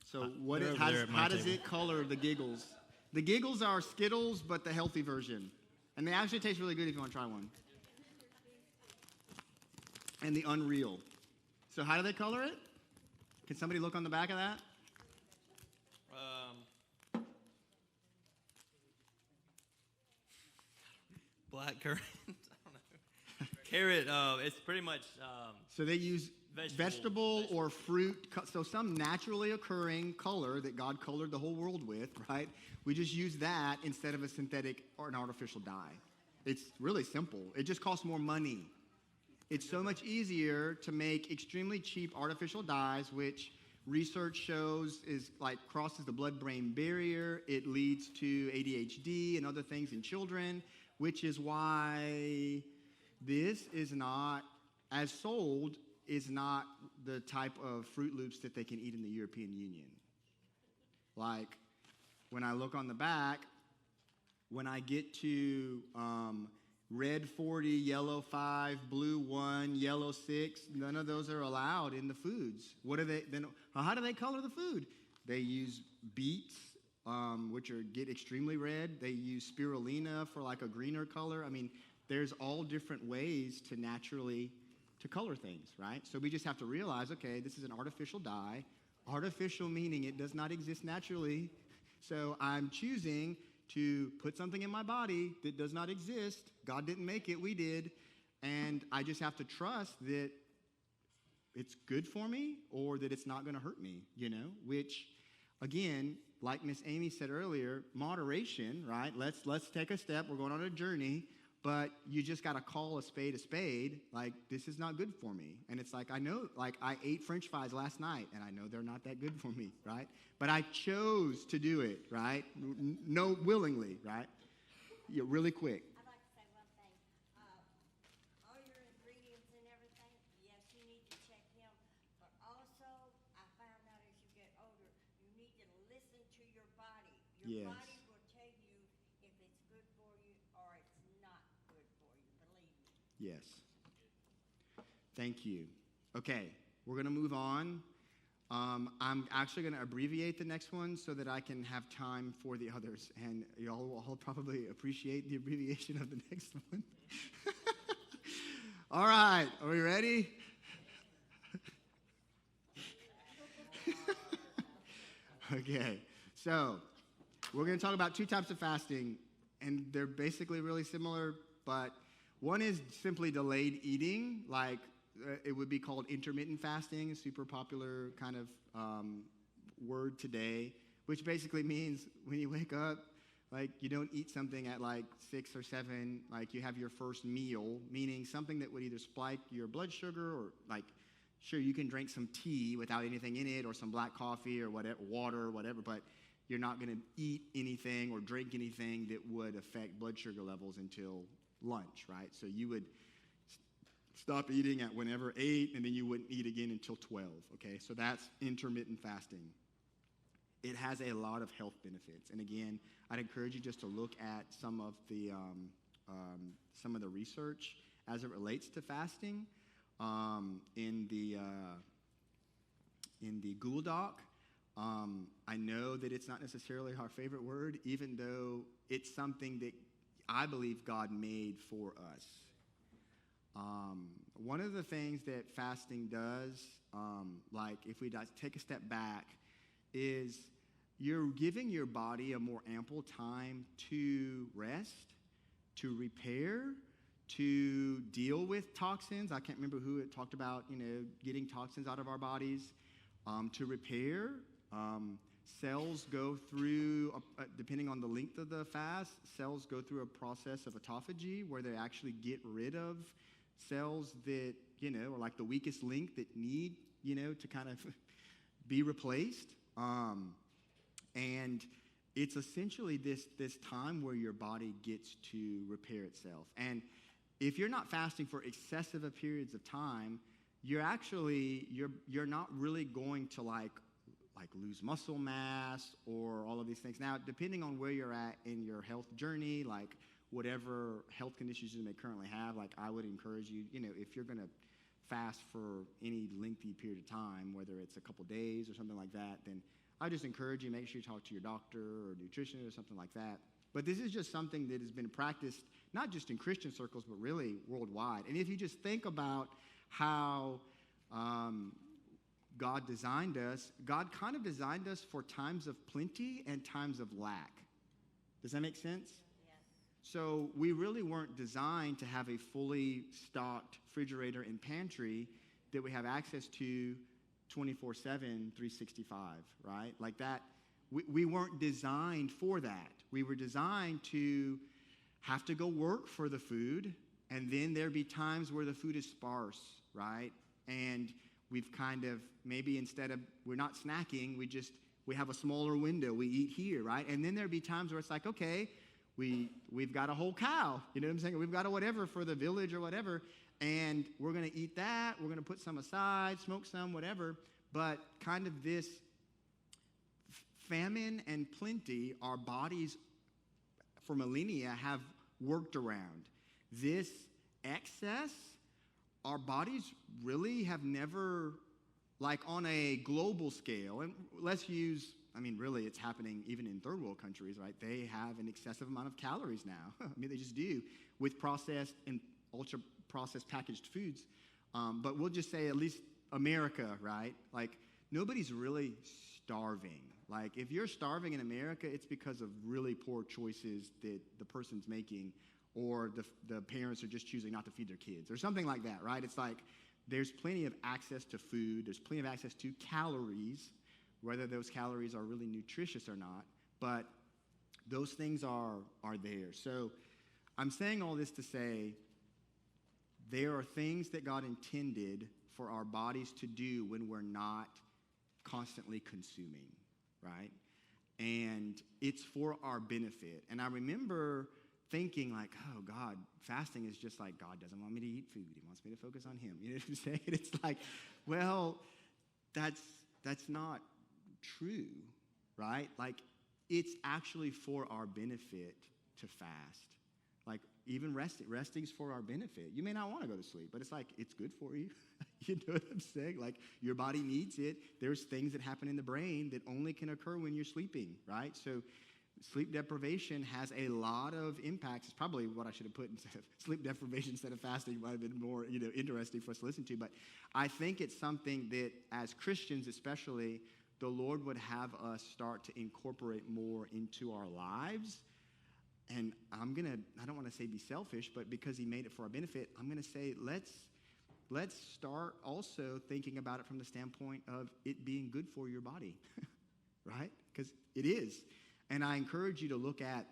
[SPEAKER 1] So how does it color the giggles? The giggles are Skittles, but the healthy version. And they actually taste really good if you want to try one. And the Unreal. So how do they color it? Can somebody look on the back of that?
[SPEAKER 20] Black currant. I don't know. Carrot. It's pretty much.
[SPEAKER 1] So they use vegetable or fruit. So some naturally occurring color that God colored the whole world with, right? We just use that instead of a synthetic or an artificial dye. It's really simple. It just costs more money. It's so much easier to make extremely cheap artificial dyes, which research shows is like crosses the blood-brain barrier. It leads to ADHD and other things in children, which is why this is not, as sold, is not the type of Fruit Loops that they can eat in the European Union. Like, when I look on the back, when I get to red 40, yellow 5, blue 1, yellow 6, none of those are allowed in the foods. What are they then? How do they color the food? They use beets, which get extremely red. They use spirulina for like a greener color. I mean, there's all different ways to naturally to color things, right? So we just have to realize, okay, this is an artificial dye. Artificial meaning it does not exist naturally. So I'm choosing to put something in my body that does not exist. God didn't make it, we did. And I just have to trust that it's good for me or that it's not going to hurt me, which, again, like Miss Amy said earlier, moderation, right? Let's take a step. We're going on a journey, but you just got to call a spade a spade. Like, this is not good for me. And it's like, I know, like, I ate French fries last night, and I know they're not that good for me, right? But I chose to do it, right? No, willingly, right? Yeah, really quick.
[SPEAKER 21] I'd like to say one thing. All your ingredients and everything, yes, you need to check them. But also, I found out as you get older, you need to listen to your body. Your
[SPEAKER 1] Yes.
[SPEAKER 21] body will tell you if it's good for you or it's not good for you, believe me.
[SPEAKER 1] Yes. Thank you. Okay, we're going to move on. I'm actually going to abbreviate the next one so that I can have time for the others. And y'all will all probably appreciate the abbreviation of the next one. All right, are we ready? Okay, so we're going to talk about two types of fasting, and they're basically really similar, but one is simply delayed eating, like it would be called intermittent fasting, a super popular kind of word today, which basically means when you wake up, like you don't eat something at like 6 or 7, like you have your first meal, meaning something that would either spike your blood sugar or like, sure, you can drink some tea without anything in it or some black coffee or whatever, water or whatever, but you're not going to eat anything or drink anything that would affect blood sugar levels until lunch, right? So you would stop eating at whenever 8, and then you wouldn't eat again until 12, okay? So that's intermittent fasting. It has a lot of health benefits. And again, I'd encourage you just to look at some of the research as it relates to fasting in the Google Doc. I know that it's not necessarily our favorite word, even though it's something that I believe God made for us. One of the things that fasting does, like if we take a step back, is you're giving your body a more ample time to rest, to repair, to deal with toxins. I can't remember who it talked about, getting toxins out of our bodies, to repair. Cells go through, depending on the length of the fast, cells go through a process of autophagy where they actually get rid of cells that, are like the weakest link that need, to kind of be replaced. And it's essentially this time where your body gets to repair itself. And if you're not fasting for excessive periods of time, you're not really going to like lose muscle mass or all of these things. Now, depending on where you're at in your health journey, like whatever health conditions you may currently have, like I would encourage you, if you're going to fast for any lengthy period of time, whether it's a couple days or something like that, then I just encourage you, make sure you talk to your doctor or nutritionist or something like that. But this is just something that has been practiced not just in Christian circles, but really worldwide. And if you just think about how God designed us, God kind of designed us for times of plenty and times of lack. Does that make sense? So we really weren't designed to have a fully stocked refrigerator and pantry that we have access to 24/7, 365, right? Like that. We weren't designed for that. We were designed to have to go work for the food, and then there'd be times where the food is sparse, right? And we've kind of, maybe instead of, we're not snacking, we have a smaller window. We eat here, right? And then there'd be times where it's like, okay, we've got a whole cow, you know what I'm saying? We've got a whatever for the village or whatever, and we're going to eat that. We're going to put some aside, smoke some, whatever. But kind of this famine and plenty, our bodies for millennia have worked around. This excess, our bodies really have never, like on a global scale, and let's use, really it's happening even in third world countries, right? They have an excessive amount of calories now. They just do with processed and ultra processed packaged foods. But we'll just say at least America, right? Like nobody's really starving. Like if you're starving in America, it's because of really poor choices that the person's making, or the parents are just choosing not to feed their kids or something like that, right? It's like there's plenty of access to food. There's plenty of access to calories, whether those calories are really nutritious or not, but those things are there. So I'm saying all this to say there are things that God intended for our bodies to do when we're not constantly consuming, right? And it's for our benefit. And I remember thinking like, oh, God, fasting is just like God doesn't want me to eat food. He wants me to focus on him. You know what I'm saying? It's like, well, that's not true, right? Like, it's actually for our benefit to fast. Like, even resting's for our benefit. You may not want to go to sleep, but it's like, it's good for you. You know what I'm saying? Like, your body needs it. There's things that happen in the brain that only can occur when you're sleeping, right? So sleep deprivation has a lot of impacts. It's probably what I should have put instead of sleep deprivation instead of fasting. Might have been more, interesting for us to listen to. But I think it's something that, as Christians especially, the Lord would have us start to incorporate more into our lives. And I don't want to say be selfish, but because he made it for our benefit, I'm going to say let's start also thinking about it from the standpoint of it being good for your body, right? Because it is. And I encourage you to look at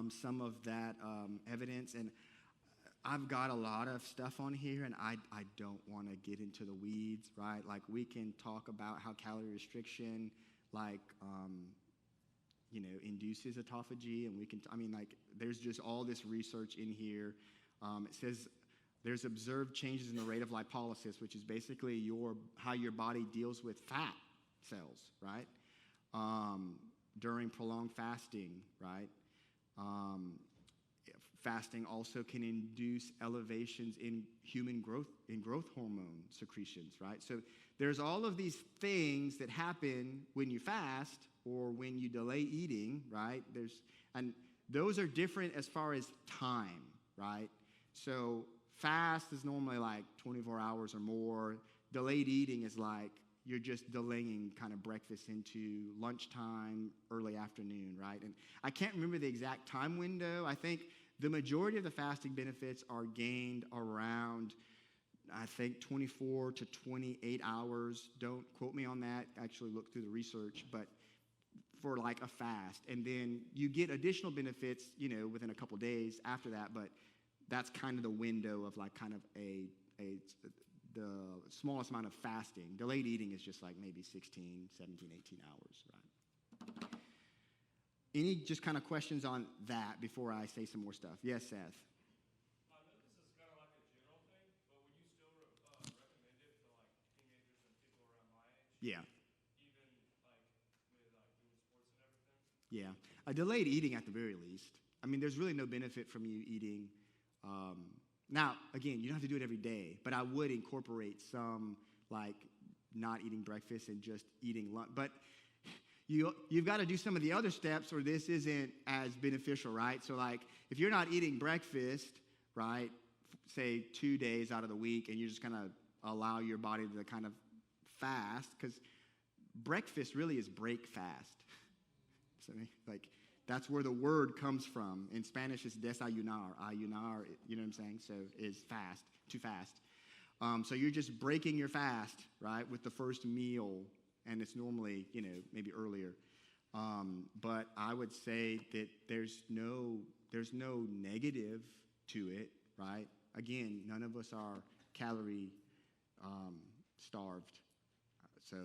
[SPEAKER 1] some of that evidence. And I've got a lot of stuff on here, and I don't want to get into the weeds, right? Like, we can talk about how calorie restriction, induces autophagy, and we can, there's just all this research in here. It says there's observed changes in the rate of lipolysis, which is basically how your body deals with fat cells, right? During prolonged fasting, right? Fasting also can induce elevations in human growth hormone secretions, right? So there's all of these things that happen when you fast or when you delay eating, right? And those are different as far as time, right? So fast is normally like 24 hours or more. Delayed eating is like you're just delaying kind of breakfast into lunchtime, early afternoon, right? And I can't remember the exact time window. I think the majority of the fasting benefits are gained around, 24 to 28 hours. Don't quote me on that. Actually look through the research, but for like a fast. And then you get additional benefits, within a couple days after that, but that's kind of the window of like kind of the smallest amount of fasting. Delayed eating is just like maybe 16, 17, 18 hours, right? Any just kind of questions on that before I say some more stuff? Yes, Seth.
[SPEAKER 9] I know this is kind of like a general thing, but would you still recommend it for like teenagers and people around my age?
[SPEAKER 1] Yeah.
[SPEAKER 9] Even like with like doing sports and everything?
[SPEAKER 1] Yeah. A delayed eating at the very least. I mean, there's really no benefit from you eating. Now, again, you don't have to do it every day, but I would incorporate some like not eating breakfast and just eating lunch. But you've got to do some of the other steps or this isn't as beneficial, right? So like if you're not eating breakfast, right, say 2 days out of the week, and you're just going to allow your body to kind of fast, because breakfast really is break fast. So like that's where the word comes from. In Spanish, it's desayunar. Ayunar, you know what I'm saying? So is fast, too fast. So you're just breaking your fast, right, with the first meal, and it's normally, maybe earlier. But I would say that there's no negative to it, right? Again, none of us are calorie starved. So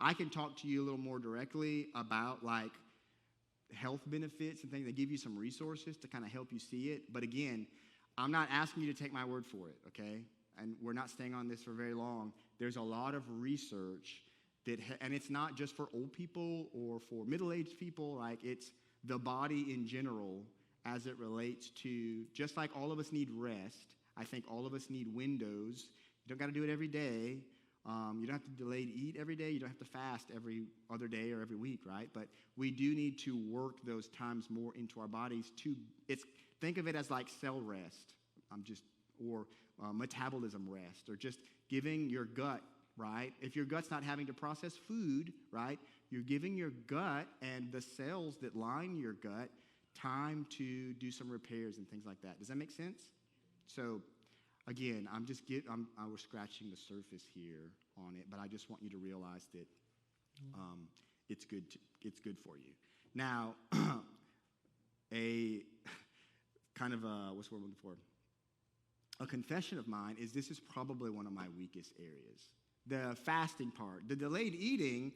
[SPEAKER 1] I can talk to you a little more directly about like health benefits and things that give you some resources to kind of help you see it. But again, I'm not asking you to take my word for it, okay? And we're not staying on this for very long. There's a lot of research and it's not just for old people or for middle-aged people. Like it's the body in general as it relates to, just like all of us need rest, I think all of us need windows. You don't got to do it every day. You don't have to delay to eat every day. You don't have to fast every other day or every week, right? But we do need to work those times more into our bodies think of it as like cell rest, or metabolism rest, or just giving your gut, right? If your gut's not having to process food, right, you're giving your gut and the cells that line your gut time to do some repairs and things like that. Does that make sense? So again, I was scratching the surface here on it, but I just want you to realize that it's good for you. Now, a kind of what's the word I'm looking for? A confession of mine is this is probably one of my weakest areas. The fasting part, the delayed eating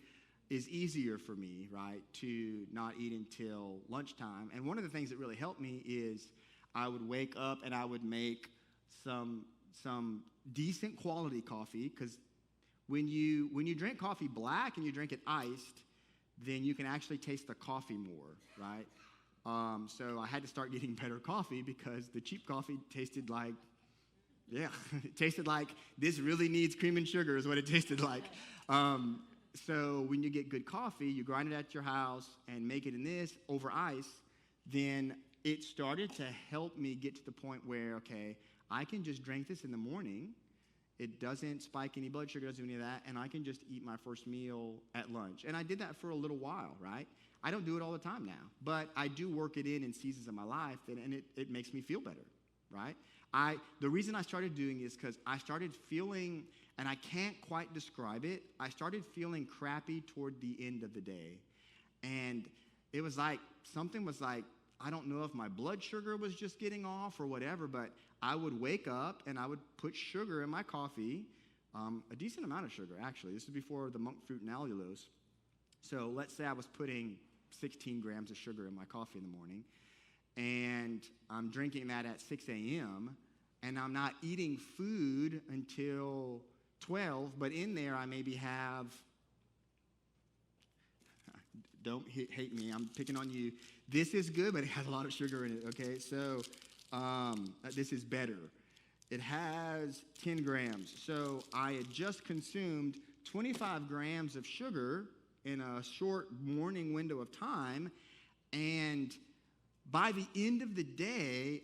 [SPEAKER 1] is easier for me, right, to not eat until lunchtime. And one of the things that really helped me is I would wake up and I would make some decent quality coffee, because when you drink coffee black and you drink it iced, then you can actually taste the coffee more, right? So I had to start getting better coffee because the cheap coffee tasted like, it tasted like this really needs cream and sugar is what it tasted like. So when you get good coffee, you grind it at your house and make it in this over ice, then it started to help me get to the point where, okay, I can just drink this in the morning. It doesn't spike any blood sugar, doesn't do any of that, and I can just eat my first meal at lunch. And I did that for a little while, right? I don't do it all the time now, but I do work it in seasons of my life, and it makes me feel better, right? The reason I started doing it is because I started feeling, and I can't quite describe it, I started feeling crappy toward the end of the day. And it was like, something was like, I don't know if my blood sugar was just getting off or whatever, but I would wake up and I would put sugar in my coffee, a decent amount of sugar, actually. This is before the monk fruit and allulose. So let's say I was putting 16 grams of sugar in my coffee in the morning, and I'm drinking that at 6 a.m., and I'm not eating food until 12, but in there I maybe have, don't hate me, I'm picking on you. This is good, but it has a lot of sugar in it, okay? So this is better. It has 10 grams. So I had just consumed 25 grams of sugar in a short morning window of time, and by the end of the day,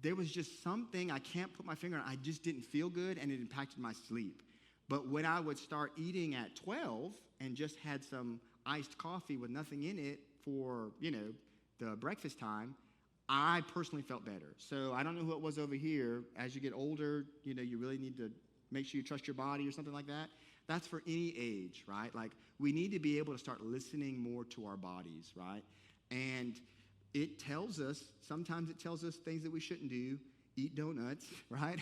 [SPEAKER 1] there was just something, I can't put my finger on, I just didn't feel good, and it impacted my sleep. But when I would start eating at 12 and just had some iced coffee with nothing in it for, the breakfast time, I personally felt better. So I don't know who it was over here. As you get older, you really need to make sure you trust your body or something like that. That's for any age, right? Like, we need to be able to start listening more to our bodies, right? And sometimes it tells us things that we shouldn't do, eat donuts, right?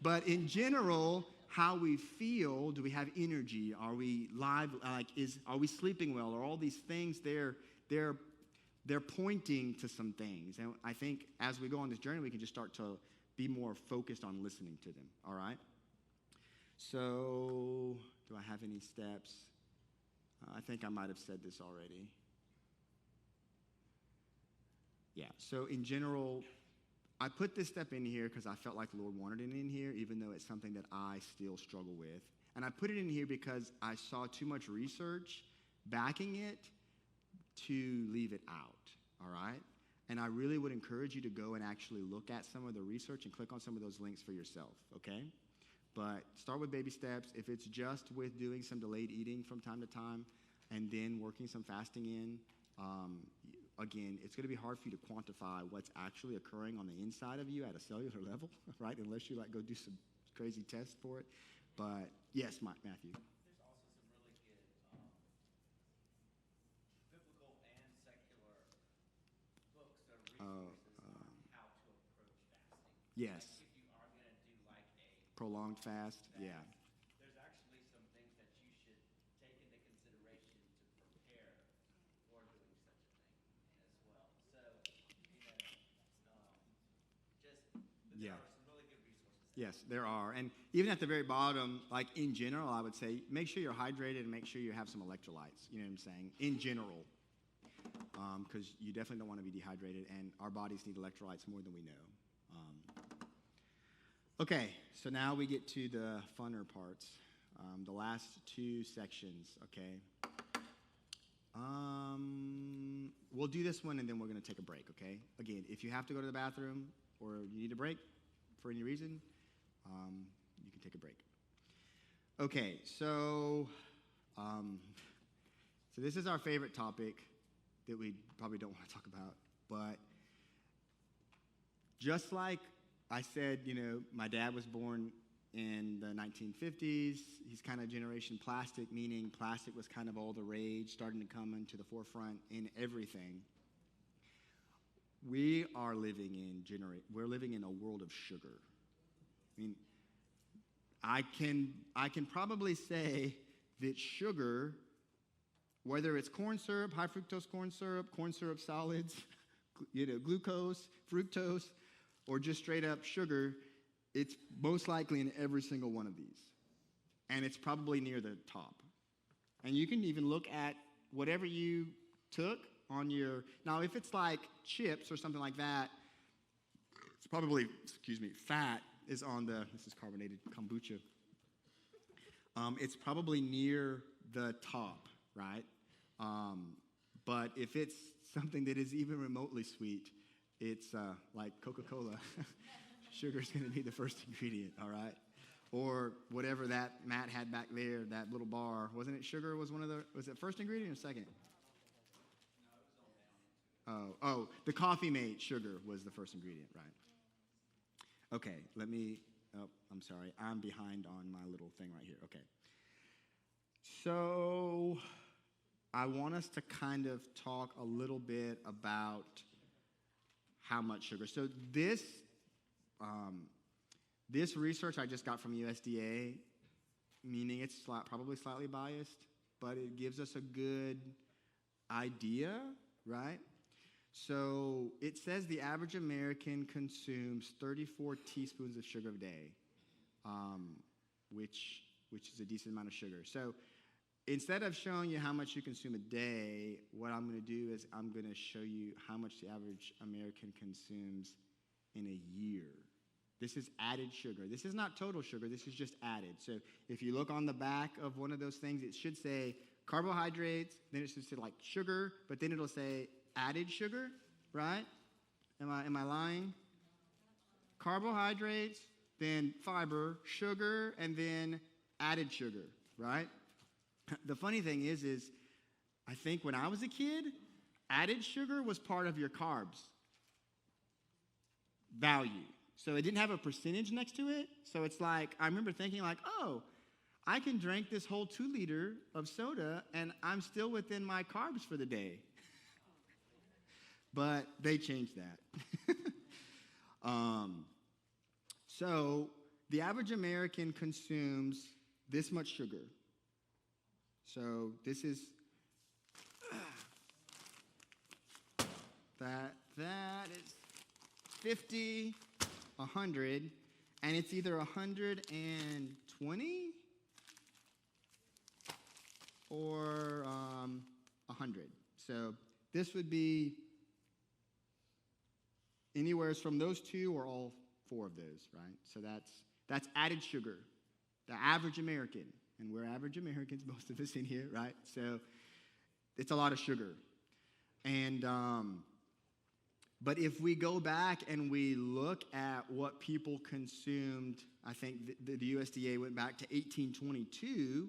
[SPEAKER 1] But in general, how we feel, do we have energy? Are we live? Are we sleeping well? Are all these things there they're pointing to some things. And I think as we go on this journey, we can just start to be more focused on listening to them, all right? So, do I have any steps? I think I might have said this already. Yeah, so in general, I put this step in here because I felt like the Lord wanted it in here, even though it's something that I still struggle with. And I put it in here because I saw too much research backing it to leave it out, all right? And I really would encourage you to go and actually look at some of the research and click on some of those links for yourself, okay? But start with baby steps. If it's just with doing some delayed eating from time to time and then working some fasting in, again, it's going to be hard for you to quantify what's actually occurring on the inside of you at a cellular level, right? Unless you go do some crazy tests for it. But yes, Matthew.
[SPEAKER 12] There's also some really good biblical and secular books or resources on how to approach fasting.
[SPEAKER 1] Yes.
[SPEAKER 12] Like if you are going to do like a
[SPEAKER 1] Prolonged fast, yeah.
[SPEAKER 12] There's actually some things that you should take into consideration to prepare for doing such a thing as well. So, there are some really good resources.
[SPEAKER 1] Yes, there are. And even at the very bottom, like in general, I would say make sure you're hydrated and make sure you have some electrolytes. You know what I'm saying? In general. Because you definitely don't want to be dehydrated, and our bodies need electrolytes more than we know. Okay, so now we get to the funner parts, the last two sections, okay? We'll do this one, and then we're going to take a break, okay? Again, if you have to go to the bathroom or you need a break for any reason, you can take a break. Okay, so this is our favorite topic that we probably don't want to talk about, but just like I said, my dad was born in the 1950s. He's kind of generation plastic, meaning plastic was kind of all the rage, starting to come into the forefront in everything. We're living in a world of sugar. I mean, I can probably say that sugar, whether it's corn syrup, high fructose corn syrup solids, glucose, fructose, or just straight up sugar, it's most likely in every single one of these. And it's probably near the top. And you can even look at whatever you took on your, now if it's like chips or something like that, it's probably, fat is on this is carbonated kombucha. It's probably near the top, right? But if it's something that is even remotely sweet, it's like Coca-Cola. Sugar is going to be the first ingredient, all right? Or whatever that Matt had back there, that little bar. Wasn't it sugar was it first ingredient or second? Oh, the Coffee Mate sugar was the first ingredient, right? Okay, I'm sorry. I'm behind on my little thing right here. Okay. So I want us to kind of talk a little bit about how much sugar. So this research I just got from USDA, meaning it's probably slightly biased, but it gives us a good idea, right? So it says the average American consumes 34 teaspoons of sugar a day, which is a decent amount of sugar. So instead of showing you how much you consume a day, what I'm going to do is I'm going to show you how much the average American consumes in a year. This is added sugar. This is not total sugar. This is just added. So if you look on the back of one of those things, it should say carbohydrates, then it should say like sugar, but then it'll say added sugar, right? Am I lying? Carbohydrates, then fiber, sugar, and then added sugar, right? The funny thing is I think when I was a kid, added sugar was part of your carbs value. So it didn't have a percentage next to it. So it's like, I remember thinking like, oh, I can drink this whole 2 liter of soda and I'm still within my carbs for the day. But they changed that. So the average American consumes this much sugar. So this is That is 50, 100, and it's either 120 or 100. So this would be anywhere from those two or all four of those, right? So that's added sugar, the average American. And we're average Americans, most of us in here, right? So it's a lot of sugar. And but if we go back and we look at what people consumed, I think the USDA went back to 1822.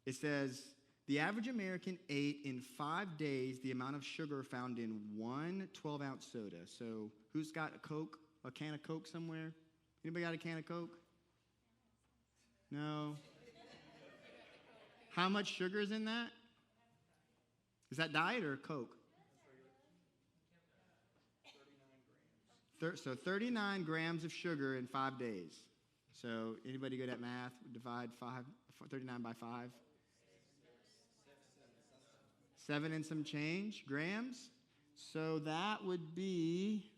[SPEAKER 1] It says the average American ate in 5 days the amount of sugar found in one 12-ounce soda. So who's got a Coke, a can of Coke somewhere? Anybody got a can of Coke? No? How much sugar is in that? Is that diet or Coke? So 39 grams of sugar in 5 days. So anybody good at math? Divide 39 by 5. 7 and some change grams. So that would be,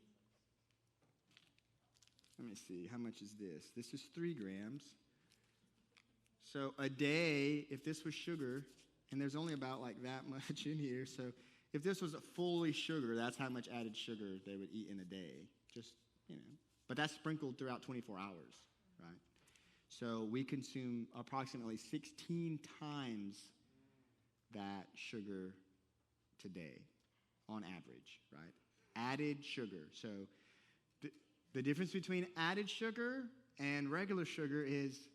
[SPEAKER 1] let me see, how much is this? This is 3 grams. So a day, if this was sugar, and there's only about like that much in here, so if this was fully sugar, that's how much added sugar they would eat in a day. Just, but that's sprinkled throughout 24 hours, right? So we consume approximately 16 times that sugar today on average, right? Added sugar. So the difference between added sugar and regular sugar is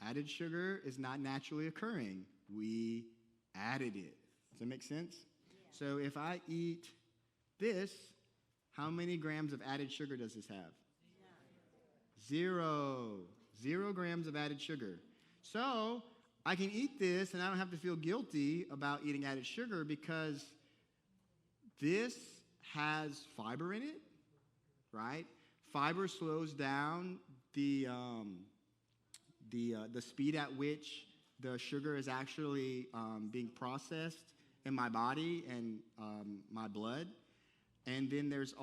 [SPEAKER 1] added sugar is not naturally occurring. We added it. Does that make sense? Yeah. So if I eat this, how many grams of added sugar does this have? Zero. 0 grams of added sugar. So I can eat this and I don't have to feel guilty about eating added sugar because this has fiber in it, right? Fiber slows down the speed at which the sugar is actually being processed in my body and my blood. And then there's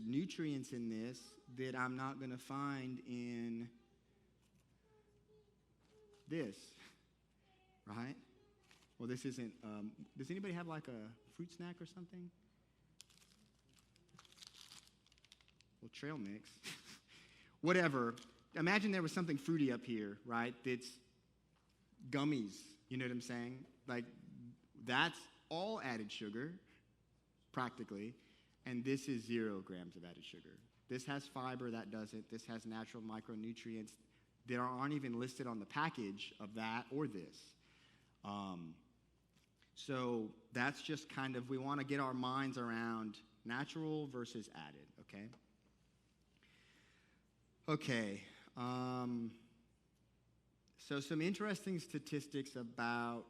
[SPEAKER 1] nutrients in this that I'm not going to find in this, right? Well, this isn't, does anybody have like a fruit snack or something? Well, trail mix. Whatever. Imagine there was something fruity up here, right? That's gummies, you know what I'm saying? Like, that's all added sugar, practically, and this is 0 grams of added sugar. This has fiber, that doesn't. This has natural micronutrients that aren't even listed on the package of that or this. So that's just kind of, we want to get our minds around natural versus added, okay? Okay. So some interesting statistics about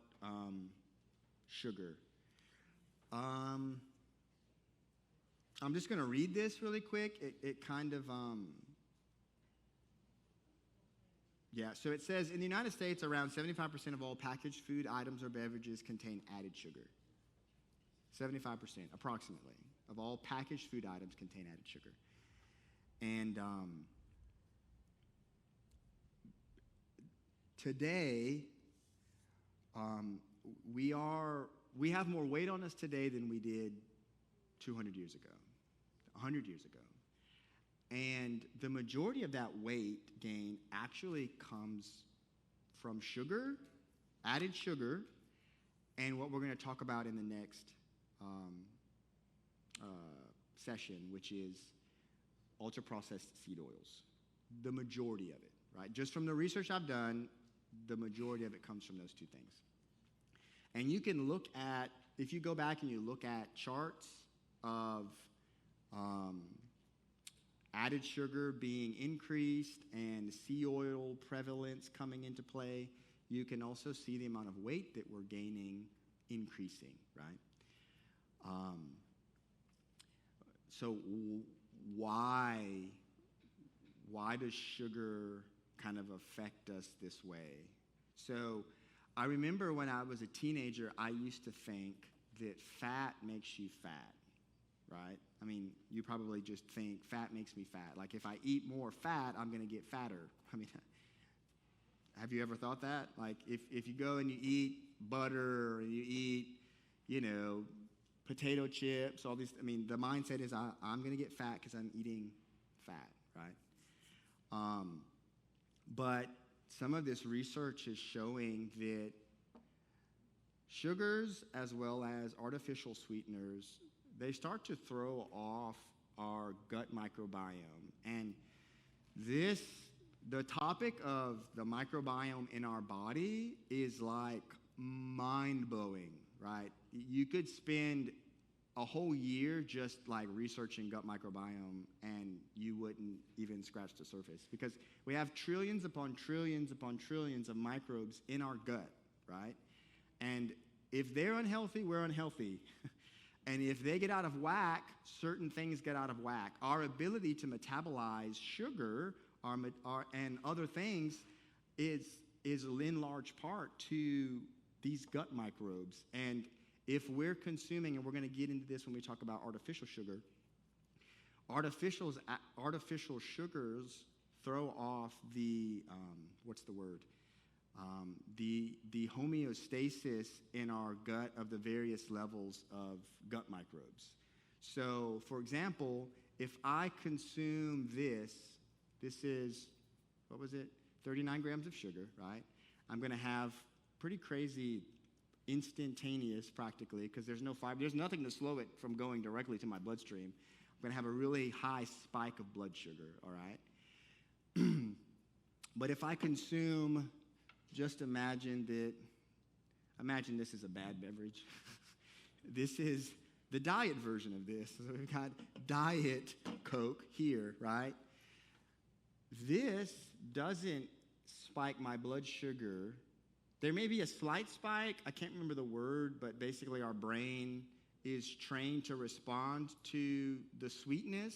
[SPEAKER 1] sugar. I'm just going to read this really quick. It kind of, so it says, in the United States, around 75% of all packaged food items or beverages contain added sugar. 75%, approximately, of all packaged food items contain added sugar. And today, we have more weight on us today than we did 200 years ago, 100 years ago. And the majority of that weight gain actually comes from sugar, added sugar, and what we're going to talk about in the next session, which is ultra-processed seed oils. The majority of it, right? Just from the research I've done, the majority of it comes from those two things. And you can look at, if you go back and you look at charts of added sugar being increased and sea oil prevalence coming into play, you can also see the amount of weight that we're gaining increasing, right? So why does sugar kind of affect us this way? So I remember when I was a teenager, I used to think that fat makes you fat, right? I mean, you probably just think fat makes me fat. Like if I eat more fat, I'm going to get fatter. I mean, have you ever thought that? Like if you go and you eat butter and you eat, potato chips, all these, I mean, the mindset is I'm going to get fat because I'm eating fat, right? But some of this research is showing that sugars as well as artificial sweeteners, they start to throw off our gut microbiome. And the topic of the microbiome in our body is like mind-blowing, right? You could spend a whole year just like researching gut microbiome and you wouldn't even scratch the surface because we have trillions upon trillions upon trillions of microbes in our gut, right? And if they're unhealthy, we're unhealthy. And if they get out of whack, certain things get out of whack. Our ability to metabolize sugar and other things is in large part to these gut microbes. And if we're consuming, and we're going to get into this when we talk about artificial sugar, artificial sugars throw off the, the homeostasis in our gut of the various levels of gut microbes. So, for example, if I consume this is, 39 grams of sugar, right? I'm going to have pretty crazy instantaneous practically because there's no fiber. There's nothing to slow it from going directly to my bloodstream. I'm going to have a really high spike of blood sugar, all right? But if I consume, just imagine this is a bad beverage. This is the diet version of this. So we've got Diet Coke here, right? This doesn't spike my blood sugar. There may be a slight spike. I can't remember the word, but basically our brain is trained to respond to the sweetness.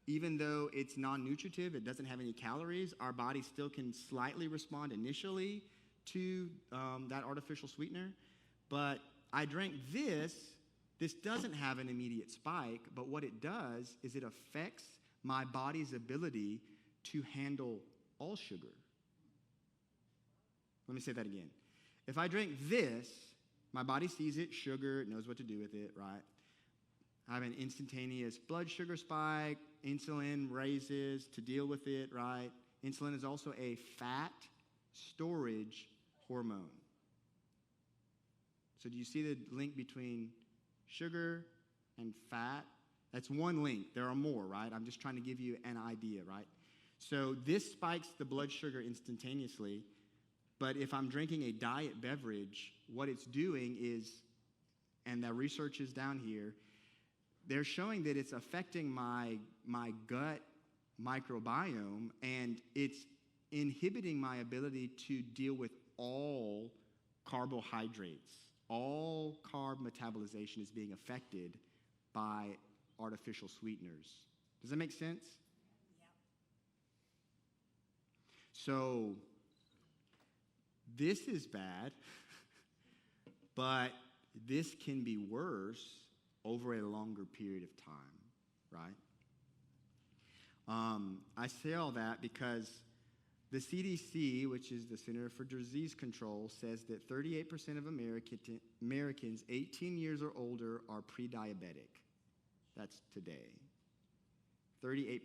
[SPEAKER 1] Even though it's non-nutritive, it doesn't have any calories, our body still can slightly respond initially to that artificial sweetener. But I drank this. This doesn't have an immediate spike, but what it does is it affects my body's ability to handle all sugar. Let me say that again. If I drink this, my body sees it, sugar, it knows what to do with it, right? I have an instantaneous blood sugar spike. Insulin raises to deal with it, right? Insulin is also a fat storage hormone. So do you see the link between sugar and fat? That's one link. There are more, right? I'm just trying to give you an idea, right? So this spikes the blood sugar instantaneously, but if I'm drinking a diet beverage, what it's doing is, and the research is down here, they're showing that it's affecting my gut microbiome, and it's inhibiting my ability to deal with all carbohydrates. All carb metabolization is being affected by artificial sweeteners. Does that make sense?
[SPEAKER 2] Yep.
[SPEAKER 1] So this is bad, but this can be worse over a longer period of time, right? I say all that because the CDC, which is the Center for Disease Control, says that 38% of Americans 18 years or older are pre-diabetic. That's today. 38%.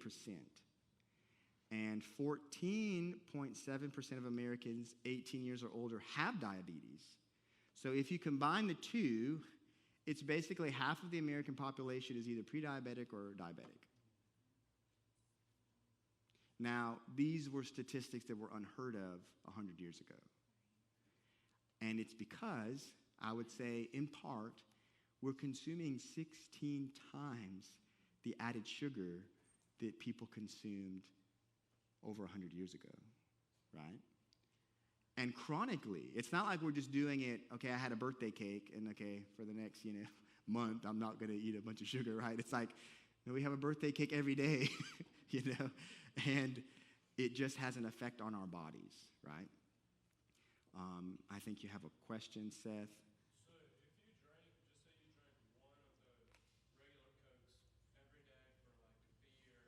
[SPEAKER 1] And 14.7% of Americans 18 years or older have diabetes. So if you combine the two, it's basically half of the American population is either pre-diabetic or diabetic. Now, these were statistics that were unheard of 100 years ago. And it's because, I would say, in part, we're consuming 16 times the added sugar that people consumed over 100 years ago, right? And chronically, it's not like we're just doing it, okay, I had a birthday cake, and okay, for the next, month, I'm not going to eat a bunch of sugar, right? It's like, we have a birthday cake every day, and it just has an effect on our bodies, right? I think you have a question, Seth.
[SPEAKER 9] So if you drank, just say you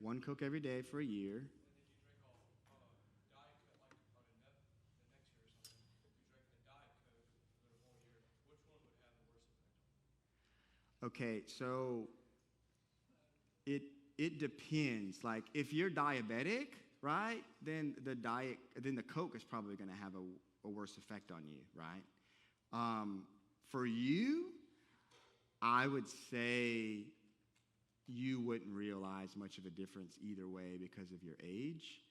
[SPEAKER 1] 1 Coke every day for a year. Okay, so it depends. Like if you're diabetic, right, then the Coke is probably going to have a worse effect on you, right? For you, I would say you wouldn't realize much of a difference either way because of your age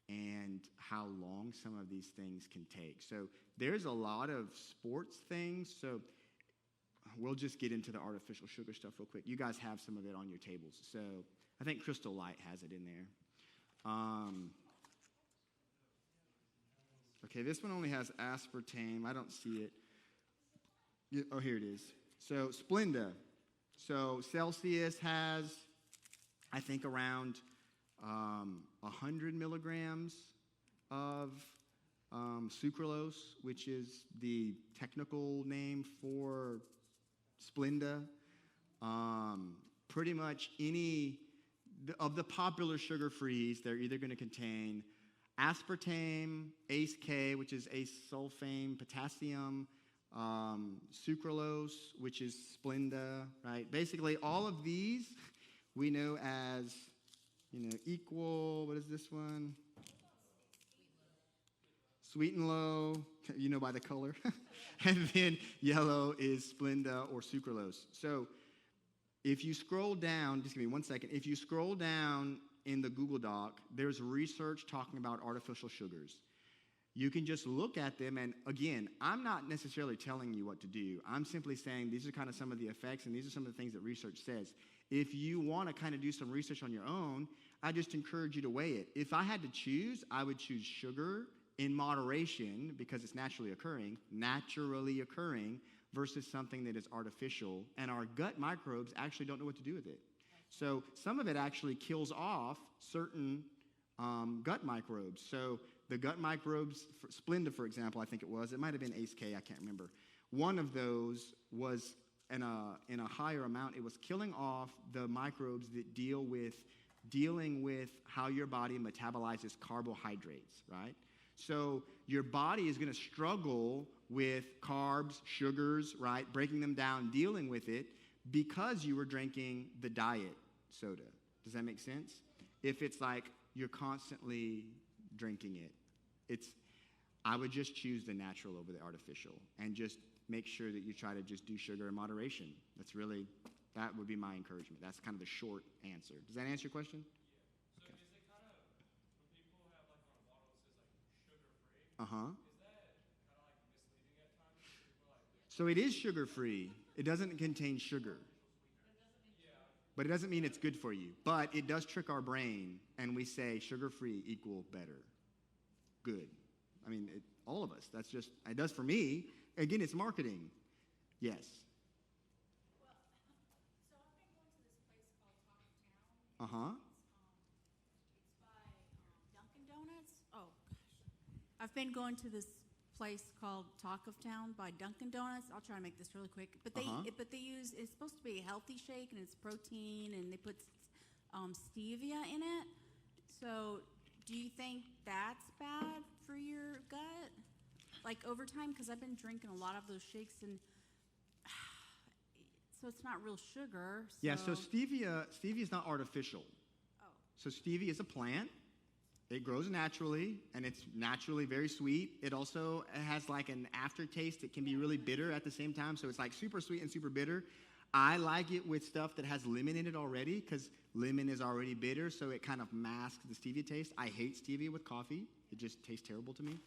[SPEAKER 1] and how long some of these things can take. So there's a lot of sports things. So we'll just get into the artificial sugar stuff real quick. You guys have some of it on your tables. So I think Crystal Light has it in there. Okay, this one only has aspartame. I don't see it. Oh, here it is. So Splenda. So Celsius has, I think, around 100 milligrams of sucralose, which is the technical name for Splenda. Pretty much any of the popular sugar-frees, they're either going to contain aspartame, ACE-K, which is ace-sulfame, potassium, sucralose, which is Splenda, right? Basically, all of these we know as, equal, what is this one? Sweet and low, by the color. And then yellow is Splenda or sucralose. So if you scroll down, just give me 1 second. If you scroll down in the Google Doc, there's research talking about artificial sugars. You can just look at them, and again, I'm not necessarily telling you what to do. I'm simply saying these are kind of some of the effects, and these are some of the things that research says. If you want to kind of do some research on your own, I just encourage you to weigh it. If I had to choose, I would choose sugar in moderation because it's naturally occurring, versus something that is artificial, and our gut microbes actually don't know what to do with it. So some of it actually kills off certain gut microbes. So the gut microbes, Splenda, for example, I think it might have been ACE-K, I can't remember. One of those was in a higher amount. It was killing off the microbes that dealing with how your body metabolizes carbohydrates, right? So your body is going to struggle with carbs, sugars, right? Breaking them down, dealing with it because you were drinking the diet soda. Does that make sense? If it's like you're constantly drinking it, I would just choose the natural over the artificial and just make sure that you try to just do sugar in moderation. That would be my encouragement. That's kind of the short answer. Does that answer your question?
[SPEAKER 9] So is it kind of, when people have like on a bottle it says like sugar-free,
[SPEAKER 1] Uh-huh.
[SPEAKER 9] is that kind of like misleading at times? People like,
[SPEAKER 1] So it is sugar-free. It doesn't contain sugar. But it doesn't mean it's good for you. But it does trick our brain, and we say sugar-free equal better. Good. I mean, all of us. It does for me. Again, it's marketing. Yes.
[SPEAKER 4] Well, so I've been going to this place called Talk of Town.
[SPEAKER 1] Uh-huh.
[SPEAKER 4] It's by Dunkin' Donuts. Oh, gosh. I've been going to this place called Talk of Town by Dunkin' Donuts. I'll try to make this really quick. But they use, it's supposed to be a healthy shake, and it's protein, and they put stevia in it. So do you think that's bad for your gut? Like over time, because I've been drinking a lot of those shakes, and so it's not real sugar.
[SPEAKER 1] Yeah, so stevia is not artificial.
[SPEAKER 4] Oh.
[SPEAKER 1] So stevia is a plant. It grows naturally, and it's naturally very sweet. It also has like an aftertaste. It can be really bitter at the same time, so it's like super sweet and super bitter. I like it with stuff that has lemon in it already because lemon is already bitter, so it kind of masks the stevia taste. I hate stevia with coffee. It just tastes terrible to me.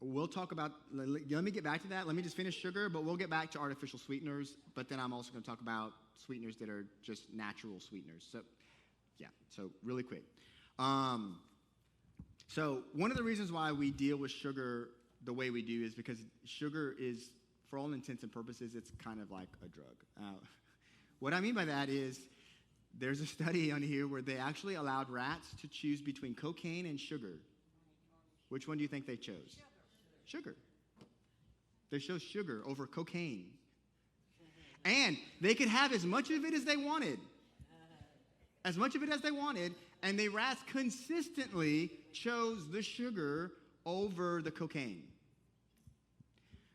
[SPEAKER 1] We'll talk about, let me get back to that. Let me just finish sugar, but we'll get back to artificial sweeteners. But then I'm also going to talk about sweeteners that are just natural sweeteners. So, yeah, so really quick. So one of the reasons why we deal with sugar the way we do is because sugar is, for all intents and purposes, it's kind of like a drug. What I mean by that is there's a study on here where they actually allowed rats to choose between cocaine and sugar. Which one do you think they chose? Sugar. They chose sugar over cocaine. And they could have as much of it as they wanted. As much of it as they wanted, and they consistently chose the sugar over the cocaine.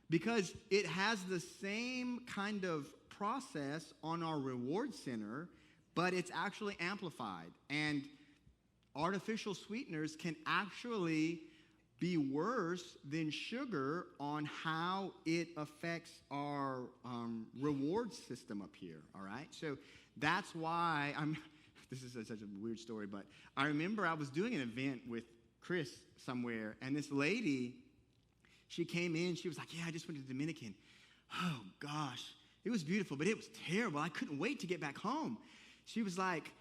[SPEAKER 1] Because it has the same kind of process on our reward center, but it's actually amplified. And artificial sweeteners can actually be worse than sugar on how it affects our reward system up here, all right? So that's why this is such a weird story, but I remember I was doing an event with Chris somewhere, and this lady, she came in, she was like, yeah, I just went to the Dominican. Oh, gosh, it was beautiful, but it was terrible. I couldn't wait to get back home. She was like,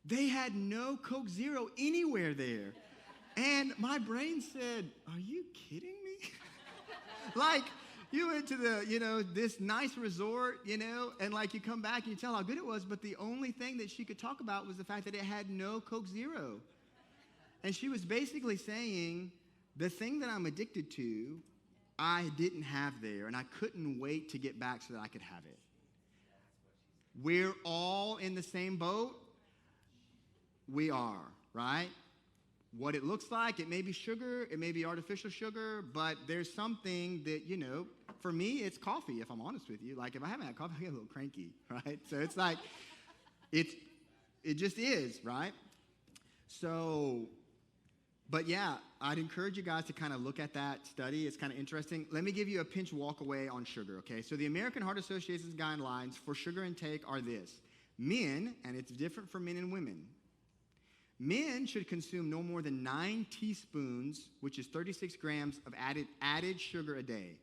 [SPEAKER 1] they had no Coke Zero anywhere there. And my brain said, are you kidding me? Like, you went to this nice resort, and like you come back and you tell how good it was, but the only thing that she could talk about was the fact that it had no Coke Zero. And she was basically saying, the thing that I'm addicted to, I didn't have there, and I couldn't wait to get back so that I could have it. We're all in the same boat. We are, right? What it looks like, it may be sugar, it may be artificial sugar, but there's something that, for me, it's coffee, if I'm honest with you. Like, if I haven't had coffee, I get a little cranky, right? So it's like, it just is, right? So, but yeah, I'd encourage you guys to kind of look at that study. It's kind of interesting. Let me give you a pinch walk away on sugar, okay? So the American Heart Association's guidelines for sugar intake are this. Men, and it's different for men and women, men should consume no more than 9 teaspoons, which is 36 grams of added sugar a day.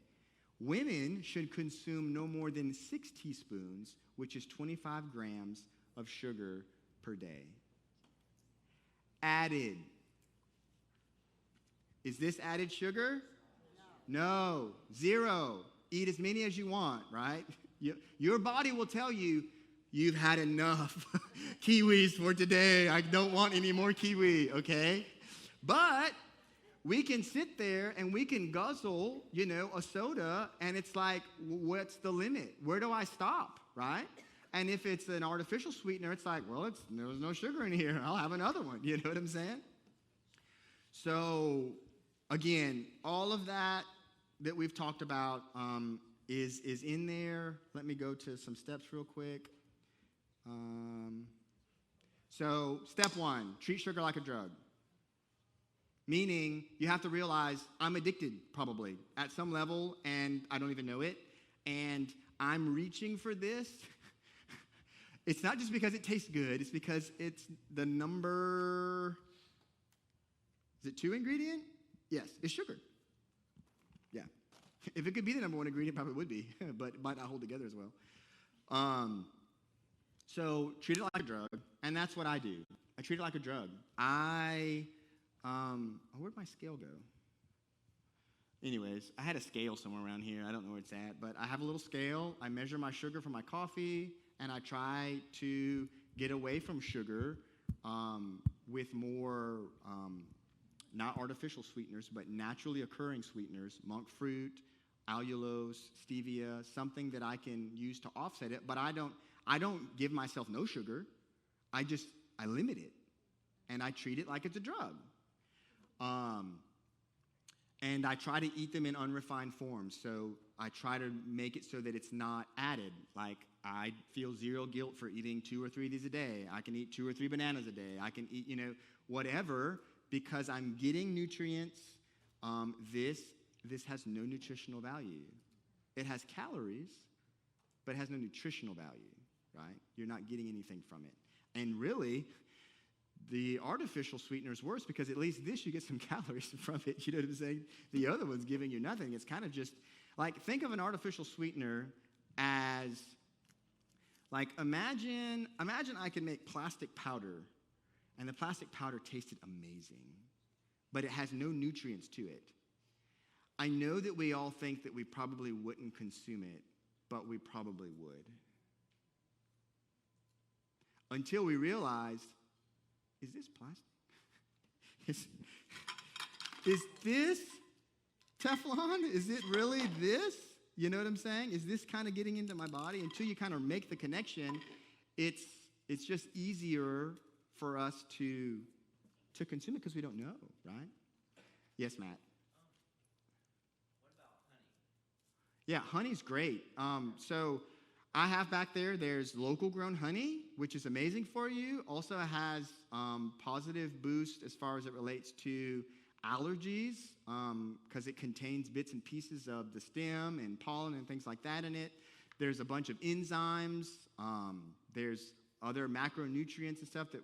[SPEAKER 1] Women should consume no more than 6 teaspoons, which is 25 grams of sugar per day. Added. Is this added sugar? No. 0. Eat as many as you want, right? Your body will tell you, you've had enough kiwis for today. I don't want any more kiwi, okay? But we can sit there and we can guzzle, a soda, and it's like, what's the limit? Where do I stop, right? And if it's an artificial sweetener, it's like, well, there's no sugar in here. I'll have another one. You know what I'm saying? So, again, all of that we've talked about is in there. Let me go to some steps real quick. So step 1, treat sugar like a drug. Meaning you have to realize I'm addicted probably at some level and I don't even know it. And I'm reaching for this. It's not just because it tastes good. It's because it's the number, is it 2 ingredient? Yes, it's sugar. Yeah. If it could be the number 1 ingredient, it probably would be, but it might not hold together as well. So treat it like a drug, and that's what I do. I treat it like a drug. Where'd my scale go? Anyways, I had a scale somewhere around here. I don't know where it's at, but I have a little scale. I measure my sugar for my coffee, and I try to get away from sugar with more not artificial sweeteners, but naturally occurring sweeteners, monk fruit, allulose, stevia, something that I can use to offset it, but I don't give myself no sugar. I limit it, and I treat it like it's a drug. And I try to eat them in unrefined forms. So I try to make it so that it's not added. Like, I feel 0 guilt for eating 2 or 3 of these a day. I can eat 2 or 3 bananas a day. I can eat, whatever, because I'm getting nutrients. This has no nutritional value. It has calories, but it has no nutritional value, right? You're not getting anything from it. And really, the artificial sweetener is worse because at least this you get some calories from it. You know what I'm saying? The other one's giving you nothing. It's kind of just like, think of an artificial sweetener as like, imagine I could make plastic powder, and the plastic powder tasted amazing, but it has no nutrients to it. I know that we all think that we probably wouldn't consume it, but we probably would. Until we realize, is this plastic? Is this Teflon? Is it really this? You know what I'm saying? Is this kind of getting into my body? Until you kind of make the connection, it's just easier for us to consume it because we don't know, right? Yes, Matt.
[SPEAKER 20] What about honey?
[SPEAKER 1] Yeah, honey's great. So I have back there's local grown honey, which is amazing for you. Also has positive boost as far as it relates to allergies because it contains bits and pieces of the stem and pollen and things like that in it. There's a bunch of enzymes. There's other macronutrients and stuff that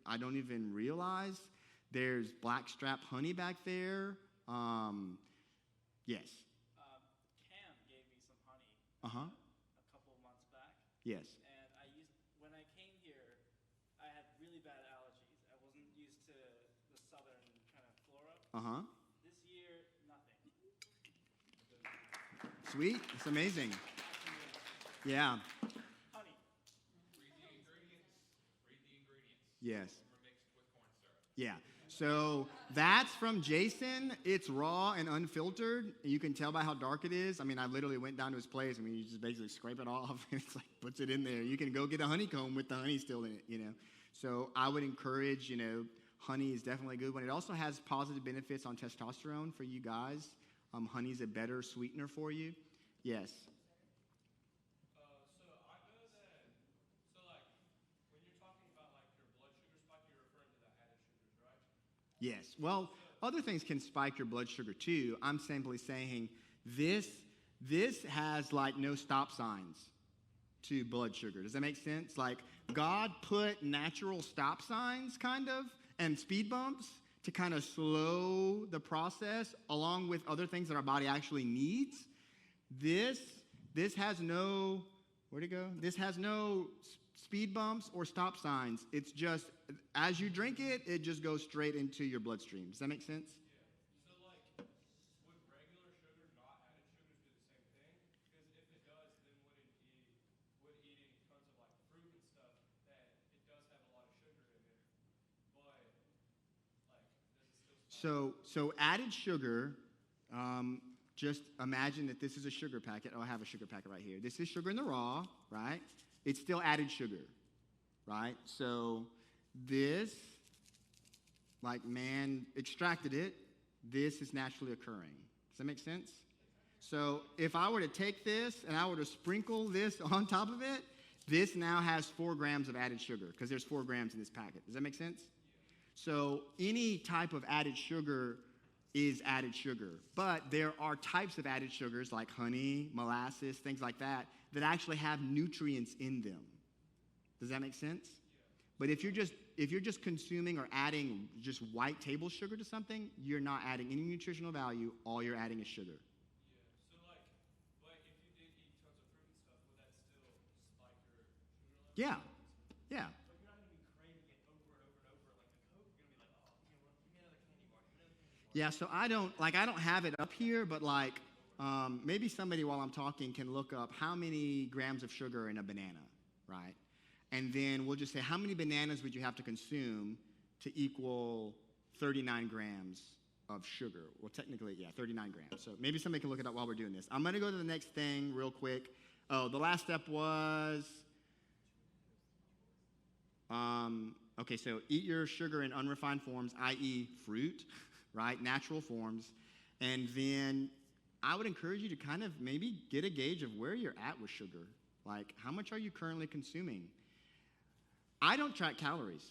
[SPEAKER 1] I don't even realize. There's blackstrap honey back there. Yes.
[SPEAKER 7] Cam gave me some honey
[SPEAKER 1] Uh-huh.
[SPEAKER 7] a couple of months back.
[SPEAKER 1] Yes.
[SPEAKER 7] And when I came here, I had really bad allergies. I wasn't used to the southern kind of flora.
[SPEAKER 1] Uh-huh.
[SPEAKER 7] This year, nothing.
[SPEAKER 1] Sweet. It's amazing. Yeah.
[SPEAKER 7] Honey.
[SPEAKER 9] Read the ingredients.
[SPEAKER 1] Yes.
[SPEAKER 9] We're mixed with corn syrup.
[SPEAKER 1] Yeah. So that's from Jason. It's raw and unfiltered. You can tell by how dark it is. I mean, I literally went down to his place. I mean, you just basically scrape it off and it's like puts it in there. You can go get a honeycomb with the honey still in it, So I would encourage, honey is definitely a good one. It also has positive benefits on testosterone for you guys. Honey's a better sweetener for you. Yes.
[SPEAKER 9] So I know that, when you're talking about your blood sugar spike, you're referring to the added sugars, right?
[SPEAKER 1] Yes. Well, other things can spike your blood sugar too. I'm simply saying this has no stop signs to blood sugar. Does that make sense? God put natural stop signs kind of and speed bumps to kind of slow the process along with other things that our body actually needs. This has no, where'd it go? This has no speed bumps or stop signs. It's just, as you drink it, it just goes straight into your bloodstream. Does that make sense?
[SPEAKER 9] Yeah. So, would regular sugar, not added sugars, do the same thing? Because if it does, then would eating tons of fruit and stuff that it does have a lot of sugar in it, but does it still?
[SPEAKER 1] So added sugar, just imagine that this is a sugar packet. Oh, I have a sugar packet right here. This is sugar in the raw, right? It's still added sugar, right? So this, man extracted it, this is naturally occurring. Does that make sense? So if I were to take this and I were to sprinkle this on top of it, this now has 4 grams of added sugar because there's 4 grams in this packet. Does that make sense? So any type of added sugar is added sugar. But there are types of added sugars like honey, molasses, things like that actually have nutrients in them. Does that make sense? But if you're just consuming or adding just white table sugar to something, you're not adding any nutritional value. All you're adding is sugar.
[SPEAKER 9] Yeah. So, but if you did eat tons of fruit and stuff, would that still spike your sugar level?
[SPEAKER 1] Yeah. Yeah.
[SPEAKER 9] But you're not going to be craving it over and over and over. Like the Coke, you're going to be like, oh, give me another candy bar. Give me another candy bar.
[SPEAKER 1] Yeah, so I don't have it up here, but maybe somebody while I'm talking can look up how many grams of sugar in a banana, right? And then we'll just say how many bananas would you have to consume to equal 39 grams of sugar? Well, technically, 39 grams. So maybe somebody can look it up while we're doing this. I'm going to go to the next thing real quick. Oh, the last step was, okay, so eat your sugar in unrefined forms, i.e. fruit, right? Natural forms. And then I would encourage you to kind of maybe get a gauge of where you're at with sugar. How much are you currently consuming? I don't track calories.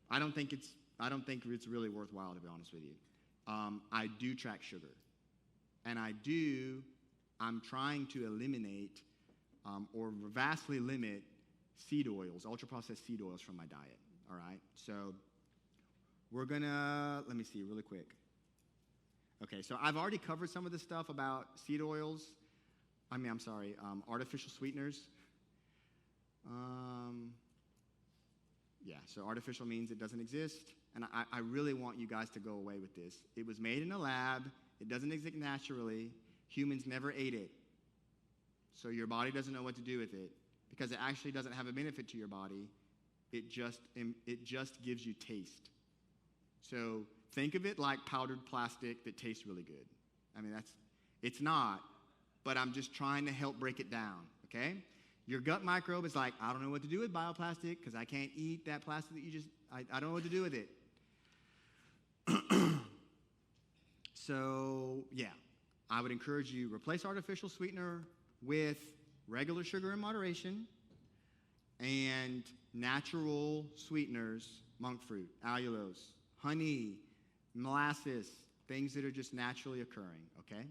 [SPEAKER 1] I don't think it's it's really worthwhile, to be honest with you. I do track sugar. And I'm trying to eliminate or vastly limit seed oils, ultra-processed seed oils from my diet, all right? So let me see really quick. Okay, so I've already covered some of the stuff about seed oils. Artificial sweeteners. So artificial means it doesn't exist. And I really want you guys to go away with this. It was made in a lab. It doesn't exist naturally. Humans never ate it. So your body doesn't know what to do with it because it actually doesn't have a benefit to your body. It just gives you taste. So think of it like powdered plastic that tastes really good. It's not, but I'm just trying to help break it down, okay? Your gut microbe is like, I don't know what to do with bioplastic because I can't eat that plastic that you just, I don't know what to do with it. So, yeah, I would encourage you, replace artificial sweetener with regular sugar in moderation and natural sweeteners, monk fruit, allulose, honey, molasses, things that are just naturally occurring, okay?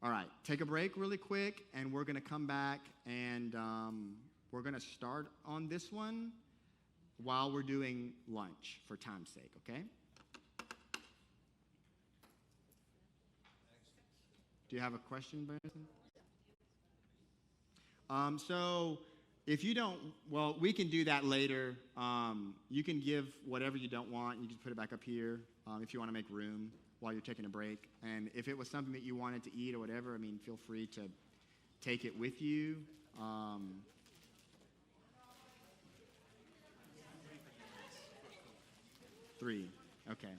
[SPEAKER 1] All right, take a break really quick, and we're going to come back, and we're going to start on this one while we're doing lunch for time's sake, okay? Do you have a question, Branson? So if you don't, well, we can do that later. You can give whatever you don't want. You can put it back up here if you want to make room while you're taking a break. And if it was something that you wanted to eat or whatever, I mean, feel free to take it with you. Three. Okay.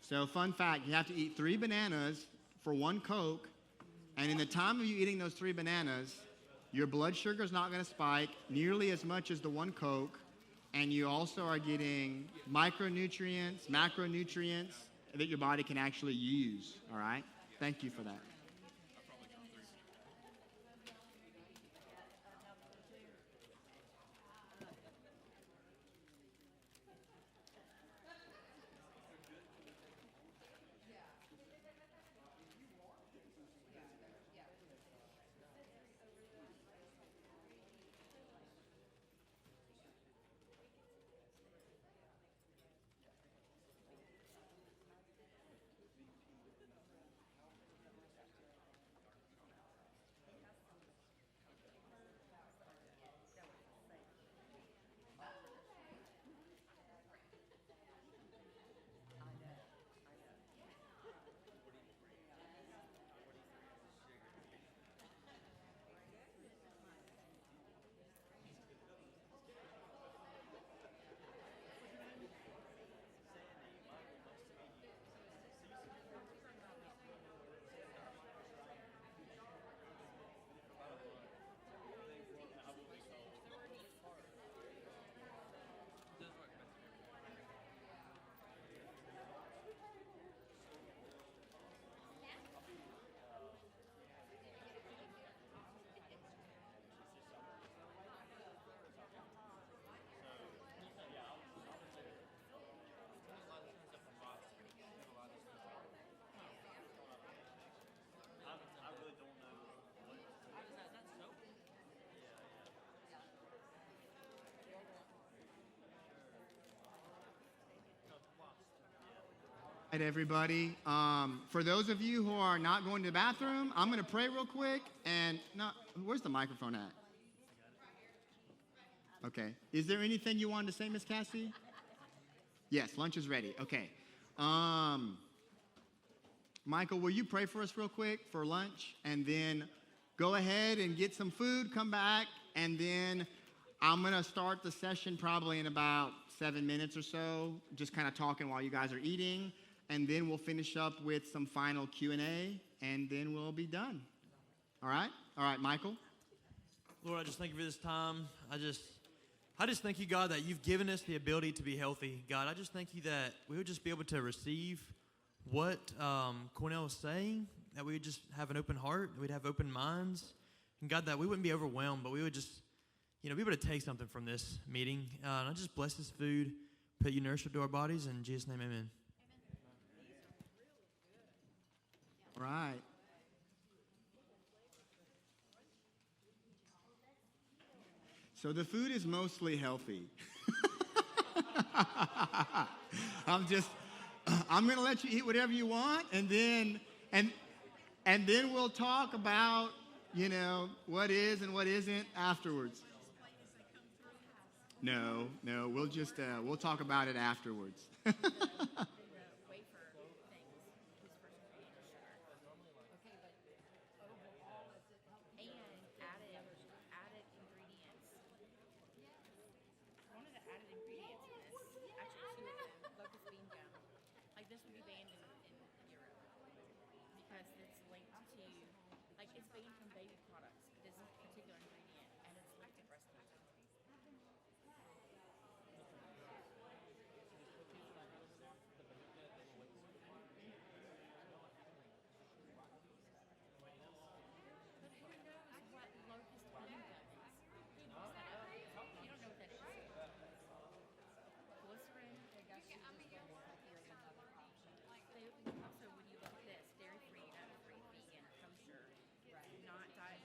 [SPEAKER 1] So fun fact, you have to eat 3 bananas for 1 Coke. And in the time of you eating those 3 bananas, your blood sugar is not going to spike nearly as much as the 1 Coke. And you also are getting micronutrients, macronutrients that your body can actually use, all right? Thank you for that. All right, everybody. For those of you who are not going to the bathroom, I'm going to pray real quick. And where's the microphone at? Okay. Is there anything you wanted to say, Miss Cassie? Yes, lunch is ready. Okay. Michael, will you pray for us real quick for lunch? And then go ahead and get some food, come back, and then I'm going to start the session probably in about 7 minutes or so, just kind of talking while you guys are eating. And then we'll finish up with some final Q&A, and then we'll be done. All right? All right, Michael?
[SPEAKER 20] Lord, I just thank you for this time. I just thank you, God, that you've given us the ability to be healthy. God, I just thank you that we would just be able to receive what Cornell is saying, that we would just have an open heart, we'd have open minds, and God, that we wouldn't be overwhelmed, but we would just, be able to take something from this meeting. And I just bless this food, pray you nourish it to our bodies, in Jesus' name, amen.
[SPEAKER 1] All right. So the food is mostly healthy. I'm going to let you eat whatever you want, and then we'll talk about, what is and what isn't afterwards. No, we'll talk about it afterwards.
[SPEAKER 14] It's It's banned from baby products, this particular ingredient, and it's lactate breast milk. But who knows what locust bean gum is? Who knows that? You don't know what that is. Glycerin, healthier than other options. Also, when you look at this, dairy-free, nut-free, vegan, kosher, not diet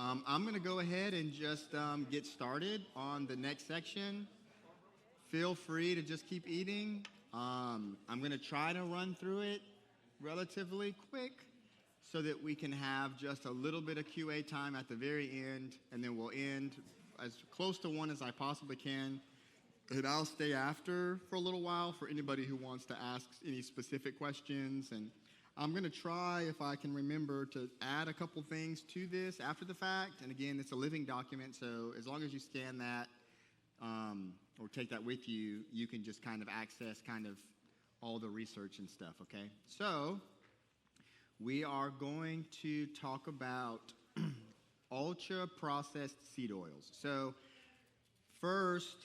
[SPEAKER 1] I'm going to go ahead and just get started on the next section. Feel free to just keep eating. I'm going to try to run through it relatively quick so that we can have just a little bit of QA time at the very end, and then we'll end as close to 1 as I possibly can. And I'll stay after for a little while for anybody who wants to ask any specific questions. And I'm going to try, if I can remember, to add a couple things to this after the fact. And again, it's a living document, so as long as you scan that or take that with you, you can just kind of access kind of all the research and stuff, okay? So we are going to talk about ultra-processed seed oils. So first,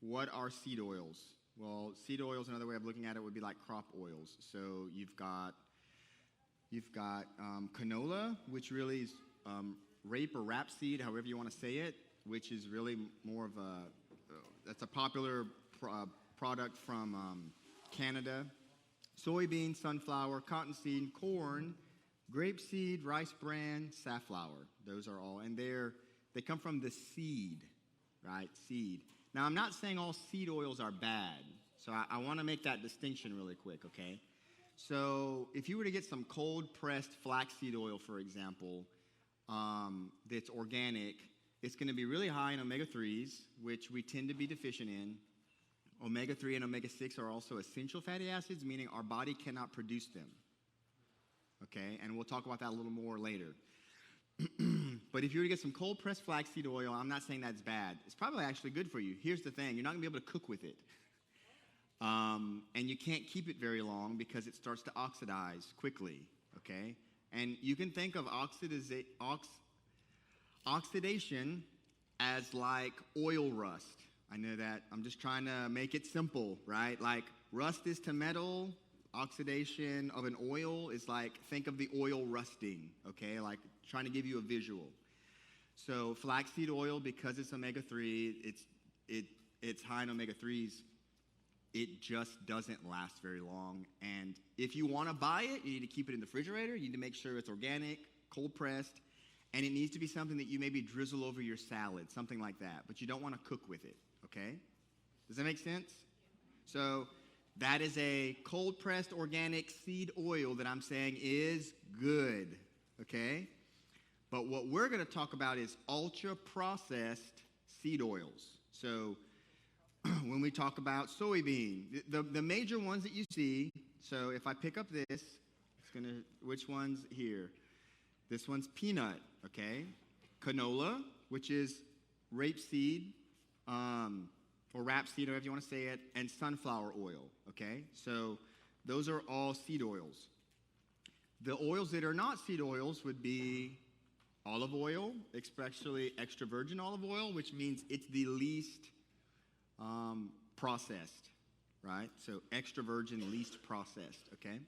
[SPEAKER 1] what are seed oils? Well, seed oils, another way of looking at it would be like crop oils. So you've got canola, which really is rape or rapeseed, however you want to say it, which is really more of that's a popular product from Canada. Soybean, sunflower, cottonseed, corn, grapeseed, rice bran, safflower. Those are all, and they come from the seed, right? Seed. Now, I'm not saying all seed oils are bad, so I want to make that distinction really quick, okay? So if you were to get some cold-pressed flaxseed oil, for example, that's organic, it's going to be really high in omega-3s, which we tend to be deficient in. Omega-3 and omega-6 are also essential fatty acids, meaning our body cannot produce them, okay? And we'll talk about that a little more later. But if you were to get some cold-pressed flaxseed oil, I'm not saying that's bad. It's probably actually good for you. Here's the thing. You're not going to be able to cook with it. And you can't keep it very long because it starts to oxidize quickly, okay? And you can think of oxidation as like oil rust. I know that. I'm just trying to make it simple, right? Like rust is to metal. Oxidation of an oil is like, think of the oil rusting, okay? Like trying to give you a visual. So flaxseed oil, because it's omega-3, it's high in omega-3s, it just doesn't last very long. And if you want to buy it, you need to keep it in the refrigerator. You need to make sure it's organic, cold-pressed, and it needs to be something that you maybe drizzle over your salad, something like that. But you don't want to cook with it, okay? Does that make sense? So that is a cold-pressed organic seed oil that I'm saying is good, okay? But what we're going to talk about is ultra-processed seed oils. So when we talk about soybean, the major ones that you see, so if I pick up this, it's going to, which one's here? This one's peanut, okay? Canola, which is rapeseed, or rapeseed, or however you want to say it, and sunflower oil, okay? So those are all seed oils. The oils that are not seed oils would be olive oil, especially extra virgin olive oil, which means it's the least processed, right? So extra virgin, least processed, okay?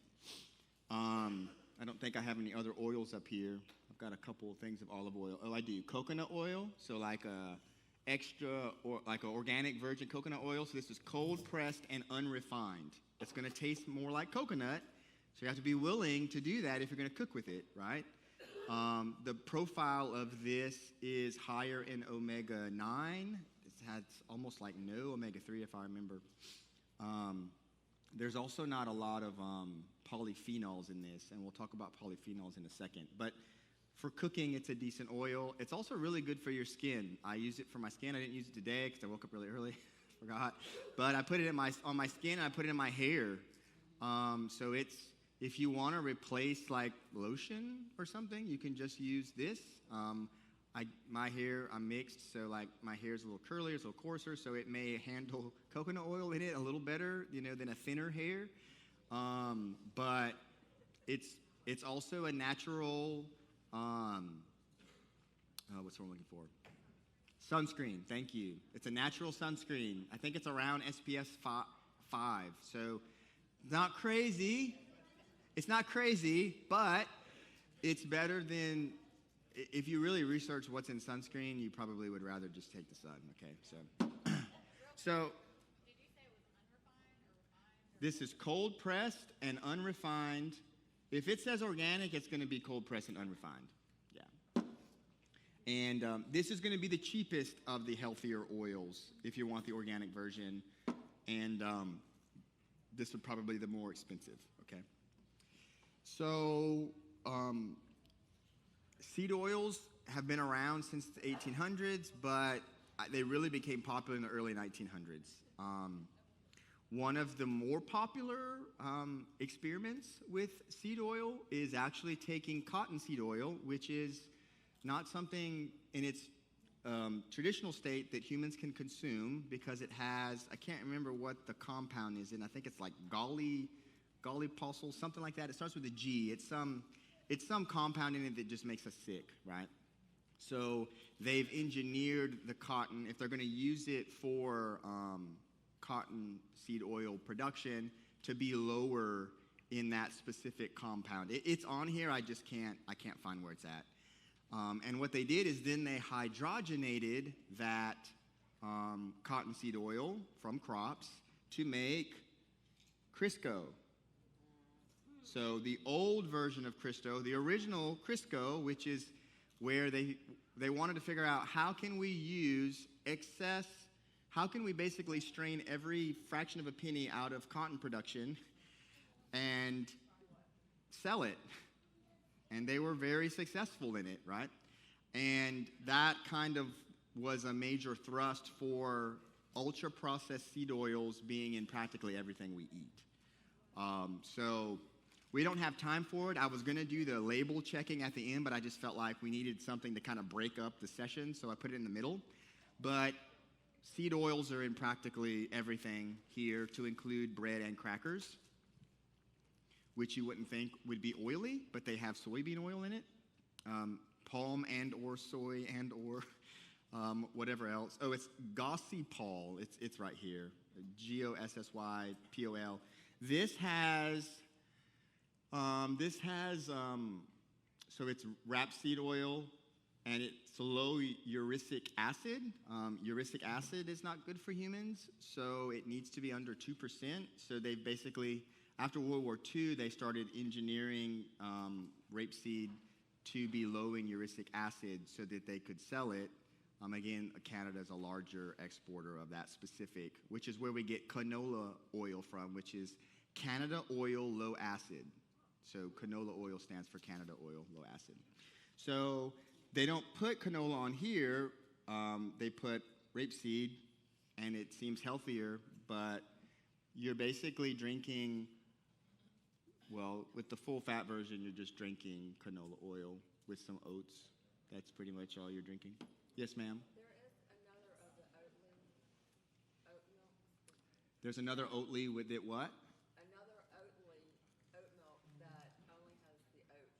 [SPEAKER 1] I don't think I have any other oils up here. I've got a couple of things of olive oil. Oh, I do. Coconut oil, so like a extra, or like an organic virgin coconut oil. So this is cold pressed and unrefined. It's going to taste more like coconut, so you have to be willing to do that if you're going to cook with it, right? The profile of this is higher in omega-9. It has almost like no omega-3, if I remember. There's also not a lot of polyphenols in this, and we'll talk about polyphenols in a second. But for cooking, it's a decent oil. It's also really good for your skin. I use it for my skin. I didn't use it today because I woke up really early. Forgot. But I put it on my skin, and I put it in my hair. So it's, if you want to replace like lotion or something, you can just use this. My hair, I'm mixed, so like my hair is a little curlier, it's a little coarser, so it may handle coconut oil in it a little better, than a thinner hair. But it's also a natural, what's what I'm looking for? Sunscreen, thank you. It's a natural sunscreen. I think it's around SPF 5, so not crazy. It's not crazy, but it's better than, if you really research what's in sunscreen, you probably would rather just take the sun, okay? So this is cold pressed and unrefined. If it says organic, it's going to be cold pressed and unrefined. Yeah. And this is going to be the cheapest of the healthier oils if you want the organic version. And this would probably be the more expensive, okay? So seed oils have been around since the 1800s, but they really became popular in the early 1900s. One of the more popular experiments with seed oil is actually taking cottonseed oil, which is not something in its traditional state that humans can consume because it has, I can't remember what the compound is in. I think it's like gollyposol, something like that. It starts with a G. It's some compound in it that just makes us sick, right? So they've engineered the cotton, if they're going to use it for cottonseed oil production, to be lower in that specific compound. It's on here, I can't find where it's at. And what they did is then they hydrogenated that cottonseed oil from crops to make Crisco. So the old version of Crisco, the original Crisco, which is where they wanted to figure out how can we use excess, how can we basically strain every fraction of a penny out of cotton production and sell it. And they were very successful in it, right? And that kind of was a major thrust for ultra-processed seed oils being in practically everything we eat. So we don't have time for it. I was going to do the label checking at the end, but I just felt like we needed something to kind of break up the session, so I put it in the middle. But seed oils are in practically everything here, to include bread and crackers, which you wouldn't think would be oily, but they have soybean oil in it, palm and or soy and or whatever else. Oh, it's Gossypol. It's right here, Gossypol. This has so it's rapeseed oil, and it's low uric acid. Uric acid is not good for humans, so it needs to be under 2%. So they basically, after World War II, they started engineering rapeseed to be low in uric acid so that they could sell it. Again, Canada is a larger exporter of that specific, which is where we get canola oil from, which is Canada Oil Low Acid. So canola oil stands for Canada Oil Low Acid. So they don't put canola on here. They put rapeseed, and it seems healthier, but you're basically drinking, well, with the full fat version, you're just drinking canola oil with some oats. That's pretty much all you're drinking. Yes, ma'am?
[SPEAKER 6] There is another of the oat milk.
[SPEAKER 1] There's another Oatly with it what?
[SPEAKER 6] Another oat milk that only has the oats.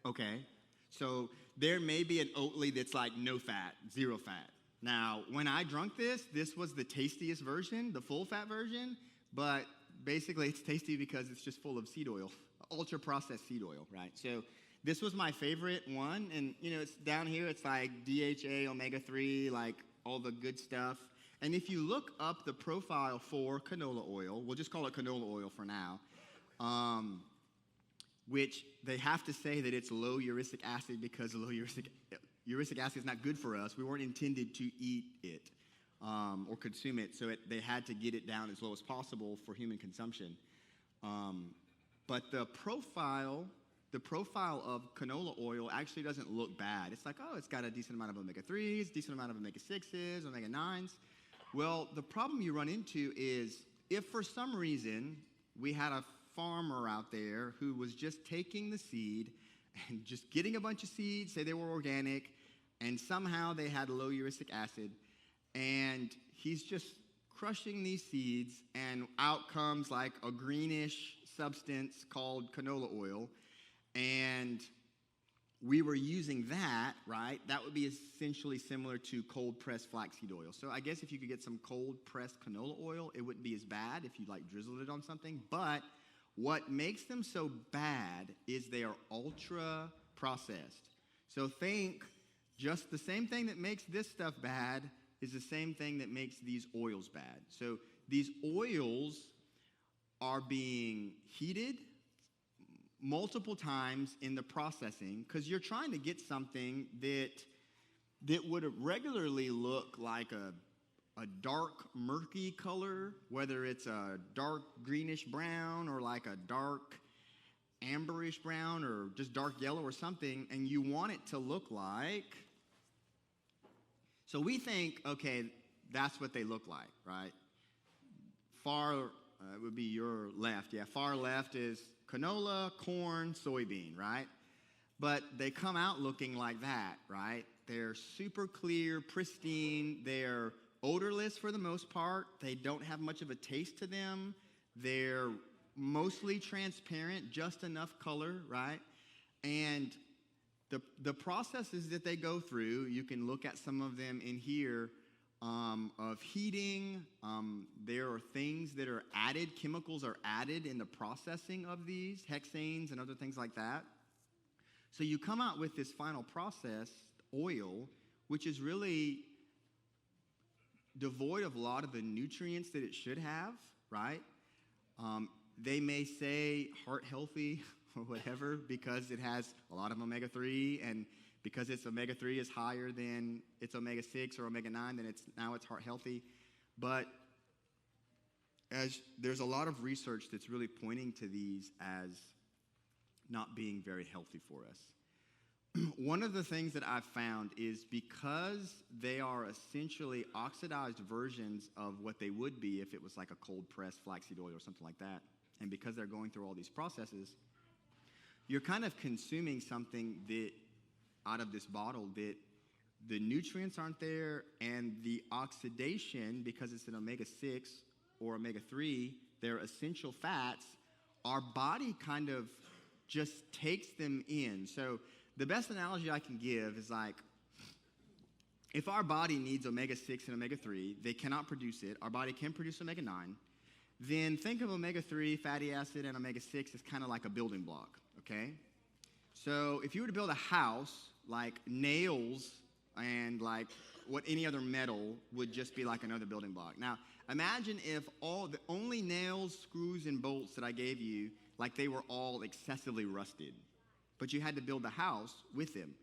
[SPEAKER 1] Okay. So there may be an Oatly that's like no fat, 0 fat. Now, when I drank this was the tastiest version, the full fat version, but basically it's tasty because it's just full of seed oil, ultra processed seed oil, right? So this was my favorite one, and it's down here, it's like DHA, omega-3, like all the good stuff. And if you look up the profile for canola oil, we'll just call it canola oil for now, which they have to say that it's low uric acid because low uric acid is not good for us. We weren't intended to eat it or consume it, so they had to get it down as low as possible for human consumption. But the profile of canola oil actually doesn't look bad. It's like, oh, it's got a decent amount of omega-3s, decent amount of omega-6s, omega-9s. Well, the problem you run into is if for some reason we had a farmer out there who was just taking the seed and just getting a bunch of seeds, say they were organic, and somehow they had low uric acid, and he's just crushing these seeds, and out comes like a greenish substance called canola oil, and we were using that, right? That would be essentially similar to cold-pressed flaxseed oil. So I guess if you could get some cold-pressed canola oil, it wouldn't be as bad if you like drizzled it on something. But what makes them so bad is they are ultra-processed. So think just the same thing that makes this stuff bad is the same thing that makes these oils bad. So these oils are being heated multiple times in the processing because you're trying to get something that that would regularly look like a dark murky color, whether it's a dark greenish brown or like a dark amberish brown or just dark yellow or something, and you want it to look like. So we think, okay, that's what they look like, right? Far would be your left. Yeah, far left is canola, corn, soybean, right? But they come out looking like that, right? They're super clear, pristine. They're odorless for the most part. They don't have much of a taste to them. They're mostly transparent, just enough color, right? And the processes that they go through, you can look at some of them in here, of heating. There are things that are added, chemicals are added in the processing of these, hexanes and other things like that. So you come out with this final process, oil, which is really devoid of a lot of the nutrients that it should have, right? They may say heart healthy or whatever because it has a lot of omega-3, and because its omega-3 is higher than its omega-6 or omega-9, then now it's heart healthy. But as there's a lot of research that's really pointing to these as not being very healthy for us. One of the things that I've found is because they are essentially oxidized versions of what they would be if it was like a cold-pressed flaxseed oil or something like that, and because they're going through all these processes, you're kind of consuming something that, out of this bottle, that the nutrients aren't there, and the oxidation, because it's an omega-6 or omega-3, they're essential fats, our body kind of just takes them in. So the best analogy I can give is like, if our body needs omega-6 and omega-3, they cannot produce it. Our body can produce omega-9. Then think of omega-3, fatty acid, and omega-6 as kind of like a building block, okay? So if you were to build a house, like nails and like what any other metal would just be like another building block. Now, imagine if the only nails, screws, and bolts that I gave you, like they were all excessively rusted, but you had to build the house with them.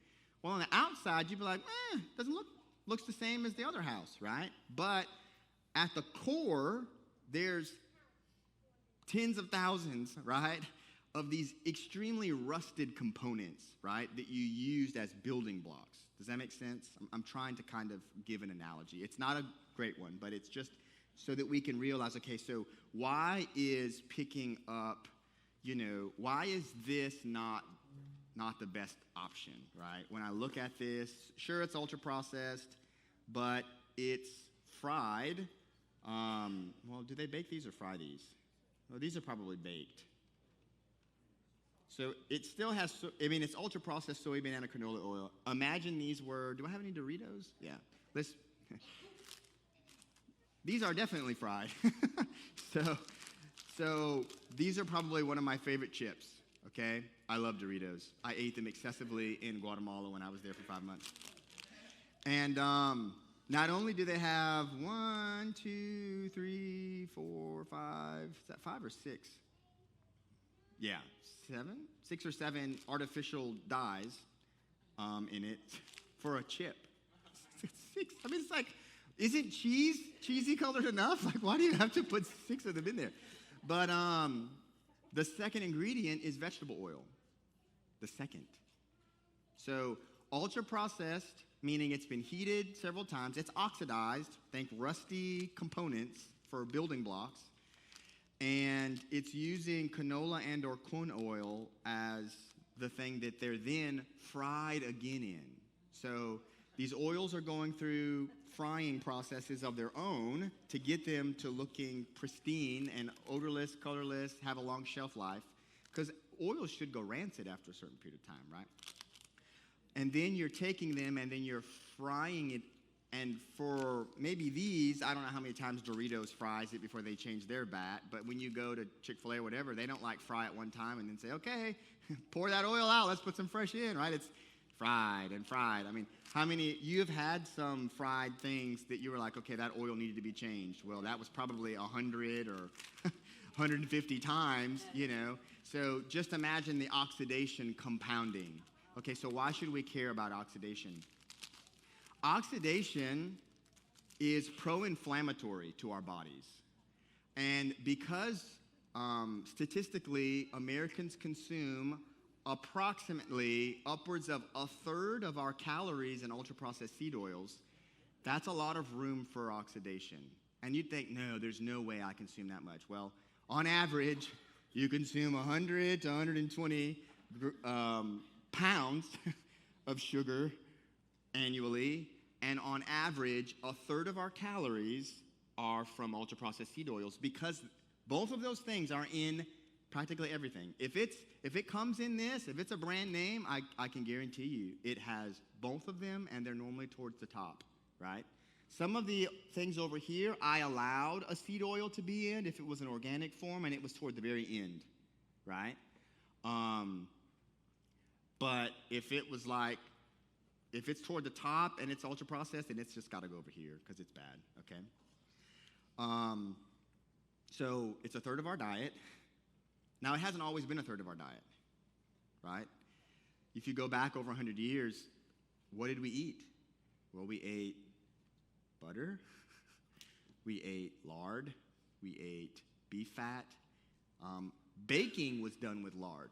[SPEAKER 1] Well, on the outside, you'd be like, doesn't looks the same as the other house, right? But at the core, there's tens of thousands, right, of these extremely rusted components, right, that you used as building blocks. Does that make sense? I'm trying to kind of give an analogy. It's not a great one, but it's just so that we can realize, okay, so why is picking up, why is this not the best option, right? When I look at this, sure, it's ultra-processed, but it's fried. Well, do they bake these or fry these? Well, these are probably baked. So it still has, it's ultra-processed soybean and canola oil. Imagine these were, do I have any Doritos? Yeah. These are definitely fried. So these are probably one of my favorite chips, okay? I love Doritos. I ate them excessively in Guatemala when I was there for 5 months. And not only do they have 1, 2, 3, 4, 5, is that 5 or 6? Yeah, 6 or 7 artificial dyes in it for a chip. 6. It's like, isn't cheesy colored enough? Like, why do you have to put 6 of them in there? But the second ingredient is vegetable oil. The second. So ultra-processed, meaning it's been heated several times. It's oxidized. Think rusty components for building blocks. And it's using canola and or corn oil as the thing that they're then fried again in. So these oils are going through frying processes of their own to get them to looking pristine and odorless, colorless, have a long shelf life. Because oils should go rancid after a certain period of time, right? And then you're taking them and then you're frying it. And for maybe these, I don't know how many times Doritos fries it before they change their bat, but when you go to Chick-fil-A or whatever, they don't like fry it one time and then say, okay, pour that oil out, let's put some fresh in, right? It's fried and fried. How many, you've had some fried things that you were like, okay, that oil needed to be changed. Well, that was probably 100 or 150 times, So just imagine the oxidation compounding. Okay, so why should we care about oxidation? Oxidation is pro-inflammatory to our bodies. And because statistically Americans consume approximately upwards of a third of our calories in ultra-processed seed oils, that's a lot of room for oxidation. And you'd think, no, there's no way I consume that much. Well, on average, you consume 100 to 120 pounds of sugar annually, and on average, a third of our calories are from ultra-processed seed oils, because both of those things are in practically everything. If it comes in this, if it's a brand name, I can guarantee you it has both of them, and they're normally towards the top, right? Some of the things over here, I allowed a seed oil to be in if it was an organic form, and it was toward the very end, right? But if it was like, if it's toward the top and it's ultra processed, then it's just got to go over here because it's bad, okay? So it's a third of our diet. Now, it hasn't always been a third of our diet, right? If you go back over 100 years, what did we eat? Well, we ate butter, we ate lard, we ate beef fat. Baking was done with lard.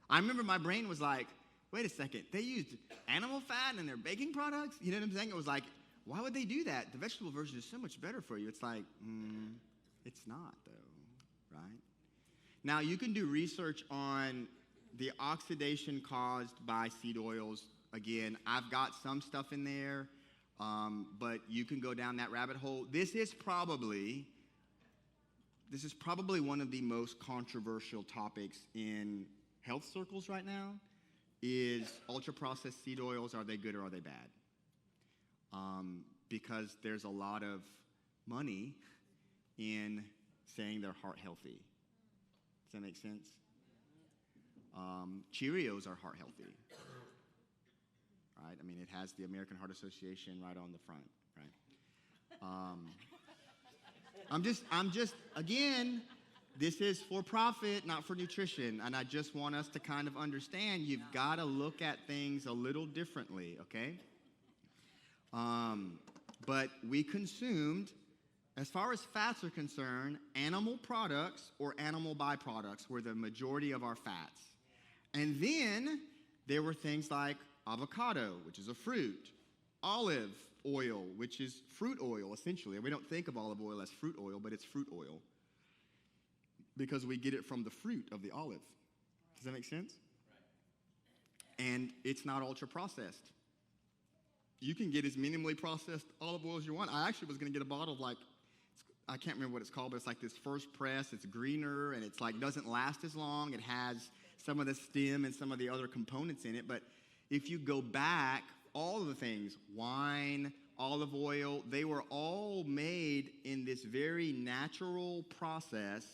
[SPEAKER 1] I remember my brain was like, wait a second, they used animal fat in their baking products? You know what I'm saying? It was like, why would they do that? The vegetable version is so much better for you. It's like, it's not, though, right? Now, you can do research on the oxidation caused by seed oils. Again, I've got some stuff in there, but you can go down that rabbit hole. This is probably one of the most controversial topics in health circles right now, is ultra-processed seed oils, are they good or are they bad? Because there's a lot of money in saying they're heart healthy. Does that make sense? Cheerios are heart healthy, right? I mean, it has the American Heart Association right on the front, right? I'm just, again, this is for profit, not for nutrition, and I just want us to kind of understand you've got to look at things a little differently, okay? But we consumed, as far as fats are concerned, animal products or animal byproducts were the majority of our fats. And then there were things like avocado, which is a fruit, olive oil, which is fruit oil, essentially. We don't think of olive oil as fruit oil, but it's fruit oil because we get it from the fruit of the olive. Does that make sense? Right. And it's not ultra-processed. You can get as minimally processed olive oil as you want. I actually was going to get a bottle of I can't remember what it's called, but it's like this first press. It's greener, and it's like doesn't last as long. It has some of the stem and some of the other components in it. But if you go back, all of the things, wine, olive oil, they were all made in this very natural process,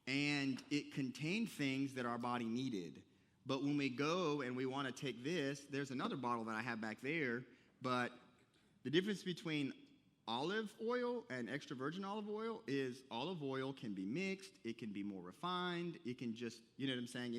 [SPEAKER 1] and it contained things that our body needed. But when we go and we want to take this, there's another bottle that I have back there, but the difference between olive oil and extra virgin olive oil is olive oil can be mixed, it can be more refined, it can just, you know what I'm saying?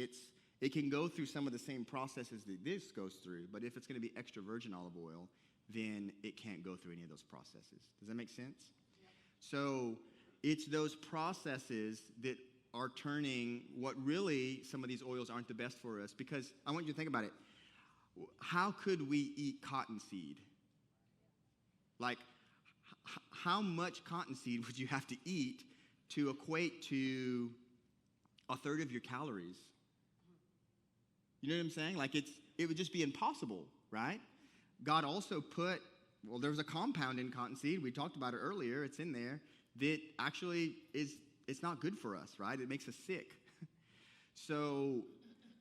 [SPEAKER 1] It can go through some of the same processes that this goes through, but if it's going to be extra virgin olive oil, then it can't go through any of those processes. Does that make sense? Yeah. So it's those processes that are turning what really some of these oils aren't the best for us, because I want you to think about it. How could we eat cottonseed? Like, how much cottonseed would you have to eat to equate to a third of your calories? You know what I'm saying? Like, it would just be impossible, right? God also there's a compound in cottonseed. We talked about it earlier. It's in there that actually it's not good for us, right? It makes us sick. So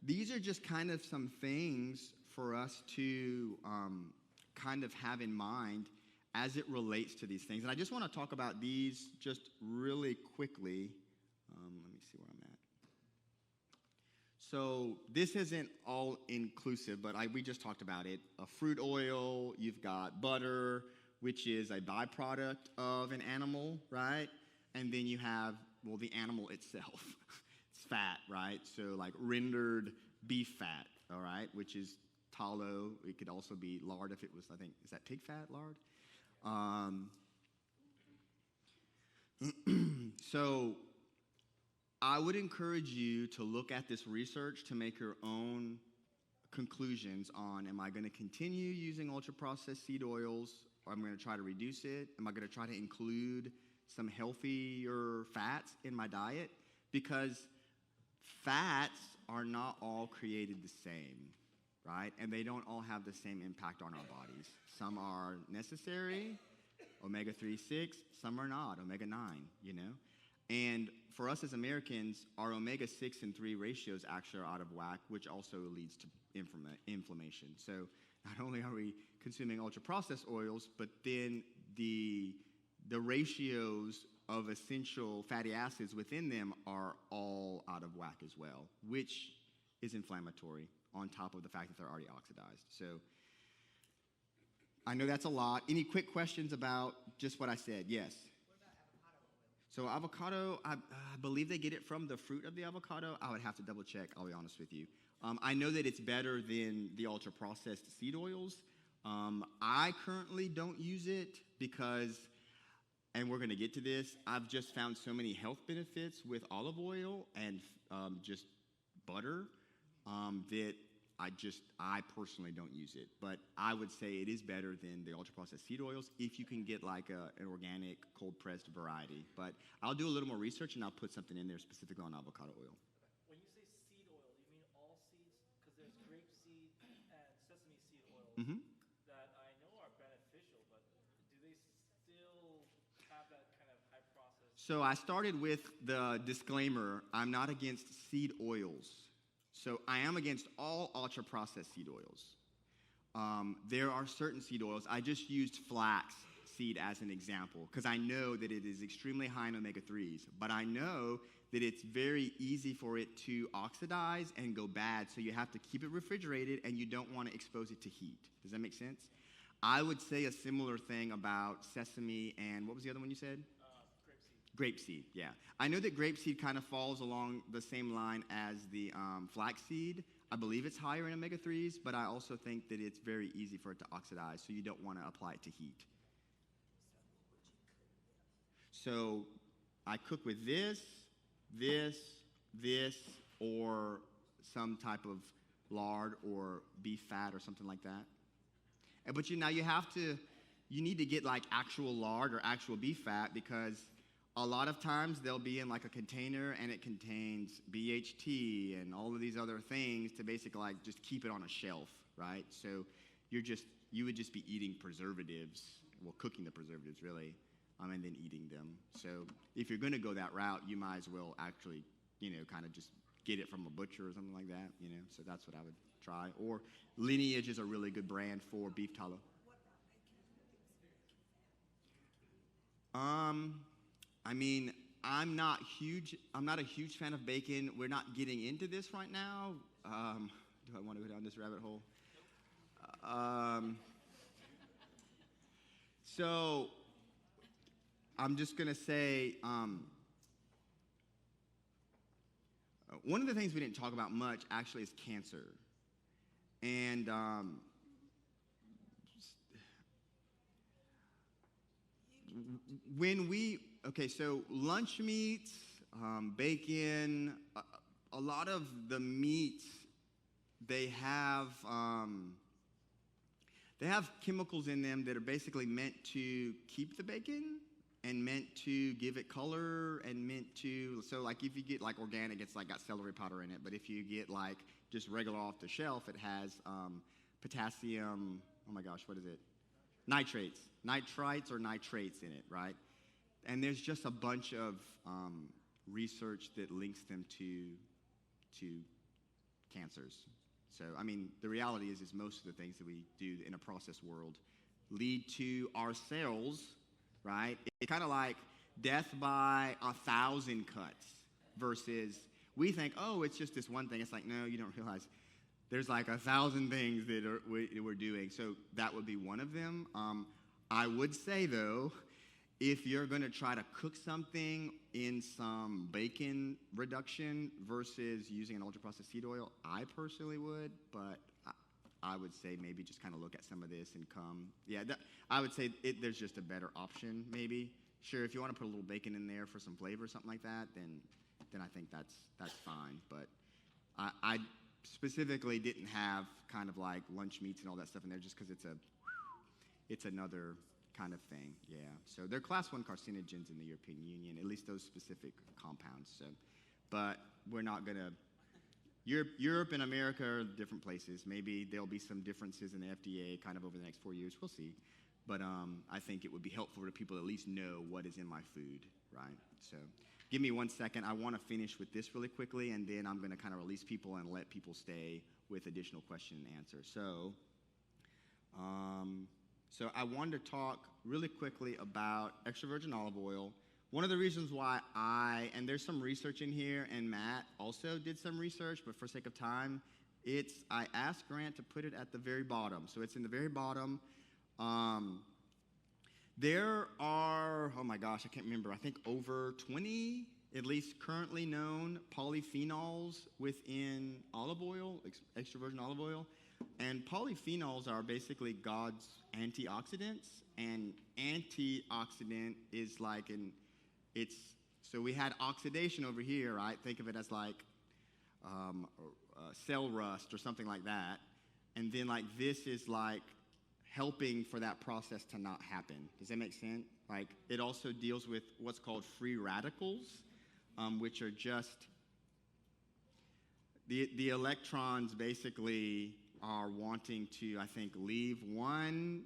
[SPEAKER 1] these are just kind of some things for us to kind of have in mind as it relates to these things. And I just want to talk about these just really quickly. Let me see where I'm at. So this isn't all inclusive, but we just talked about it. A fruit oil, you've got butter, which is a byproduct of an animal, right? And then you have, the animal itself. It's fat, right? So like rendered beef fat, all right, which is tallow. It could also be lard if it was, I think, is that pig fat lard? So I would encourage you to look at this research to make your own conclusions on, am I going to continue using ultra-processed seed oils, or am I going to try to reduce it? Am I going to try to include some healthier fats in my diet? Because fats are not all created the same, right? And they don't all have the same impact on our bodies. Some are necessary, omega-3, 6, some are not, omega-9, you know? And for us as Americans, our omega-6 and 3 ratios actually are out of whack, which also leads to inflammation. So not only are we consuming ultra-processed oils, but then the ratios of essential fatty acids within them are all out of whack as well, which is inflammatory on top of the fact that they're already oxidized. So I know that's a lot. Any quick questions about just what I said? Yes. So avocado, I believe they get it from the fruit of the avocado. I would have to double check, I'll be honest with you. I know that it's better than the ultra-processed seed oils. I currently don't use it because, and we're going to get to this, I've just found so many health benefits with olive oil and just butter that I personally don't use it. But I would say it is better than the ultra-processed seed oils if you can get like an organic cold-pressed variety. But I'll do a little more research and I'll put something in there specifically on avocado oil.
[SPEAKER 7] When you say seed oil, you mean all seeds? Because there's grapeseed and sesame seed oils that I know are beneficial, but do they still have that kind of high process?
[SPEAKER 1] So I started with the disclaimer, I'm not against seed oils. So I am against all ultra-processed seed oils. There are certain seed oils. I just used flax seed as an example because I know that it is extremely high in omega-3s, but I know that it's very easy for it to oxidize and go bad, so you have to keep it refrigerated and you don't want to expose it to heat. Does that make sense? I would say a similar thing about sesame and what was the other one you said? Grapeseed, yeah. I know that grapeseed kind of falls along the same line as the flaxseed. I believe it's higher in omega-3s, but I also think that it's very easy for it to oxidize, so you don't want to apply it to heat. So I cook with this, or some type of lard or beef fat or something like that. But you need to get like actual lard or actual beef fat because a lot of times they'll be in like a container and it contains BHT and all of these other things to basically like just keep it on a shelf, right? So you would just be eating preservatives, well, cooking the preservatives really, and then eating them. So if you're going to go that route, you might as well actually, kind of just get it from a butcher or something like that, So that's what I would try. Or Lineage is a really good brand for beef tallow. I mean, I'm not a huge fan of bacon. We're not getting into this right now. Do I want to go down this rabbit hole? So I'm just going to say, one of the things we didn't talk about much actually is cancer. And so lunch meats, bacon, a lot of the meats, they have chemicals in them that are basically meant to keep the bacon and meant to give it color and so like if you get like organic, it's like got celery powder in it, but if you get like just regular off the shelf, it has potassium, oh my gosh, what is it? Nitrites or nitrates in it, right? And there's just a bunch of research that links them to cancers. So, I mean, the reality is most of the things that we do in a processed world lead to our cells, right? It's kind of like death by 1,000 cuts versus we think, oh, it's just this one thing. It's like, no, you don't realize there's like 1,000 things that we're doing. So that would be one of them. I would say, though, if you're going to try to cook something in some bacon reduction versus using an ultra-processed seed oil, I personally would, but I would say maybe just kind of look at some of this and come. Yeah, I would say there's just a better option maybe. Sure, if you want to put a little bacon in there for some flavor or something like that, then I think that's fine. But I specifically didn't have kind of like lunch meats and all that stuff in there just because it's another kind of thing. Yeah. So they're class 1 carcinogens in the European Union, at least those specific compounds. So, but we're not going to. Europe and America are different places. Maybe there'll be some differences in the FDA kind of over the next 4 years. We'll see. But I think it would be helpful for people to at least know what is in my food, right? So give me 1 second. I want to finish with this really quickly, and then I'm going to kind of release people and let people stay with additional question and answer. So I wanted to talk really quickly about extra virgin olive oil. One of the reasons why and there's some research in here, and Matt also did some research, but for sake of time, I asked Grant to put it at the very bottom. So it's in the very bottom. There are, oh my gosh, I can't remember, I think over 20, at least currently known, polyphenols within olive oil, extra virgin olive oil. And polyphenols are basically God's antioxidants. And antioxidant is like so we had oxidation over here, right? Think of it as like cell rust or something like that. And then like this is like helping for that process to not happen. Does that make sense? Like it also deals with what's called free radicals, which are just the electrons basically are wanting to, I think, leave one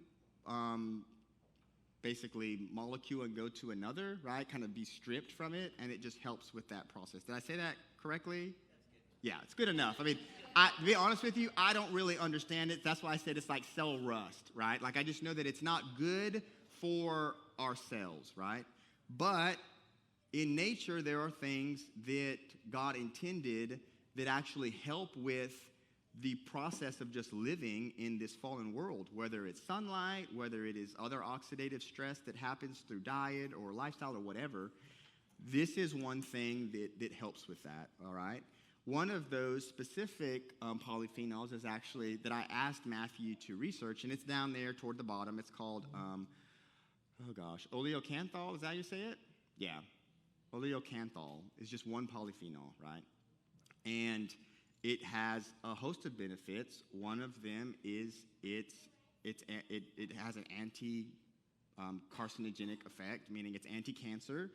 [SPEAKER 1] basically molecule and go to another, right? Kind of be stripped from it, and it just helps with that process. Did I say that correctly? Yeah, it's good enough. I mean, to be honest with you, I don't really understand it. That's why I said it's like cell rust, right? Like I just know that it's not good for our cells, right? But in nature, there are things that God intended that actually help with the process of just living in this fallen world, whether it's sunlight, whether it is other oxidative stress that happens through diet or lifestyle or whatever. This is one thing that helps with that, all right? One of those specific polyphenols is actually that I asked Matthew to research, and it's down there toward the bottom. It's called, oleocanthal. Is that how you say it? Yeah. Oleocanthal is just one polyphenol, right? And it has a host of benefits. One of them is it has an anti-carcinogenic effect, meaning it's anti-cancer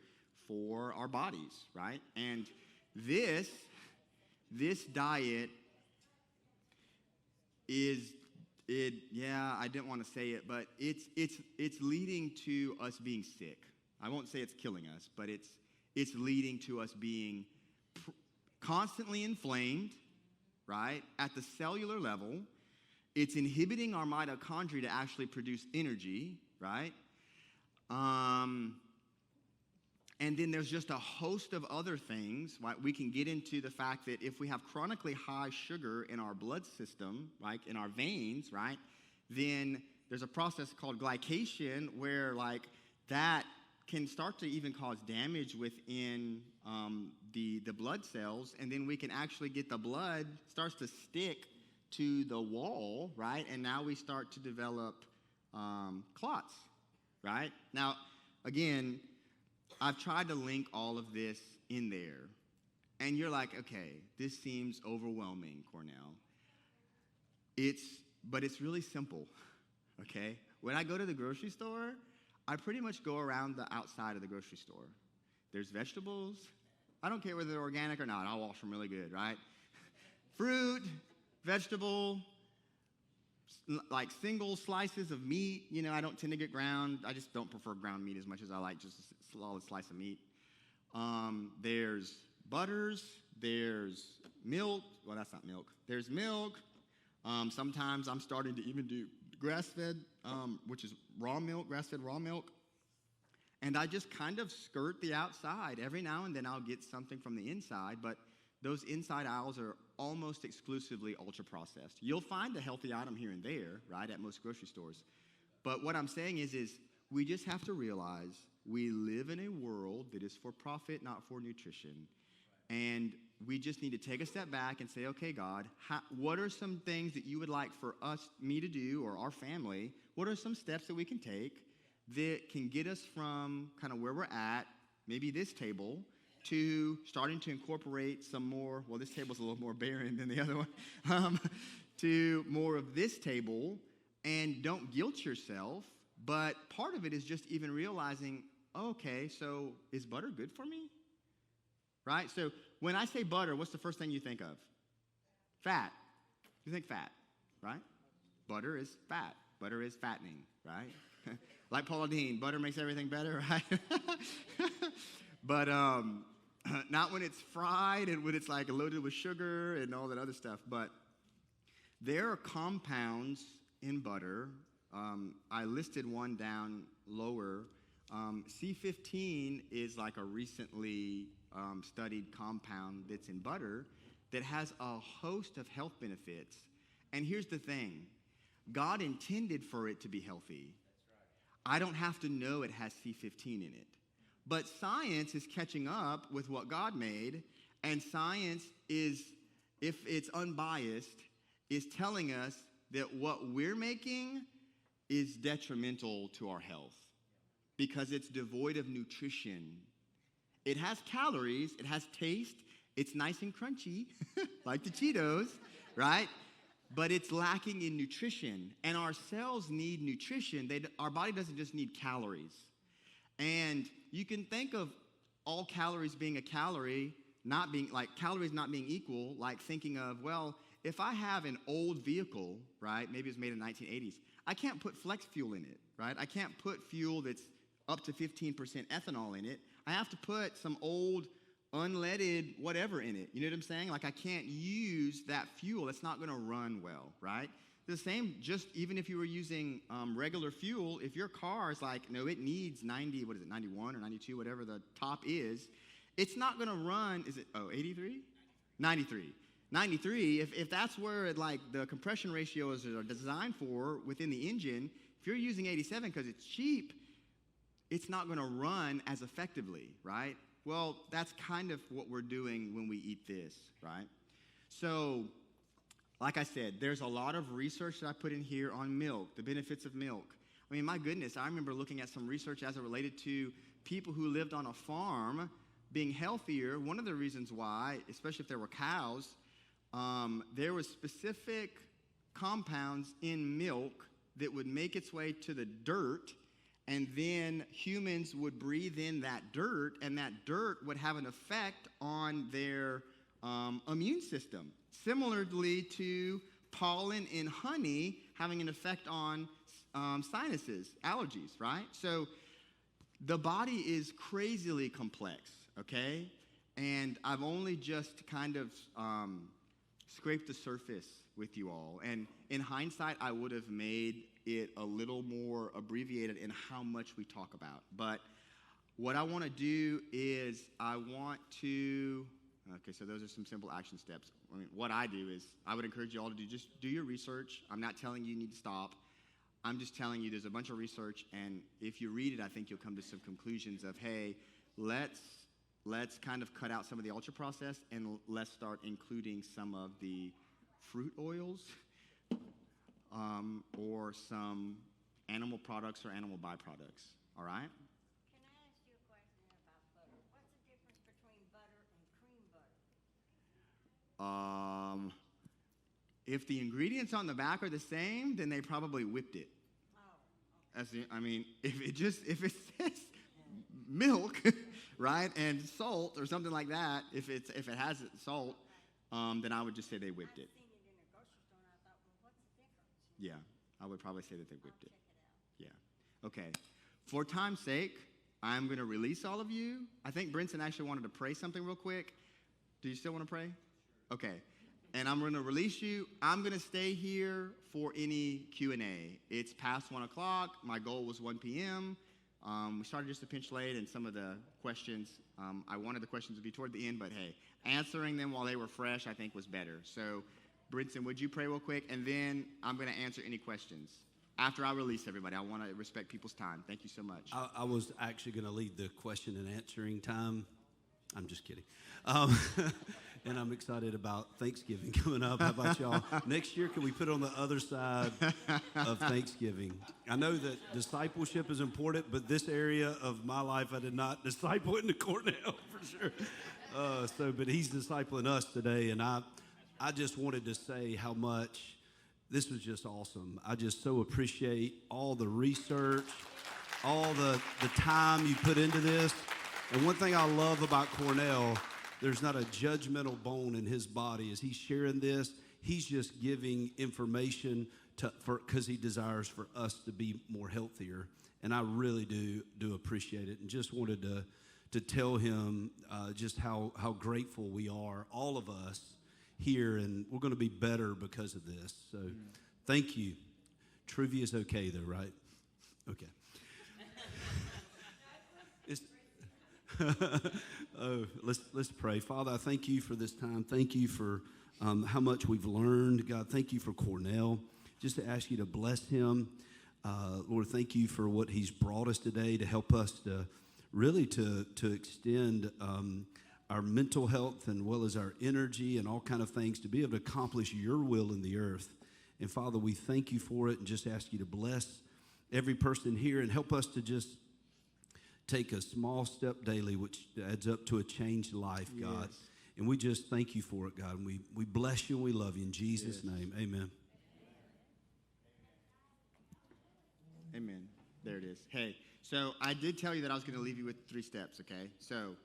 [SPEAKER 1] for our bodies, right? And this diet I didn't want to say it, but it's leading to us being sick. I won't say it's killing us, but it's leading to us being constantly inflamed, right? At the cellular level, it's inhibiting our mitochondria to actually produce energy, right? And then there's just a host of other things, right? We can get into the fact that if we have chronically high sugar in our blood system, like in our veins, right, then there's a process called glycation where like that can start to even cause damage within the blood cells, and then we can actually get the blood starts to stick to the wall, right? And now we start to develop clots, right? Now, again, I've tried to link all of this in there, and you're like, okay, this seems overwhelming, Cornell. But it's really simple, okay? When I go to the grocery store, I pretty much go around the outside of the grocery store. There's vegetables. I don't care whether they're organic or not. I'll wash them really good, right? Fruit, vegetable, like single slices of meat. You know, I don't tend to get ground. I just don't prefer ground meat as much as I like just a solid slice of meat. There's butters. There's milk. Well, that's not milk. There's milk. Sometimes I'm starting to even do grass-fed, which is raw milk, grass-fed raw milk. And I just kind of skirt the outside. Every now and then I'll get something from the inside, but those inside aisles are almost exclusively ultra-processed. You'll find a healthy item here and there, right, at most grocery stores. But what I'm saying is we just have to realize we live in a world that is for profit, not for nutrition. And we just need to take a step back and say, okay, God, what are some things that you would like for me to do, or our family? What are some steps that we can take that can get us from kind of where we're at, maybe this table, to starting to incorporate some more, well, this table's a little more barren than the other one, to more of this table, and don't guilt yourself. But part of it is just even realizing, okay, so is butter good for me? Right? So when I say butter, what's the first thing you think of? Fat. You think fat, right? Butter is fat. Butter is fattening, right? Like Paula Deen, butter makes everything better, right? But not when it's fried and when it's like loaded with sugar and all that other stuff. But there are compounds in butter. I listed one down lower. C15 is like a recently studied compound that's in butter that has a host of health benefits. And here's the thing. God intended for it to be healthy. I don't have to know it has C15 in it. But science is catching up with what God made, and science is, if it's unbiased, is telling us that what we're making is detrimental to our health because it's devoid of nutrition. It has calories, it has taste, it's nice and crunchy, like the Cheetos, right? But it's lacking in nutrition, and our cells need nutrition. Our body doesn't just need calories. And you can think of all calories being a calorie, not being like calories not being equal, like thinking of, well, if I have an old vehicle, right, maybe it was made in the 1980s, I can't put flex fuel in it, right? I can't put fuel that's up to 15% ethanol in it. I have to put some old unleaded whatever in it. You know what I'm saying? Like I can't use that fuel. It's not going to run well, right? The same, just even if you were using regular fuel, if your car is like, no, it needs 91 or 92, whatever the top is, it's not going to run, 83? 93. 93, if that's where like the compression ratios are designed for within the engine, if you're using 87 because it's cheap, it's not going to run as effectively, right? Well, that's kind of what we're doing when we eat this, right? So, like I said, there's a lot of research that I put in here on milk, the benefits of milk. I mean, my goodness, I remember looking at some research as it related to people who lived on a farm being healthier. One of the reasons why, especially if there were cows, there was specific compounds in milk that would make its way to the dirt, and then humans would breathe in that dirt, and that dirt would have an effect on their immune system. Similarly to pollen in honey having an effect on sinuses, allergies, right? So the body is crazily complex, okay? And I've only just kind of scraped the surface with you all. And in hindsight, I would have made it a little more abbreviated in how much we talk about. But what I want to do is okay, so those are some simple action steps. I mean, what I do is I would encourage you all to just do your research. I'm not telling you need to stop. I'm just telling you there's a bunch of research, and if you read it, I think you'll come to some conclusions of, hey, let's kind of cut out some of the ultra-processed, and let's start including some of the fruit oils or some animal products or animal byproducts, all right?
[SPEAKER 21] Can I ask you a question about butter? What's the difference between butter and cream butter?
[SPEAKER 1] If the ingredients on the back are the same, then they probably whipped it.
[SPEAKER 21] Oh, okay.
[SPEAKER 1] If it says milk, right, and salt or something like that, if it has salt, then I would just say they whipped it.
[SPEAKER 21] I've seen it in a grocery store, and I thought, well, what's the difference?
[SPEAKER 1] Yeah, I would probably say that they whipped it.
[SPEAKER 21] Check it out.
[SPEAKER 1] Yeah. Okay. For time's sake, I'm going to release all of you. I think Brinson actually wanted to pray something real quick. Do you still want to pray? Okay. And I'm going to release you. I'm going to stay here for any Q&A. It's past 1 o'clock. My goal was 1 p.m. We started just a pinch late, and some of the questions, I wanted the questions to be toward the end, but hey, answering them while they were fresh, I think was better. So, Brinson, would you pray real quick? And then I'm going to answer any questions. After I release everybody, I want to respect people's time. Thank you so much.
[SPEAKER 3] I was actually going to lead the question and answering time. I'm just kidding. And I'm excited about Thanksgiving coming up. How about y'all? Next year, can we put on the other side of Thanksgiving? I know that discipleship is important, but this area of my life, I did not disciple into Cornell for sure. But he's discipling us today, and I just wanted to say how much this was just awesome. I just so appreciate all the research, all the time you put into this. And one thing I love about Cornell, there's not a judgmental bone in his body. As he's sharing this, he's just giving information because he desires for us to be more healthier. And I really do appreciate it. And just wanted to tell him just how grateful we are, all of us here. And we're going to be better because of this. So thank you. Trivia is okay, though, right? Okay. Let's pray. Father, I thank you for this time. Thank you for how much we've learned. God, thank you for Cornell. Just to ask you to bless him. Lord, thank you for what he's brought us today to help us to really to extend our mental health and well as our energy and all kind of things to be able to accomplish your will in the earth. And Father, we thank you for it and just ask you to bless every person here and help us to just take a small step daily, which adds up to a changed life, God. Yes. And we just thank you for it, God. And we bless you and we love you in Jesus' name. Amen.
[SPEAKER 1] Amen. There it is. Hey, so I did tell you that I was going to leave you with 3 steps, okay? So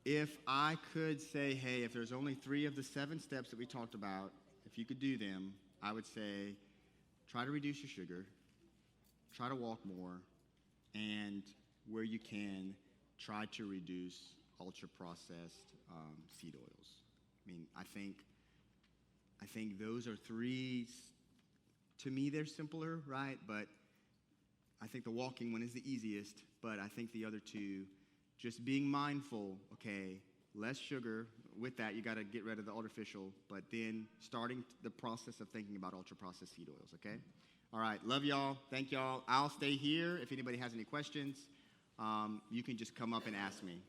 [SPEAKER 1] if I could say, hey, if there's only 3 of the 7 steps that we talked about, if you could do them, I would say try to reduce your sugar, try to walk more, and where you can, try to reduce ultra-processed seed oils. I mean, I think those are 3, to me, they're simpler, right? But I think the walking one is the easiest, but I think the other 2, just being mindful, okay, less sugar. With that, you got to get rid of the artificial, but then starting the process of thinking about ultra-processed seed oils, okay? All right, love y'all. Thank y'all. I'll stay here if anybody has any questions. You can just come up and ask me.